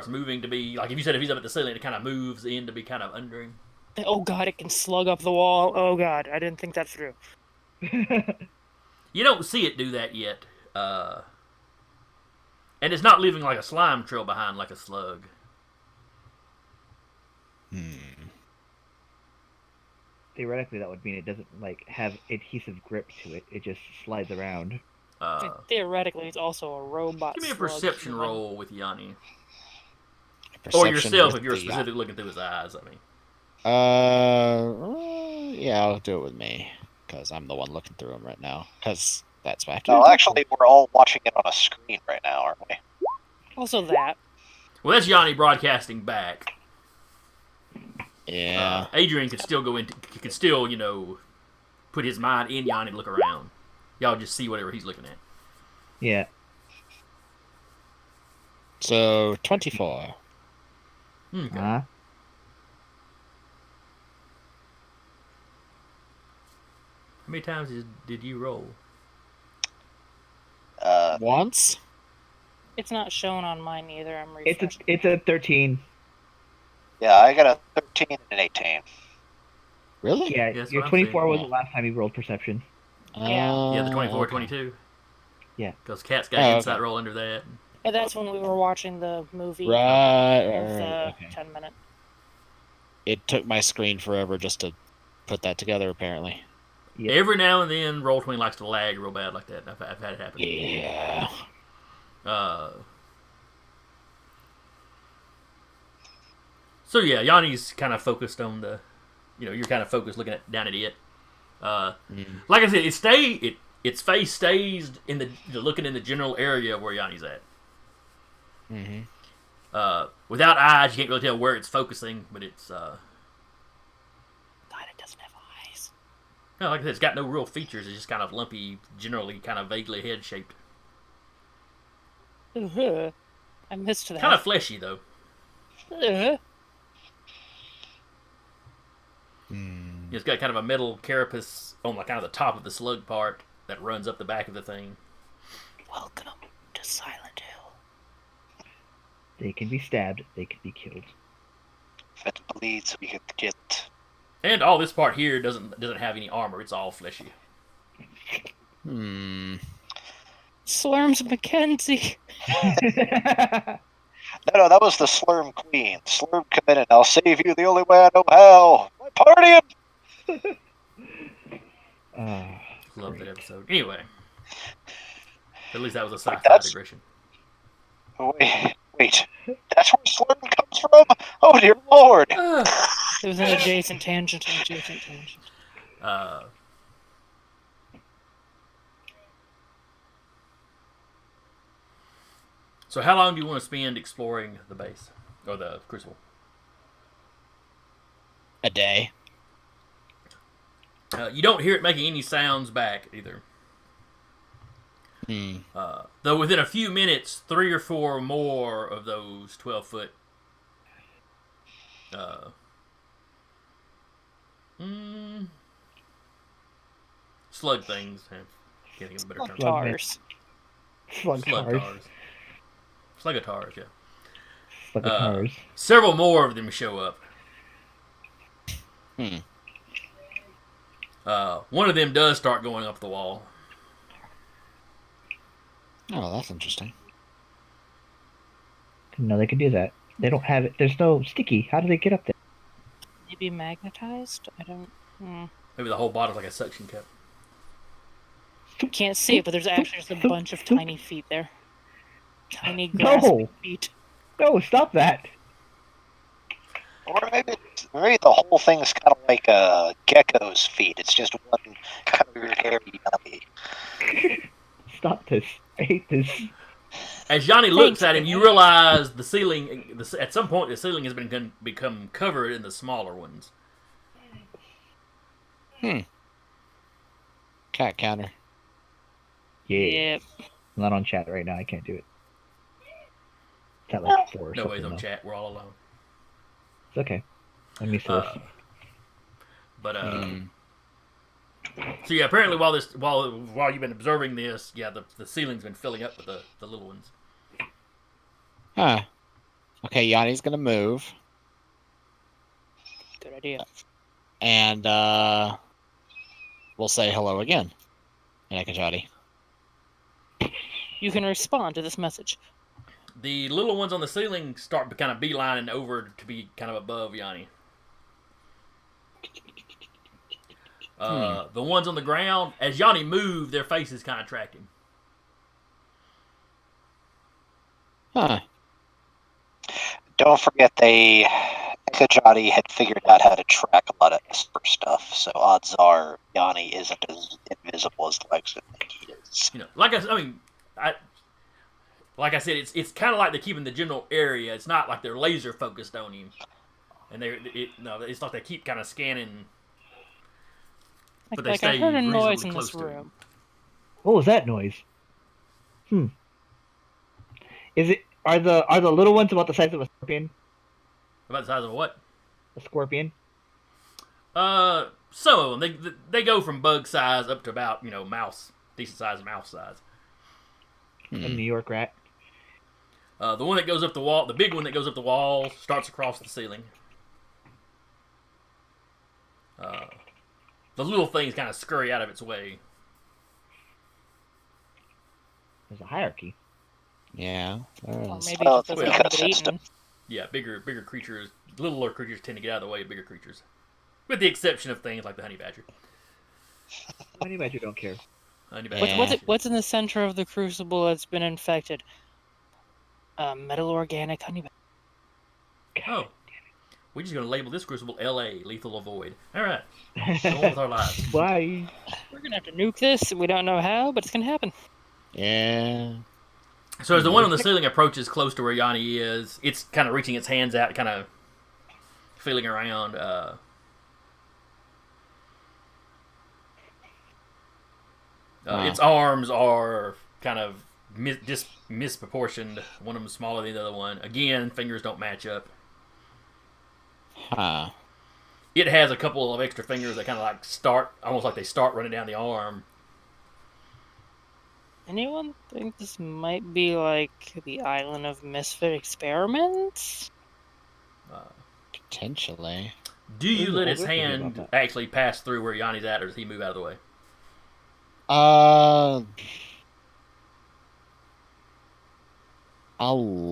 moving to be, like if you said if he's up at the ceiling, it kind of moves in to be kind of under him. Oh god, it can slug up the wall. Oh god, I didn't think that through. You don't see it do that yet. And it's not leaving like a slime trail behind like a slug. Theoretically, that would mean it doesn't like have adhesive grip to it. It just slides around. Theoretically, it's also a robot. Give me a slug perception human. roll with Yanni. Or Perception yourself with if you're the- specifically looking through his eyes, I mean. Yeah, I'll do it with me because I'm the one looking through them right now. Because that's what I have to No, do. actually, we're all watching it on a screen right now, aren't we? Also that. Well, that's Yanni broadcasting back. Yeah. Adrian could still could still, put his mind in Yanni and look around. Y'all just see whatever he's looking at. Yeah. So 24. Okay. Huh? How many times did you roll? Once. It's not shown on mine either. I'm It's refreshing. a 13. Yeah, I got a 13 and an 18. Really? Yeah, that's your what I'm 24 was saying. the last time you rolled perception. Yeah, the 24, okay. 22. Yeah. Because Cat's got Oh, an okay. insight roll under that. And that's when we were watching the movie. Right. Of the Okay. 10-minute. It took my screen forever just to put that together. Apparently. Yep. Every now and then, Roll20 likes to lag real bad like that. I've had it happen. Yeah. So yeah, Yanni's kind of focused on you're kind of focused looking down at it. Like I said, its face stays in looking in the general area where Yanni's at. Without eyes, you can't really tell where it's focusing, but it's. God, it doesn't have eyes. No, like I said, it's got no real features. It's just kind of lumpy, generally kind of vaguely head shaped. I missed that. Kind of fleshy though. It's got kind of a metal carapace on kind of the top of the slug part that runs up the back of the thing. Welcome to Silent Hill. They can be stabbed. They can be killed. If it bleeds, we could get. And all this part here doesn't have any armor. It's all fleshy. Slurms Mackenzie. No, that was the Slurm Queen. Slurm, come in and I'll save you the only way I know how. My partying! Love that episode. Anyway. At least that was a sci-fi That's- digression. Wait. That's where Slurm comes from? Oh, dear lord! It was an adjacent tangent. So how long do you want to spend exploring the base? Or the crucible? A day. You don't hear it making any sounds back either. Though within a few minutes, 3 or 4 more of those 12-foot slug things. Can't think of a better term. Tars. Slugtars. Slugatars, yeah. Slugtars. Several more of them show up. One of them does start going up the wall. Oh, that's interesting. No, they can do that. They don't have it. There's no sticky. How do they get up there? Maybe magnetized? I don't. Maybe the whole bottle's like a suction cup. You can't see it, but there's actually just a bunch of tiny feet there. Tiny grasping feet. No, stop that. Or maybe the whole thing's kind of like a gecko's feet. It's just one kind of weird hairy yummy. Stop this. I hate this. As Johnny looks at him, you realize the ceiling. At some point, the ceiling has become covered in the smaller ones. Cat counter. Yeah. Yep. I'm not on chat right now. I can't do it. It's at like 4 or Nobody's something. on chat. We're all alone. It's okay. I'm used to this. But so yeah, apparently while you've been observing this, yeah, the ceiling's been filling up with the little ones. Huh. Okay, Yanni's gonna move. Good idea. And we'll say hello again. Nakajati. You can respond to this message. The little ones on the ceiling start kind of beelining over to be kind of above Yanni. The ones on the ground, as Yanni moved, their faces kind of tracked him. Huh. Don't forget Ekajati had figured out how to track a lot of Esper stuff, so odds are Yanni isn't as invisible as Lex would think he is. You know, like I said, it's kind of like they're keeping the general area. It's not like they're laser focused on him, and it's like they keep kind of scanning. But they Like I stay heard a noise reasonably in close this to him. room. What was that noise? Is it are the little ones about the size of a scorpion? About the size of what? A scorpion? Some of them they go from bug size up to about mouse, decent size mouse size. A New York rat. The one that goes up the wall, the big one that goes up the wall, starts across the ceiling. The little things kind of scurry out of its way. There's a hierarchy. Yeah. Or maybe Well, it doesn't well, want to get eaten. Yeah, bigger creatures, littler creatures tend to get out of the way of bigger creatures, with the exception of things like the honey badger. Honey badger don't care. Honey badger. Yeah. What's in the center of the crucible that's been infected? Metal organic honey badger. Oh, we're just gonna label this crucible L.A. Lethal Avoid. All right, go on with our lives. Bye. We're gonna have to nuke this. We don't know how, but it's gonna happen. Yeah. So as the one on the ceiling approaches close to where Yanni is, it's kind of reaching its hands out, kind of feeling around. Its arms are kind of misproportioned. One of them smaller than the other one. Again, fingers don't match up. Huh. It has a couple of extra fingers that kind of like start, almost like they start running down the arm. Anyone think this might be like the island of misfit experiments? Potentially. Do you There's let a its whole thing hand about that. actually pass through where Yanni's at, or does he move out of the way? I'll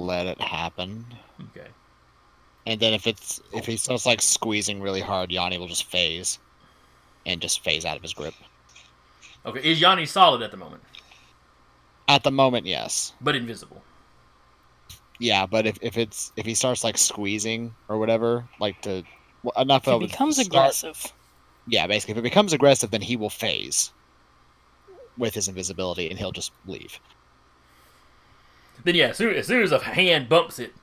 let it happen. Okay. And then if he starts like squeezing really hard, Yanni will just phase. And just phase out of his grip. Okay, is Yanni solid at the moment? At the moment, yes. But invisible. Yeah, but if he starts like squeezing or whatever, like enough If of he it becomes to start- aggressive. Yeah, basically, if it becomes aggressive, then he will phase with his invisibility, and he'll just leave. Then yeah, as soon as a hand bumps it,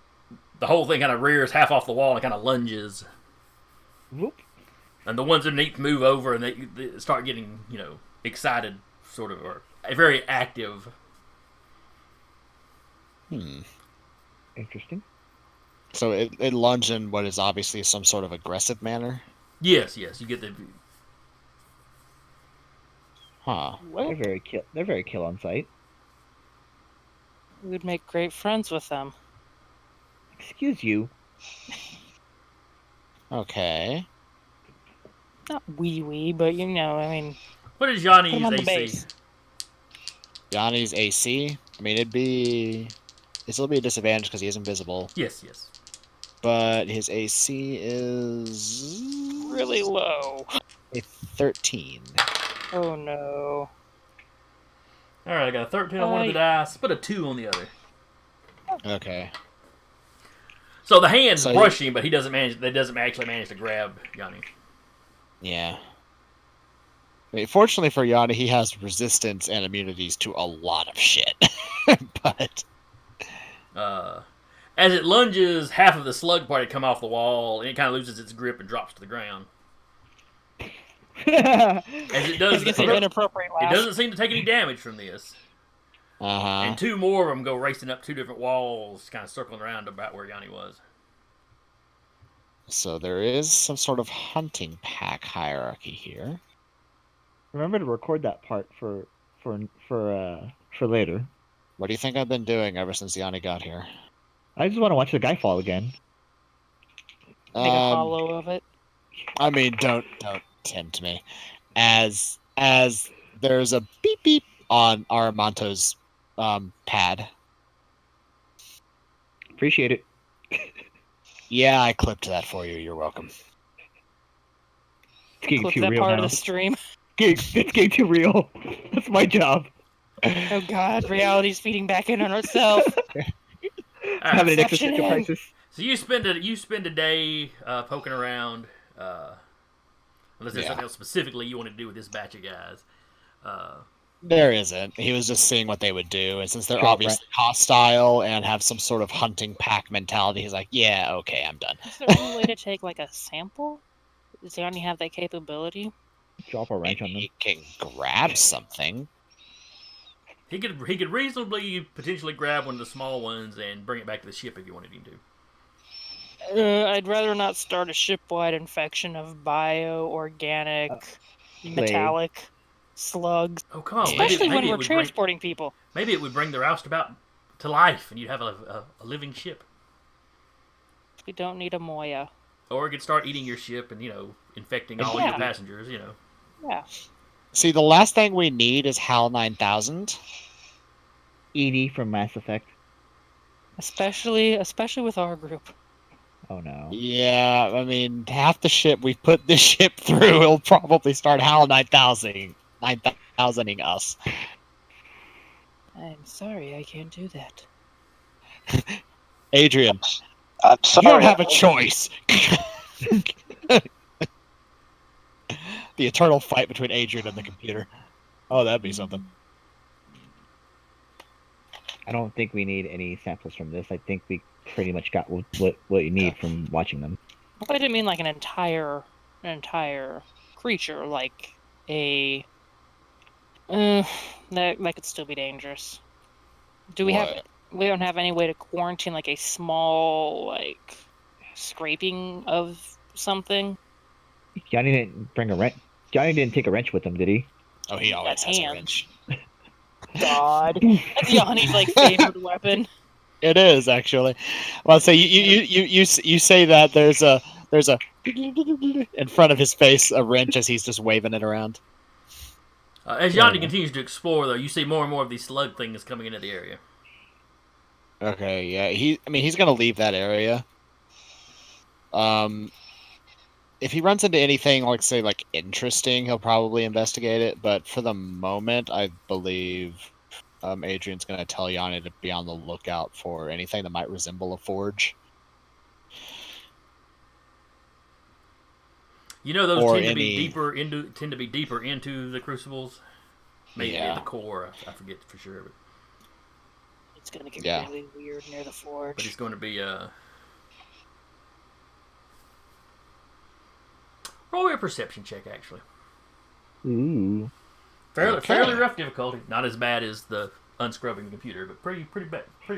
the whole thing kind of rears half off the wall and kind of lunges. Whoop. And the ones underneath move over and they start getting, excited, sort of, or very active. Interesting. So it lunges in what is obviously some sort of aggressive manner. Yes, you get the... Huh. They're very kill on sight. We would make great friends with them. Excuse you. Okay. Not wee, but I mean, What is put Yanni's him on the AC? base. Yanni's AC. I mean, it'll be a disadvantage because he is invisible. Yes. But his AC is Really low. a 13. Oh no. Alright, I got a 13 on one of the dice, but a 2 on the other. Okay. So the hands So brush him, but he doesn't actually manage to grab Yanni. Yeah. I mean, fortunately for Yanni, he has resistance and immunities to a lot of shit. But As it lunges, half of the slug party come off the wall, and it kind of loses its grip and drops to the ground. As it does, It's an inappropriate it laugh. doesn't seem to take any damage from this. And 2 more of them go racing up 2 different walls, kind of circling around about where Yanni was. So there is some sort of hunting pack hierarchy here. Remember to record that part for later. What do you think I've been doing ever since Yanni got here? I just want to watch the guy fall again. Make a hollow of it. I mean, don't tempt me. As There's a beep beep on Aramanto's pad. Appreciate it. Yeah, I clipped that for you. You're welcome. It's getting Clip too that real part now. of the stream. It's getting too real. That's my job. Oh God, reality's feeding back in on itself. All Having right. an existential Inception. crisis. So you spend a day poking around. Unless there's Yeah. something else specifically you want to do with this batch of guys. There isn't. He was just seeing what they would do, and since they're Sure, obviously hostile and have some sort of hunting pack mentality, he's like, "Yeah, okay, I'm done." Is there any way to take like a sample? Does Yanni have that capability? Drop a wrench on them. He can grab something. He could reasonably potentially grab one of the small ones and bring it back to the ship if you wanted him to. I'd rather not start a ship-wide infection of bio-organic, metallic slugs. Oh come on! Especially when maybe we're it would transporting people. Maybe it would bring the roustabout to life, and you'd have a living ship. We don't need a Moya. Or it could start eating your ship and infecting all your Yeah. passengers. Yeah. See, the last thing we need is HAL 9000. Edie from Mass Effect. Especially with our group. Oh no. Yeah, I mean, half the ship we've put this ship through, it'll probably start HAL 9000ing us. I'm sorry, I can't do that. Adrian, I'm you sorry. don't have a choice. The eternal fight between Adrian and the computer. Oh, that'd be something. I don't think we need any samples from this. I think we pretty much got what you need from watching them. I didn't mean like an entire creature, like a. That could still be dangerous. Do we have? What? We don't have any way to quarantine like a small like scraping of something. Johnny didn't bring a wrench. Johnny didn't take a wrench with him, did he? Oh, he always has a hands. wrench. God, that's Yanni's like favorite weapon. It is actually. Well, so you say that there's a in front of his face a wrench as he's just waving it around. As Yanni continues to explore, though, you see more and more of these slug things coming into the area. Okay, yeah. He's gonna leave that area. If he runs into anything like interesting, he'll probably investigate it. But for the moment, I believe Adrian's gonna tell Yanni to be on the lookout for anything that might resemble a forge. Those Or tend to any- be deeper into the crucibles. Maybe Yeah. at the core. I forget for sure, but It's gonna get Yeah. really weird near the forge. it's going to be roll a perception check actually. Ooh. Fairly rough difficulty. Not as bad as the unscrubbing the computer, but pretty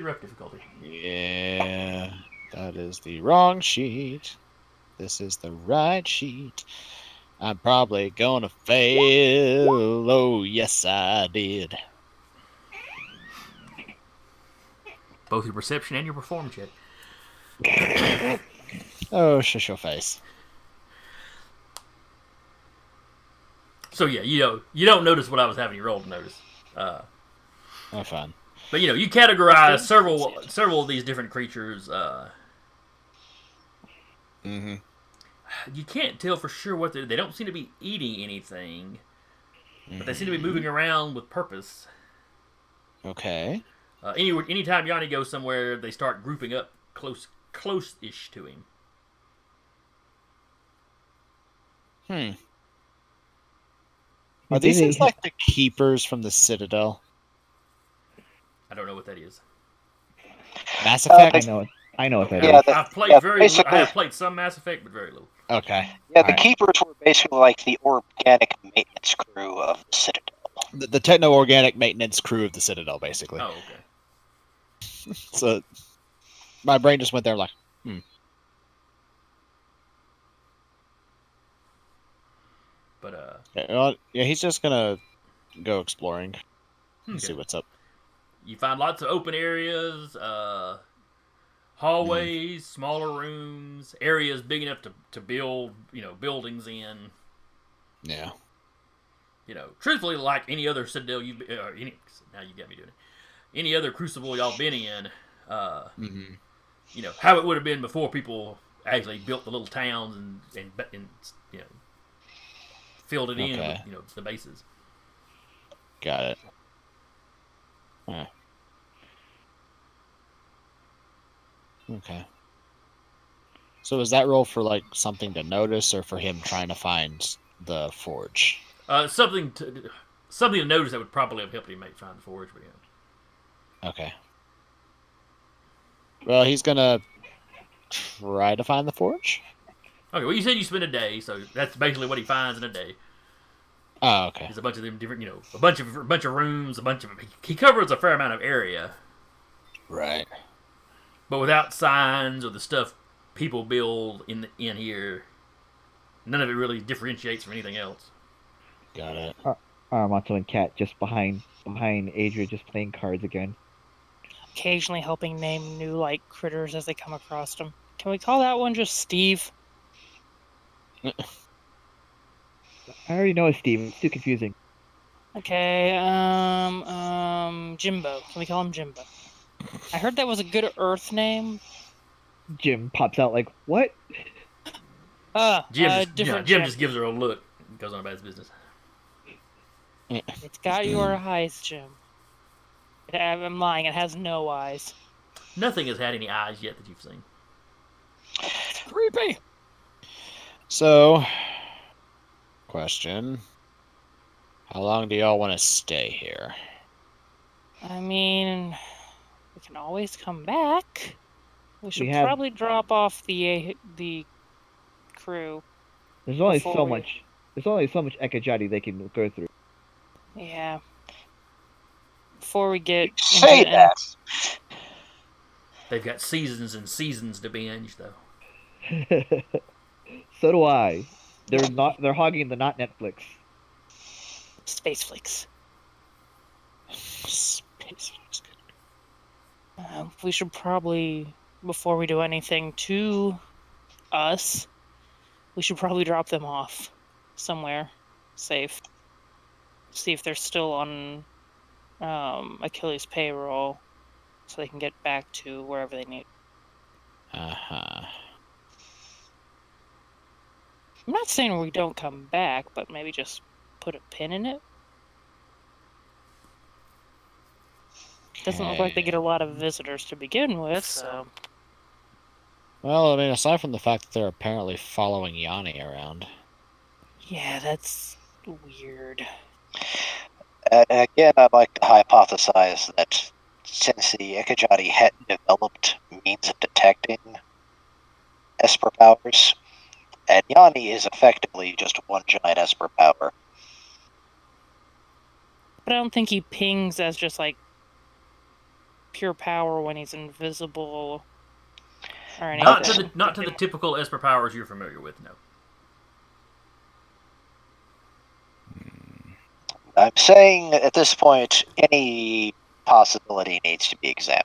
rough difficulty. Yeah, that is the wrong sheet. This is the right sheet. I'm probably gonna fail. Oh, yes, I did. Both your perception and your perform check. Oh, shush your face. So yeah, you don't notice what I was having you roll to notice. Oh, fun. But you categorize several of these different creatures. Mm-hmm. You can't tell for sure what they don't seem to be eating anything, but they seem to be moving around with purpose. Okay. Anytime Yanni goes somewhere, they start grouping up close-ish to him. Are these things like the keepers from the Citadel? I don't know what that is. Mass Effect? I know what that Yeah, is. I've played I have played some Mass Effect, but very little. Okay. Yeah, the Alright. Keepers were basically like the organic maintenance crew of the Citadel. The techno-organic maintenance crew of the Citadel, basically. Oh, okay. So my brain just went there like, But yeah, he's just gonna go exploring and see okay. what's up. You find lots of open areas, hallways, smaller rooms, areas big enough to build, buildings in. Yeah. truthfully, like any other Citadel now you got me doing it. Any other Crucible y'all been in, how it would have been before people actually built the little towns and filled it in with the bases. Got it. Huh. Okay. So is that roll for like something to notice, or for him trying to find the forge? Something to notice that would probably have helped him find the forge. But Okay. Well, he's gonna try to find the forge. Okay. Well, you said you spent a day, so that's basically what he finds in a day. Oh, okay. There's a bunch of them different, a bunch of rooms, he covers a fair amount of area. Right. But without signs or the stuff people build in here, none of it really differentiates from anything else. Got it. Armato and Cat just behind Adria, just playing cards again. Occasionally helping name new critters as they come across them. Can we call that one just Steve? I already know it's Steve. It's too confusing. Okay, Jimbo. Can we call him Jimbo? I heard that was a good Earth name. Jim pops out like, what? Jim different just gives her a look and goes on about his business. It's got your eyes, Jim. I'm lying. It has no eyes. Nothing has had any eyes yet that you've seen. It's creepy. So, question. How long do y'all want to stay here? I mean, we can always come back. We should have- probably drop off the crew. There's only Before so we- much. There's only so much Ekajati they can go through. Yeah. Before we get Say into that. They've got seasons and seasons to binge, though. So do I. They're hogging the not Netflix. Space Flicks. Space. We should probably, before we do anything to us, we should probably drop them off somewhere safe. See if they're still on Achilles' payroll, so they can get back to wherever they need. Uh-huh. I'm not saying we don't come back, but maybe just put a pin in it. Doesn't look like they get a lot of visitors to begin with, so... Well, I mean, aside from the fact that they're apparently following Yanni around. Yeah, that's weird. And again, I'd like to hypothesize that since the Ekajati hadn't developed means of detecting Esper powers, and Yanni is effectively just one giant Esper power. But I don't think he pings as just, pure power when he's invisible or anything. Not to the typical Esper powers you're familiar with, no. I'm saying at this point, any possibility needs to be examined.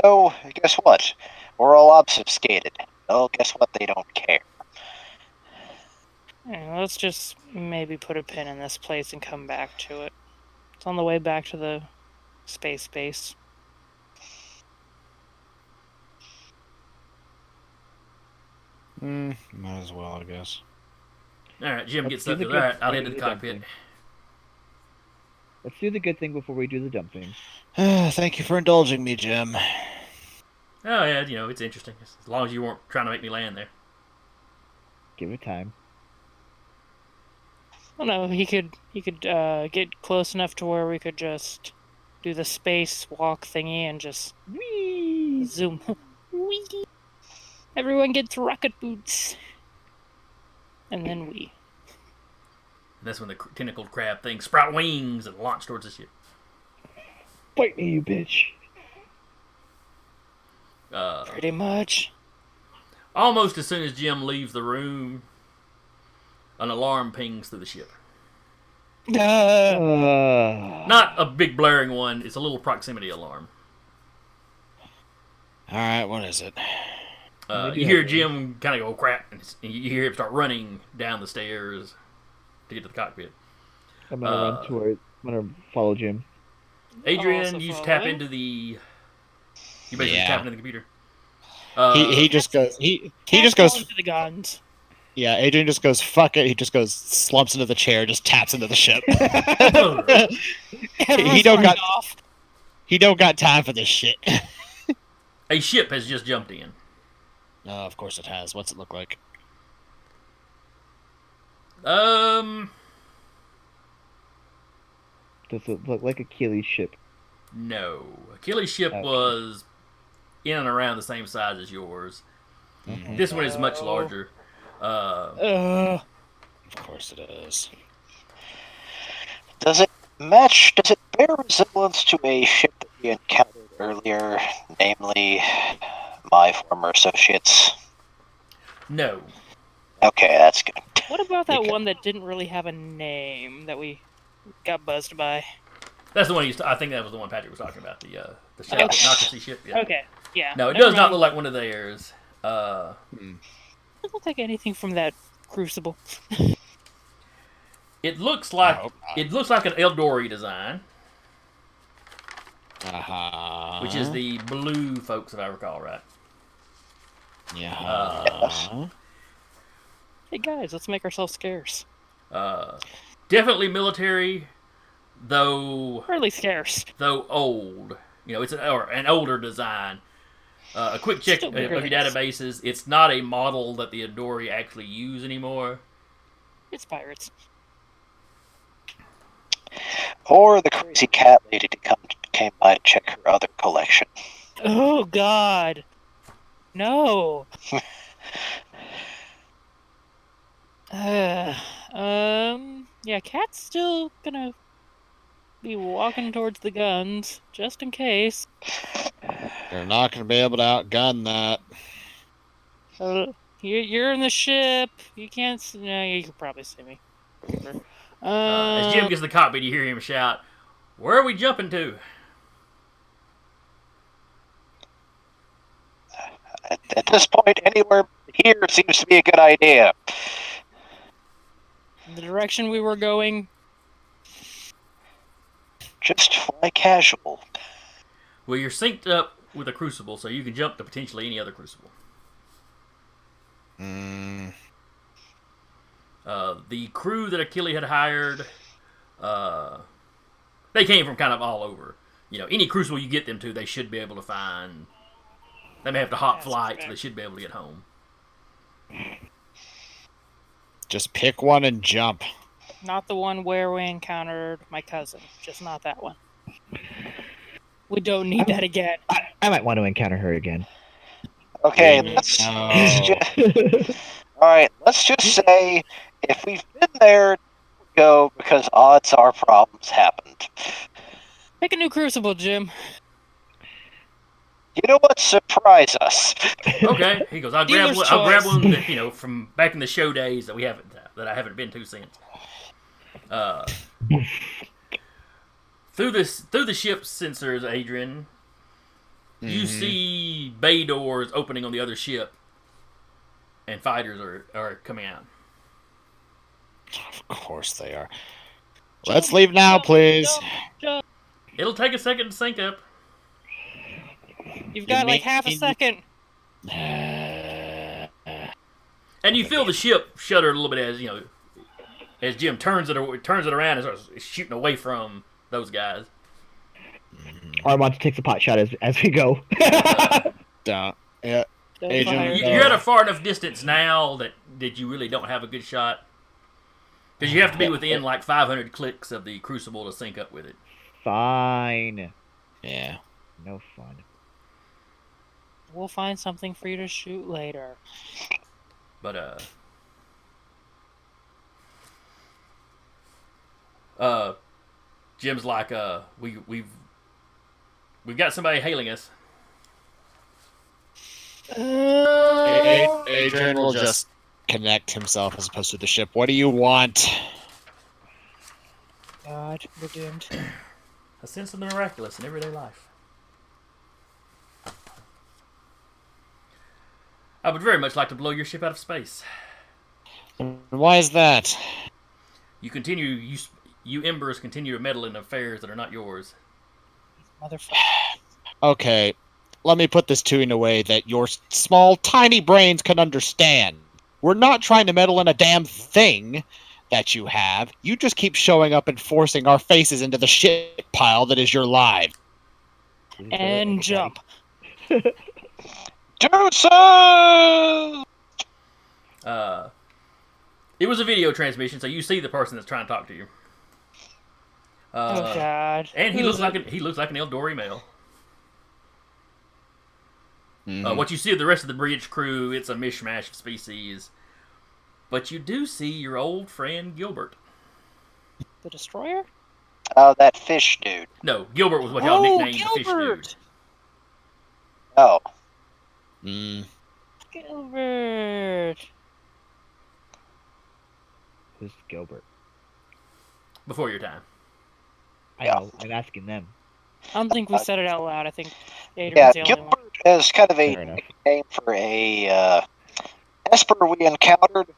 So, guess what? We're all obfuscated. Oh, guess what? They don't care. Yeah, let's just maybe put a pin in this place and come back to it. It's on the way back to the space base. Might as well, I guess. Alright, Jim Let's gets do up the to good that. I'll thing head to and the do the cockpit. dumb Let's do the good thing before we do the dumb thing. Thank you for indulging me, Jim. Oh, yeah, it's interesting. As long as you weren't trying to make me land there. Give it time. Well, no, he could get close enough to where we could just do the space walk thingy and just Whee! zoom. Whee! Everyone gets rocket boots. And then we. And that's when the tentacled crab thing sprout wings and launch towards the ship. Fight me, you bitch! Pretty much. Almost as soon as Jim leaves the room, an alarm pings through the ship. Not a big blaring one, it's a little proximity alarm. Alright, what is it? You hear Jim kind of go crap, and you hear him start running down the stairs. to get to the cockpit. I'm gonna run toward. I'm gonna follow Jim. Adrian, also you follow tap him. into the. You basically Yeah. tap into the computer. He just goes. He Cats just go goes. into the guns. Yeah, Adrian just goes, fuck it. He just goes, slumps into the chair, just taps into the ship. Everyone's don't fucking got- off. He don't got time for this shit. A ship has just jumped in. Oh, of course it has. What's it look like? Does it look like Achilles' ship? No. Achilles' ship Okay. was in and around the same size as yours. Okay. This one is much No. larger. Of course it is. Does it match? Does it bear resemblance to a ship that we encountered earlier, namely my former associates? No. Okay, that's good. What about that Okay. one that didn't really have a name that we got buzzed by? That's the one I think that was the one Patrick was talking about. The Okay. Technocracy ship. Yeah. Okay, yeah. No, it never does not mind. look like one of theirs. Doesn't look like anything from that Crucible. It looks I like hope not. it looks like an Eldori design, Uh-huh. which is the blue folks, if I recall right. Yeah. Hey guys, let's make ourselves scarce. Definitely military, though Really scarce. old. You know, it's an older design. A quick check Still of bigger your than us. databases. It's not a model that the Eldori actually use anymore. It's pirates. Or the crazy cat lady came by to check her other collection. Oh God, no. Yeah, Cat's still gonna be walking towards the guns just in case. You're not going to be able to outgun that. You're in the ship. You can't. No, you can probably see me. As Jim gets to the cockpit, you hear him shout, "Where are we jumping to?" At this point, anywhere here seems to be a good idea. The direction we were going. Just fly casual. Well, you're synced up with a crucible, so you can jump to potentially any other crucible. The crew that Achille had hired, they came from kind of all over. You know, any crucible you get them to, they should be able to find. They may have to hop That's flights, fair. but they should be able to get home. Just pick one and jump. Not the one where we encountered my cousin. Just not that one. We don't need that again. I might want to encounter her again. Okay, Really? let's No. just, all right. Let's just say if we've been there, go because odds are problems happened. Pick a new crucible, Jim. You know what? Surprise us. Okay, he goes. I'll grab Dealer's one choice. that, you know, from back in the show days that I haven't been to since. Through the ship's sensors, Adrian, you see bay doors opening on the other ship, and fighters are coming out. Of course they are. Let's leave now, please. Jump. It'll take a second to sync up. You've got like half a second. And you feel the ship shudder a little bit as Jim turns it around and starts shooting away from those guys. Armand takes a pot shot as we go. Don't. Yeah. Don't Agent, fire. You're at a far enough distance now that you really don't have a good shot. Because you have to be within like 500 clicks of the crucible to sync up with it. Fine. Yeah. No fun. We'll find something for you to shoot later. But Jim's like, we've got somebody hailing us. Adrian will just connect himself as opposed to the ship. What do you want? God, we're doomed. A sense of the miraculous in everyday life. I would very much like to blow your ship out of space. Why is that? You embers continue to meddle in affairs that are not yours. Motherfucker. Okay, let me put this to you in a way that your small, tiny brains can understand. We're not trying to meddle in a damn thing that you have. You just keep showing up and forcing our faces into the shit pile that is your lives. And jump. Do so! It was a video transmission, so you see the person that's trying to talk to you. Oh God. And he Who looks is like it? he looks like an Eldori male. Mhm. What you see of the rest of the bridge crew, it's a mishmash of species. But you do see your old friend Gilbert. The destroyer? Oh, that fish dude. No, Gilbert was what y'all nicknamed the fish dude. Gilbert! Oh. Mm. Gilbert. Who's Gilbert? Before your time. I Yeah. know. I'm asking them. I don't think we said it out loud. I think Yeah, Adrian's the only one. Gilbert is kind of a Fair enough. nickname for a Esper we encountered.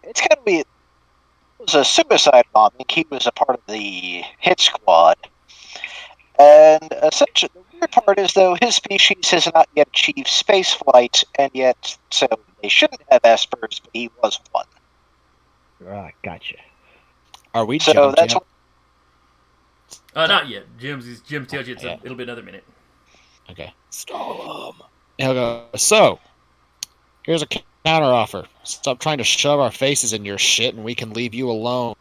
It's kind of it was a suicide bombing. He was a part of the hit squad. And essentially, the weird part is, though, his species has not yet achieved space flight, and yet, so they shouldn't have Espers, but he was one. Right, gotcha. Are we So jump that's jam? Not yet. Jim tells you Yeah. it'll be another minute. Okay. Stop. He'll go, so, here's a counter offer. Stop trying to shove our faces in your shit and we can leave you alone.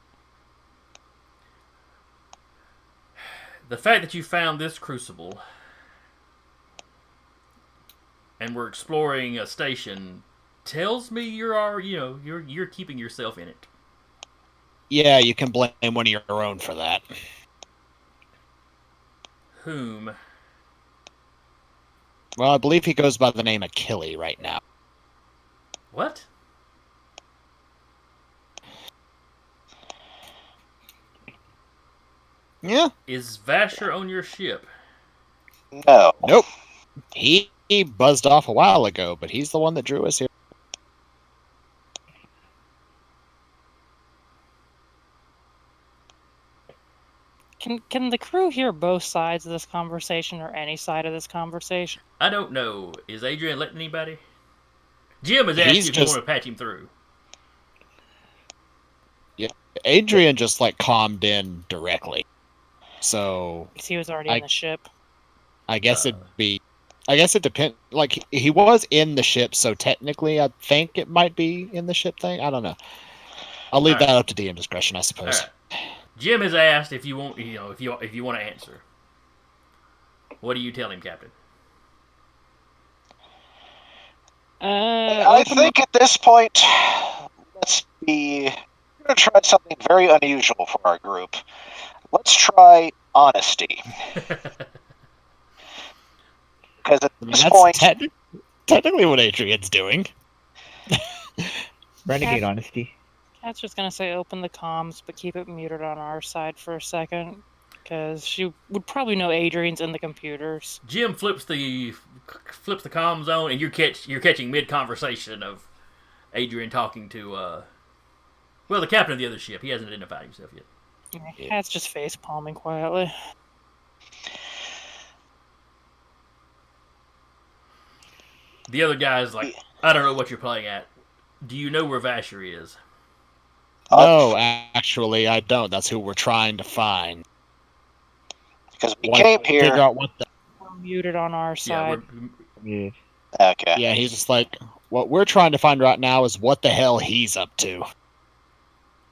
The fact that you found this crucible and we're exploring a station tells me you're keeping yourself in it. Yeah, you can blame one of your own for that. Whom? Well, I believe he goes by the name Achille right now. What? Yeah. Is Vasher on your ship? no. Nope. He buzzed off a while ago, but he's the one that drew us here. Can the crew hear both sides of this conversation or any side of this conversation? I don't know. Is Adrian letting anybody? Jim has He's asked you if you just- want to patch him through. Adrian just like calmed in directly. So 'Cause he was already I- in the ship. I guess it depends. Like he was in the ship, so technically, I think it might be in the ship thing. I don't know. I'll leave that up to DM discretion, I All suppose. right. Jim has asked if you want, if you want to answer. What do you tell him, Captain? I think at this point, we're going to try something very unusual for our group. Let's try honesty. Because at this That's point, technically what Adrian's doing. Renegade honesty. Cat's just gonna say open the comms, but keep it muted on our side for a second, because she would probably know Adrian's in the computers. Jim flips the comms on, and you're catching mid conversation of Adrian talking to the captain of the other ship. He hasn't identified himself yet. Yeah. Cat's just face palming quietly. The other guy's like, I don't know what you're playing at. Do you know where Vasher is? No, actually, I don't. That's who we're trying to find. because we Like, came here. figure out what the. We're muted on our side. Yeah. Okay. Yeah, he's just like, what we're trying to find right now is what the hell he's up to.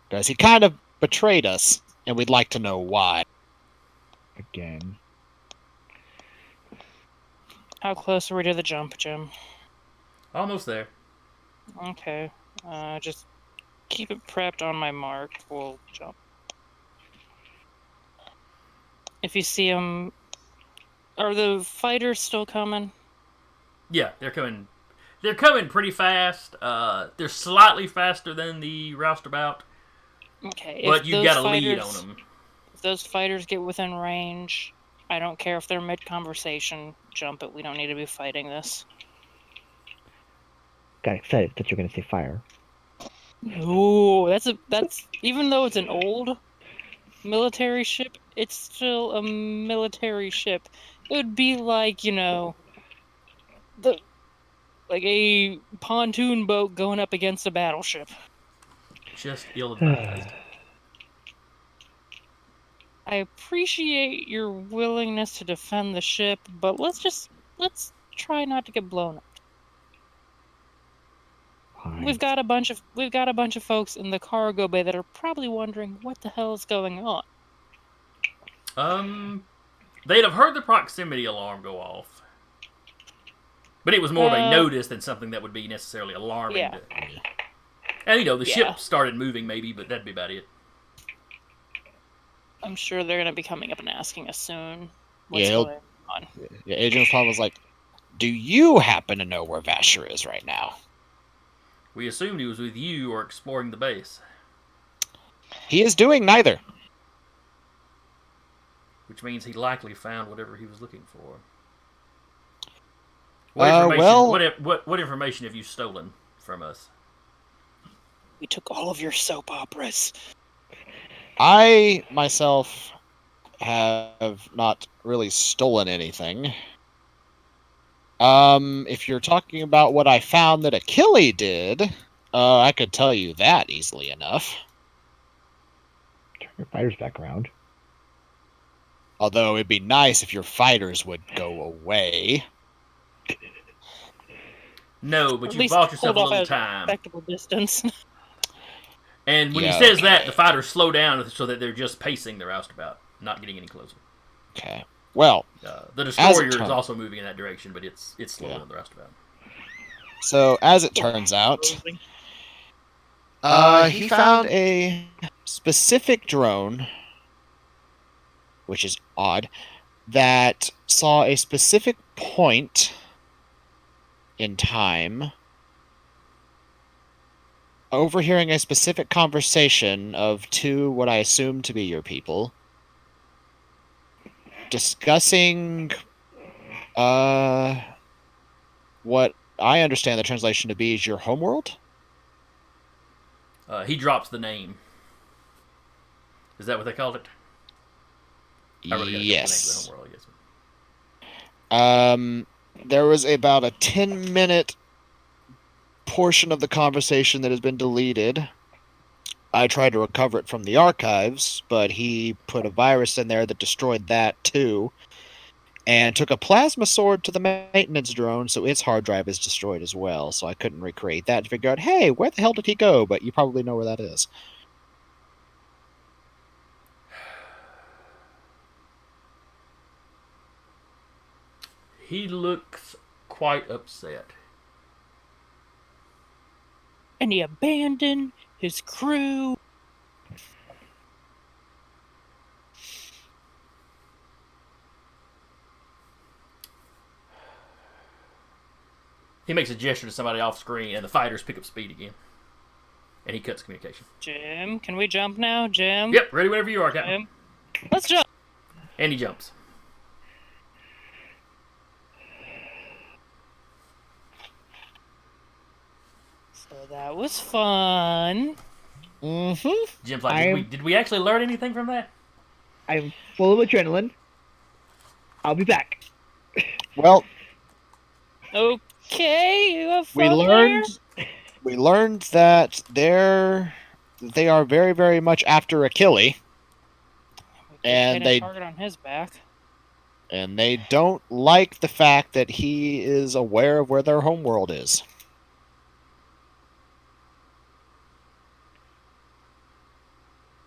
Because he kind of betrayed us, and we'd like to know why. Again. How close are we to the jump, Jim? Almost there. Okay. Just keep it prepped on my mark. We'll jump. If you see them, are the fighters still coming? Yeah, they're coming. They're coming pretty fast. They're slightly faster than the roustabout, Okay. but if you've those got a lead on fighters- them. If those fighters get within range, I don't care if they're mid-conversation. Jump it. We don't need to be fighting this. Got excited that you're gonna say fire. No, that's even though it's an old military ship, it's still a military ship. It would be like, the like a pontoon boat going up against a battleship. Just ill-advised. I appreciate your willingness to defend the ship, but let's try not to get blown up. Fine. We've got a bunch of folks in the cargo bay that are probably wondering what the hell is going on. They'd have heard the proximity alarm go off. But it was more of a notice than something that would be necessarily alarming. Yeah. And, the Yeah. ship started moving maybe, but that'd be about it. I'm sure they're going to be coming up and asking us soon what's Yeah, going on. Yeah, Agent Paul was like, "Do you happen to know where Vasher is right now?" We assumed he was with you or exploring the base. He is doing neither. Which means he likely found whatever he was looking for. What information, what information have you stolen from us? We took all of your soap operas. I myself have not really stolen anything. If you're talking about what I found that Achille did, I could tell you that easily enough. Turn your fighters back around. Although it'd be nice if your fighters would go away. No, but At you least bought yourself a hold off little at a time. respectable distance. And when Yeah, he says that, okay. the fighters slow down so that they're just pacing their roustabout, not getting any closer. Okay. Well, The destroyer is turns- also moving in that direction, but it's slower Yeah. than the roustabout. so as it turns out, he found a specific drone, which is odd, that saw a specific point in time, overhearing a specific conversation of two what I assume to be your people, discussing what I understand the translation to be is your homeworld. He drops the name. Is that what they called it? I really gotta get the name of Yes. the homeworld, I guess. There was about a 10-minute portion of the conversation that has been deleted. I tried to recover it from the archives, but he put a virus in there that destroyed that too, and took a plasma sword to the maintenance drone, so its hard drive is destroyed as well. So I couldn't recreate that to figure out, hey, where the hell did he go? But you probably know where that is. He looks quite upset. And he abandoned his crew. He makes a gesture to somebody off screen, and the fighters pick up speed again. And he cuts communication. Jim, can we jump now, Jim? Yep, ready whenever you are, Captain. Jim, let's jump. And he jumps. So that was fun. Mm-hmm. Jim's like, did we actually learn anything from that? I'm full of adrenaline. I'll be back. Well, Okay, you have we fun learned that they are very, very much after Achille, and they target on his back. and they don't like the fact that he is aware of where their homeworld is.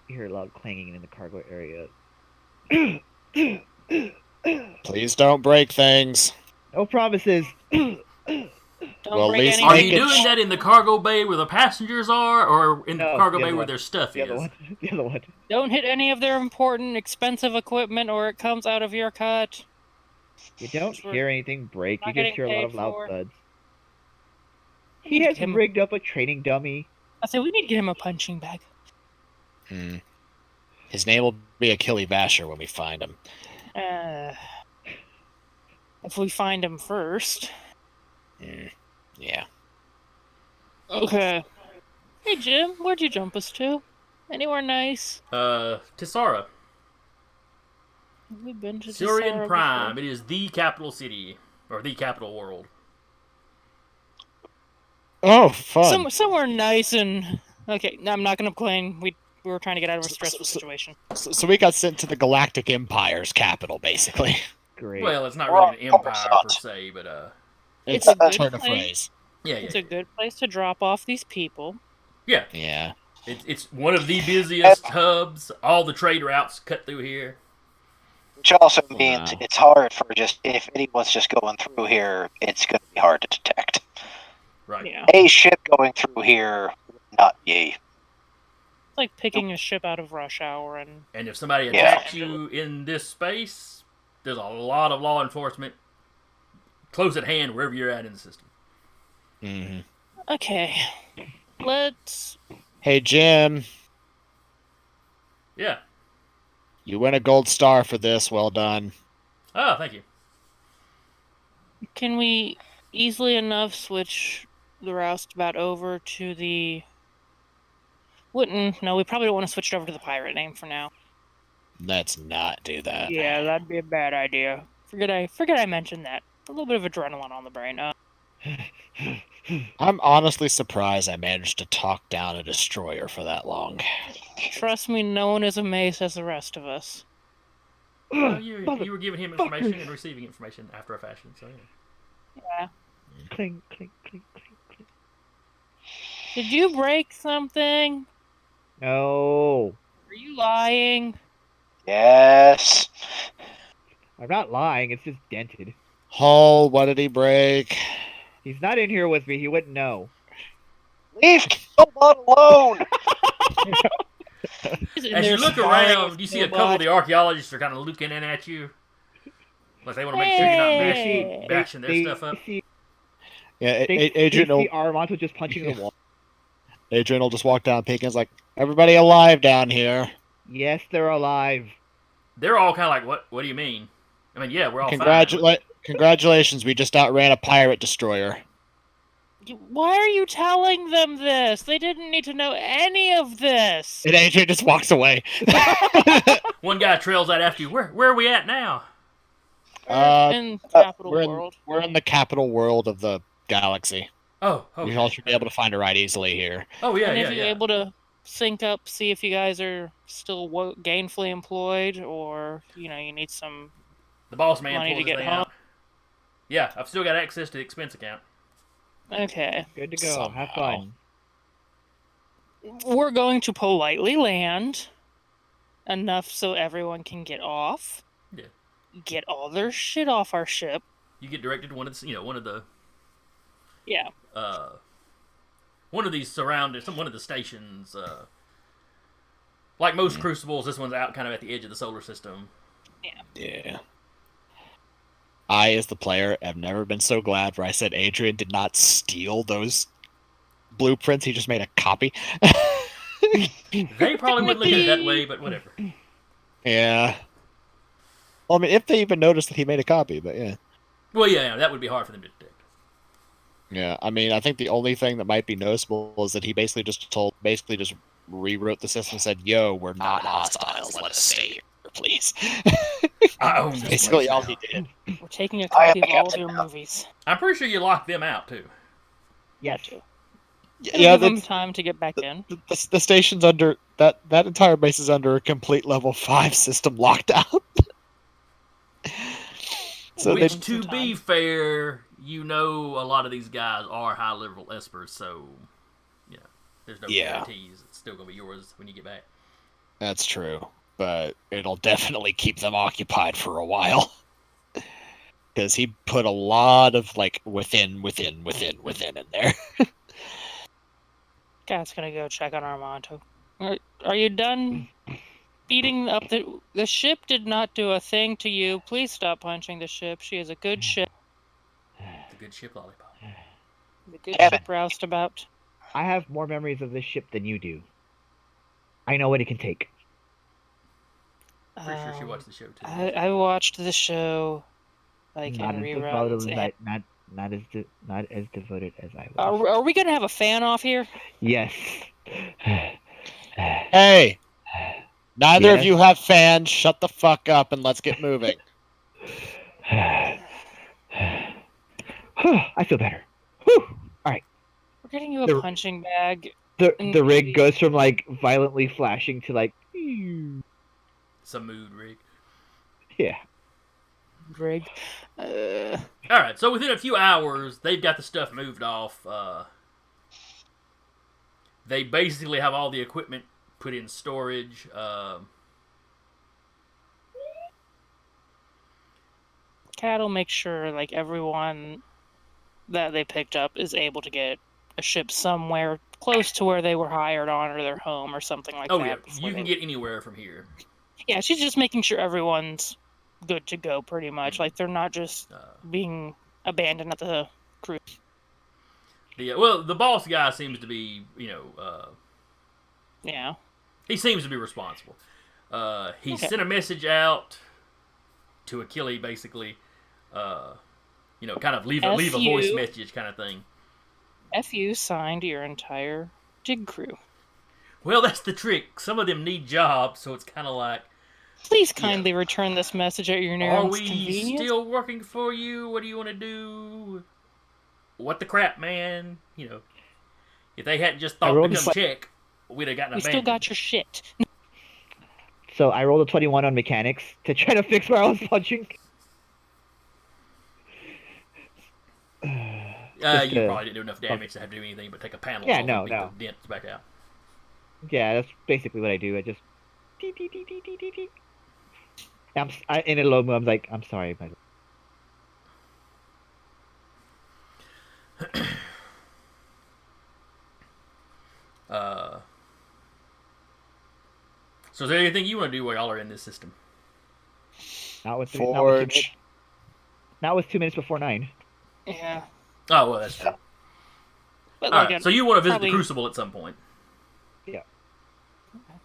You hear loud clanging in the cargo area. Please don't break things. No promises. Don't Well, at break least anything. Are make you it doing that in the cargo bay where the passengers are, or in the No, cargo the bay other where one. their stuff The is? other one. The other one. Don't hit any of their important, expensive equipment, or it comes out of your cut. You don't We're hear anything break. You not just getting hear a lot paid of loud for. thuds. We He need to has get him- rigged up a training dummy. I say we need to get him a punching bag. His name will be Achille Vasher when we find him. If we find him first. Yeah. Okay. Hey, Jim, where'd you jump us to? Anywhere nice? Tisara. We've been to Surian Tisara Prime. before. It is the capital city. Or the capital world. Oh, fun. Somewhere nice and... Okay, no, I'm not going to complain. We were trying to get out of a stressful situation. So we got sent to the Galactic Empire's capital, basically. Great. Well, it's not Well, really an empire per Coruscant. se, but It's a good turn of place. phrase. yeah, It's yeah, a good place to drop off these people. yeah. Yeah. It's one of the busiest hubs. All the trade routes cut through here. Which also means Wow. it's hard for if anyone's just going through here, it's going to be hard to detect. Right. Yeah. A ship going through here would not be. It's like picking a ship out of rush hour and... And if somebody Yeah. attacks you in this space, there's a lot of law enforcement close at hand wherever you're at in the system. Mm-hmm. Okay. Let's... Hey, Jim, Yeah. you win a gold star for this. Well done. Oh, thank you. Can we easily enough switch the roustabout over to the... Wouldn't... No, we probably don't want to switch it over to the pirate name for now. Let's not do that. Yeah, that'd be a bad idea. Forget I mentioned that. A little bit of adrenaline on the brain. I'm honestly surprised I managed to talk down a destroyer for that long. Trust me, no one is amazed as the rest of us. Well, you were giving him information Motherfuckers. and receiving information after a fashion, so yeah. Yeah. Clink, clink, clink, clink, clink. Did you break something? No. Are you lying? Yes. I'm not lying. It's just dented. Hull, what did he break? He's not in here with me. He wouldn't know. Leave Killbot alone. As you look around, you see a couple of the archaeologists are kind of looking in at you. Like they want to make sure you're not Hey. bashing their stuff up. See, Yeah, they Adrian see will Armando just punching the wall. Adrian will just walk down Pekin's like, everybody alive down here. Yes, they're alive. They're all kind of like, what do you mean? I mean, yeah, we're all fine. Congratulations, we just outran a pirate destroyer. Why are you telling them this? They didn't need to know any of this. And Adrian just walks away. One guy trails out after you. Where are we at now? In Capital we're in, World. We're in the capital world of the galaxy. Oh, okay. You all should be able to find it right easily here. Oh, yeah, And yeah, if you're yeah. able to sync up, see if you guys are still gainfully employed, or you need some. The boss man money pulled to his get thing out. Yeah, I've still got access to the expense account. Okay. Good to go. Have Somehow. fun. We're going to politely land enough so everyone can get off. Yeah. Get all their shit off our ship. You get directed to one of the Yeah. one of these surrounding one of the stations. Like most crucibles, this one's out kind of at the edge of the solar system. Yeah. I, as the player, have never been so glad where I said Adrian did not steal those blueprints. He just made a copy. They probably wouldn't look at it that way, but whatever. Yeah. Well, I mean, if they even noticed that he made a copy, but yeah. Well, yeah, that would be hard for them to detect. Yeah, I mean, I think the only thing that might be noticeable is that he basically just rewrote the system and said, yo, we're not hostiles, let us stay here, please. I own this Basically place all now. he did. We're taking a I copy of am all of Captain your now. movies. I'm pretty sure you locked them out too. Yes. It'll Yeah, give them time to get back in. the station's under, that entire base is under a complete level 5 system lockdown. So Which, they, to be fair, a lot of these guys are high-level Espers, so there's no guarantees it's still going to be yours when you get back. that's true, but it'll definitely keep them occupied for a while. Because he put a lot of, within in there. Guy's gonna go check on Armando. Are you done beating up the ship? Did not do a thing to you. Please stop punching the ship. She is a good ship. It's a good ship lollipop. The good Damn ship roustabout. I have more memories of this ship than you do. I know what it can take. Pretty sure she watched the show too. I watched the show in Not as reruns. devoted as not as devoted as I was. Are we gonna have a fan off here? Yes. Hey, neither of Yes? you have fans. Shut the fuck up and let's get moving. I feel better. Whew. All right. We're getting you a The- punching bag. The rig goes from like violently flashing to like Some mood rig. yeah. rig. All right, so within a few hours, they've got the stuff moved off. They basically have all the equipment put in storage. Cat'll make sure like everyone that they picked up is able to get a ship somewhere close to where they were hired on or their home or something like Oh that. yeah, before you can they- get anywhere from here. Yeah, she's just making sure everyone's good to go, pretty much. Like they're not just being abandoned at the cruise. The boss guy seems to be, Yeah. he seems to be responsible. He Okay. sent a message out to Achille, basically, kind of leave a voice FU. message kind of thing. FU signed your entire dig crew. Well, that's the trick. Some of them need jobs, so it's kind of like, Please kindly return this message at your are nearest we convenience. still working for you? What do you want to do? What the crap, man? If they hadn't just thought to rolled come check, we'd have gotten We abandoned. still got your shit. So I rolled a 21 on mechanics to try to fix where I was punching. You Just, probably didn't do enough damage to have to do anything but take a panel Yeah, off no, and beat no. the dents back out. Yeah, that's basically what I do. I just in a low mood. I'm like, I'm sorry, my. So is there anything you want to do while y'all are in this system? Not with Forge. Not with 2 minutes before 9. Yeah. Oh, well, that's true. But All like right, so you want to visit probably the Crucible at some point. Yeah.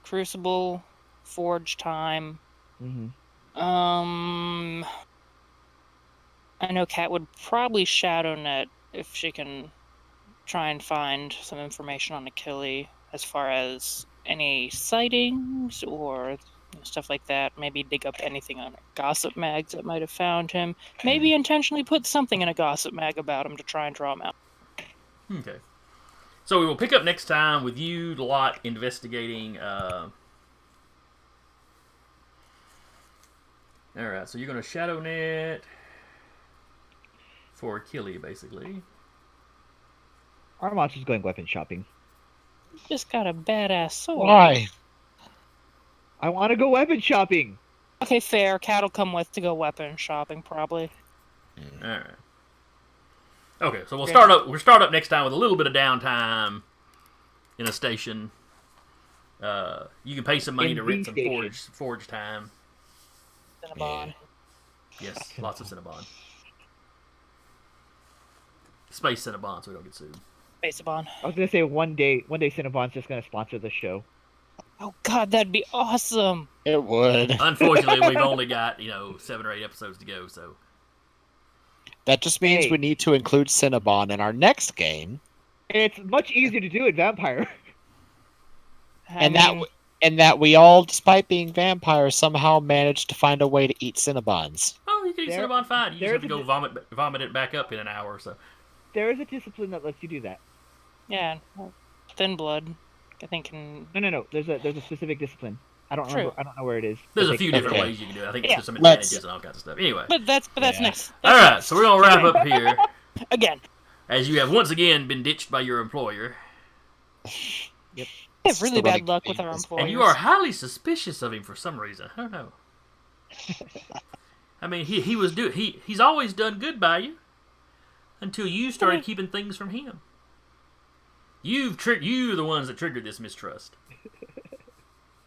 Crucible, Forge time. Mm-hmm. I know Kat would probably shadow net if she can try and find some information on Achille as far as any sightings or stuff like that. Maybe dig up anything on gossip mags that might have found him. Maybe intentionally put something in a gossip mag about him to try and draw him out. Okay. So we will pick up next time with you, Lot, investigating. All right, so you're going to shadow net for Achille, basically. Armont is going weapon shopping. Just got a badass sword. Why? I want to go weapon shopping. Okay, fair. Cat'll come with to go weapon shopping, probably. All right. Okay, so we'll start up. We'll start up next time with a little bit of downtime in a station. You can pay some money In to the rent some station. forge time. Cinnabon. Yes, lots of Cinnabon. Space Cinnabon, so we don't get sued. Basabon. I was gonna say one day Cinnabon's just gonna sponsor the show. Oh god, that'd be awesome. It would. Unfortunately, we've only got 7 or 8 episodes to go, so That just means Hey. we need to include Cinnabon in our next game, It's much easier to do at Vampire. and that we all, despite being vampires, somehow managed to find a way to eat Cinnabons. you can eat There- Cinnabon fine. You just have to there's go vomit it back up in an hour or so. There is a discipline that lets you do that. Yeah, thin blood. I think can. No. There's a specific discipline. I don't True. remember. I don't know where it is. There's But a few they- different Okay. ways you can do it. I think Yeah. there's some Let's- advantages and all kinds of stuff. Anyway, But that's Yeah. next. all That's right, next. so we're gonna wrap up here Again. as you have once again been ditched by your employer, Yep. I have really the running bad luck with theme our is- employers. and you are highly suspicious of him for some reason. I don't know. I mean, he's always done good by you until you started keeping things from him. You're the ones that triggered this mistrust.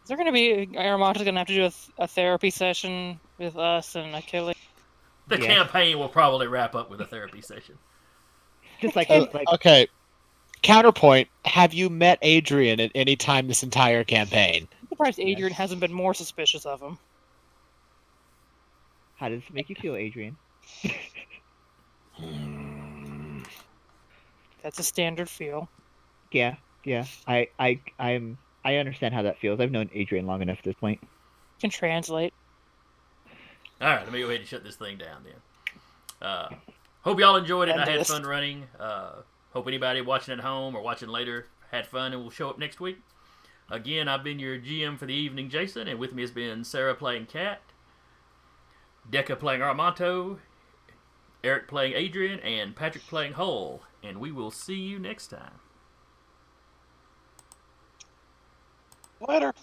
Is there gonna be Aramonta's gonna have to do a therapy session with us and Achille? The Yeah. campaign will probably wrap up with a therapy session. Just like Okay. Counterpoint: have you met Adrian at any time this entire campaign? I'm surprised Adrian hasn't been more suspicious of him. how does this make you feel, Adrian? That's a standard feel. Yeah, Yeah, I understand how that feels. I've known Adrian long enough at this point. Can translate. All right, let me go ahead and shut this thing down then. Hope y'all enjoyed it. End I had this. fun running. Hope anybody watching at home or watching later had fun and will show up next week. Again, I've been your GM for the evening, Jason, and with me has been Sarah playing Cat, Decca playing Armanto, Eric playing Adrian, and Patrick playing Hull. And we will see you next time. Later.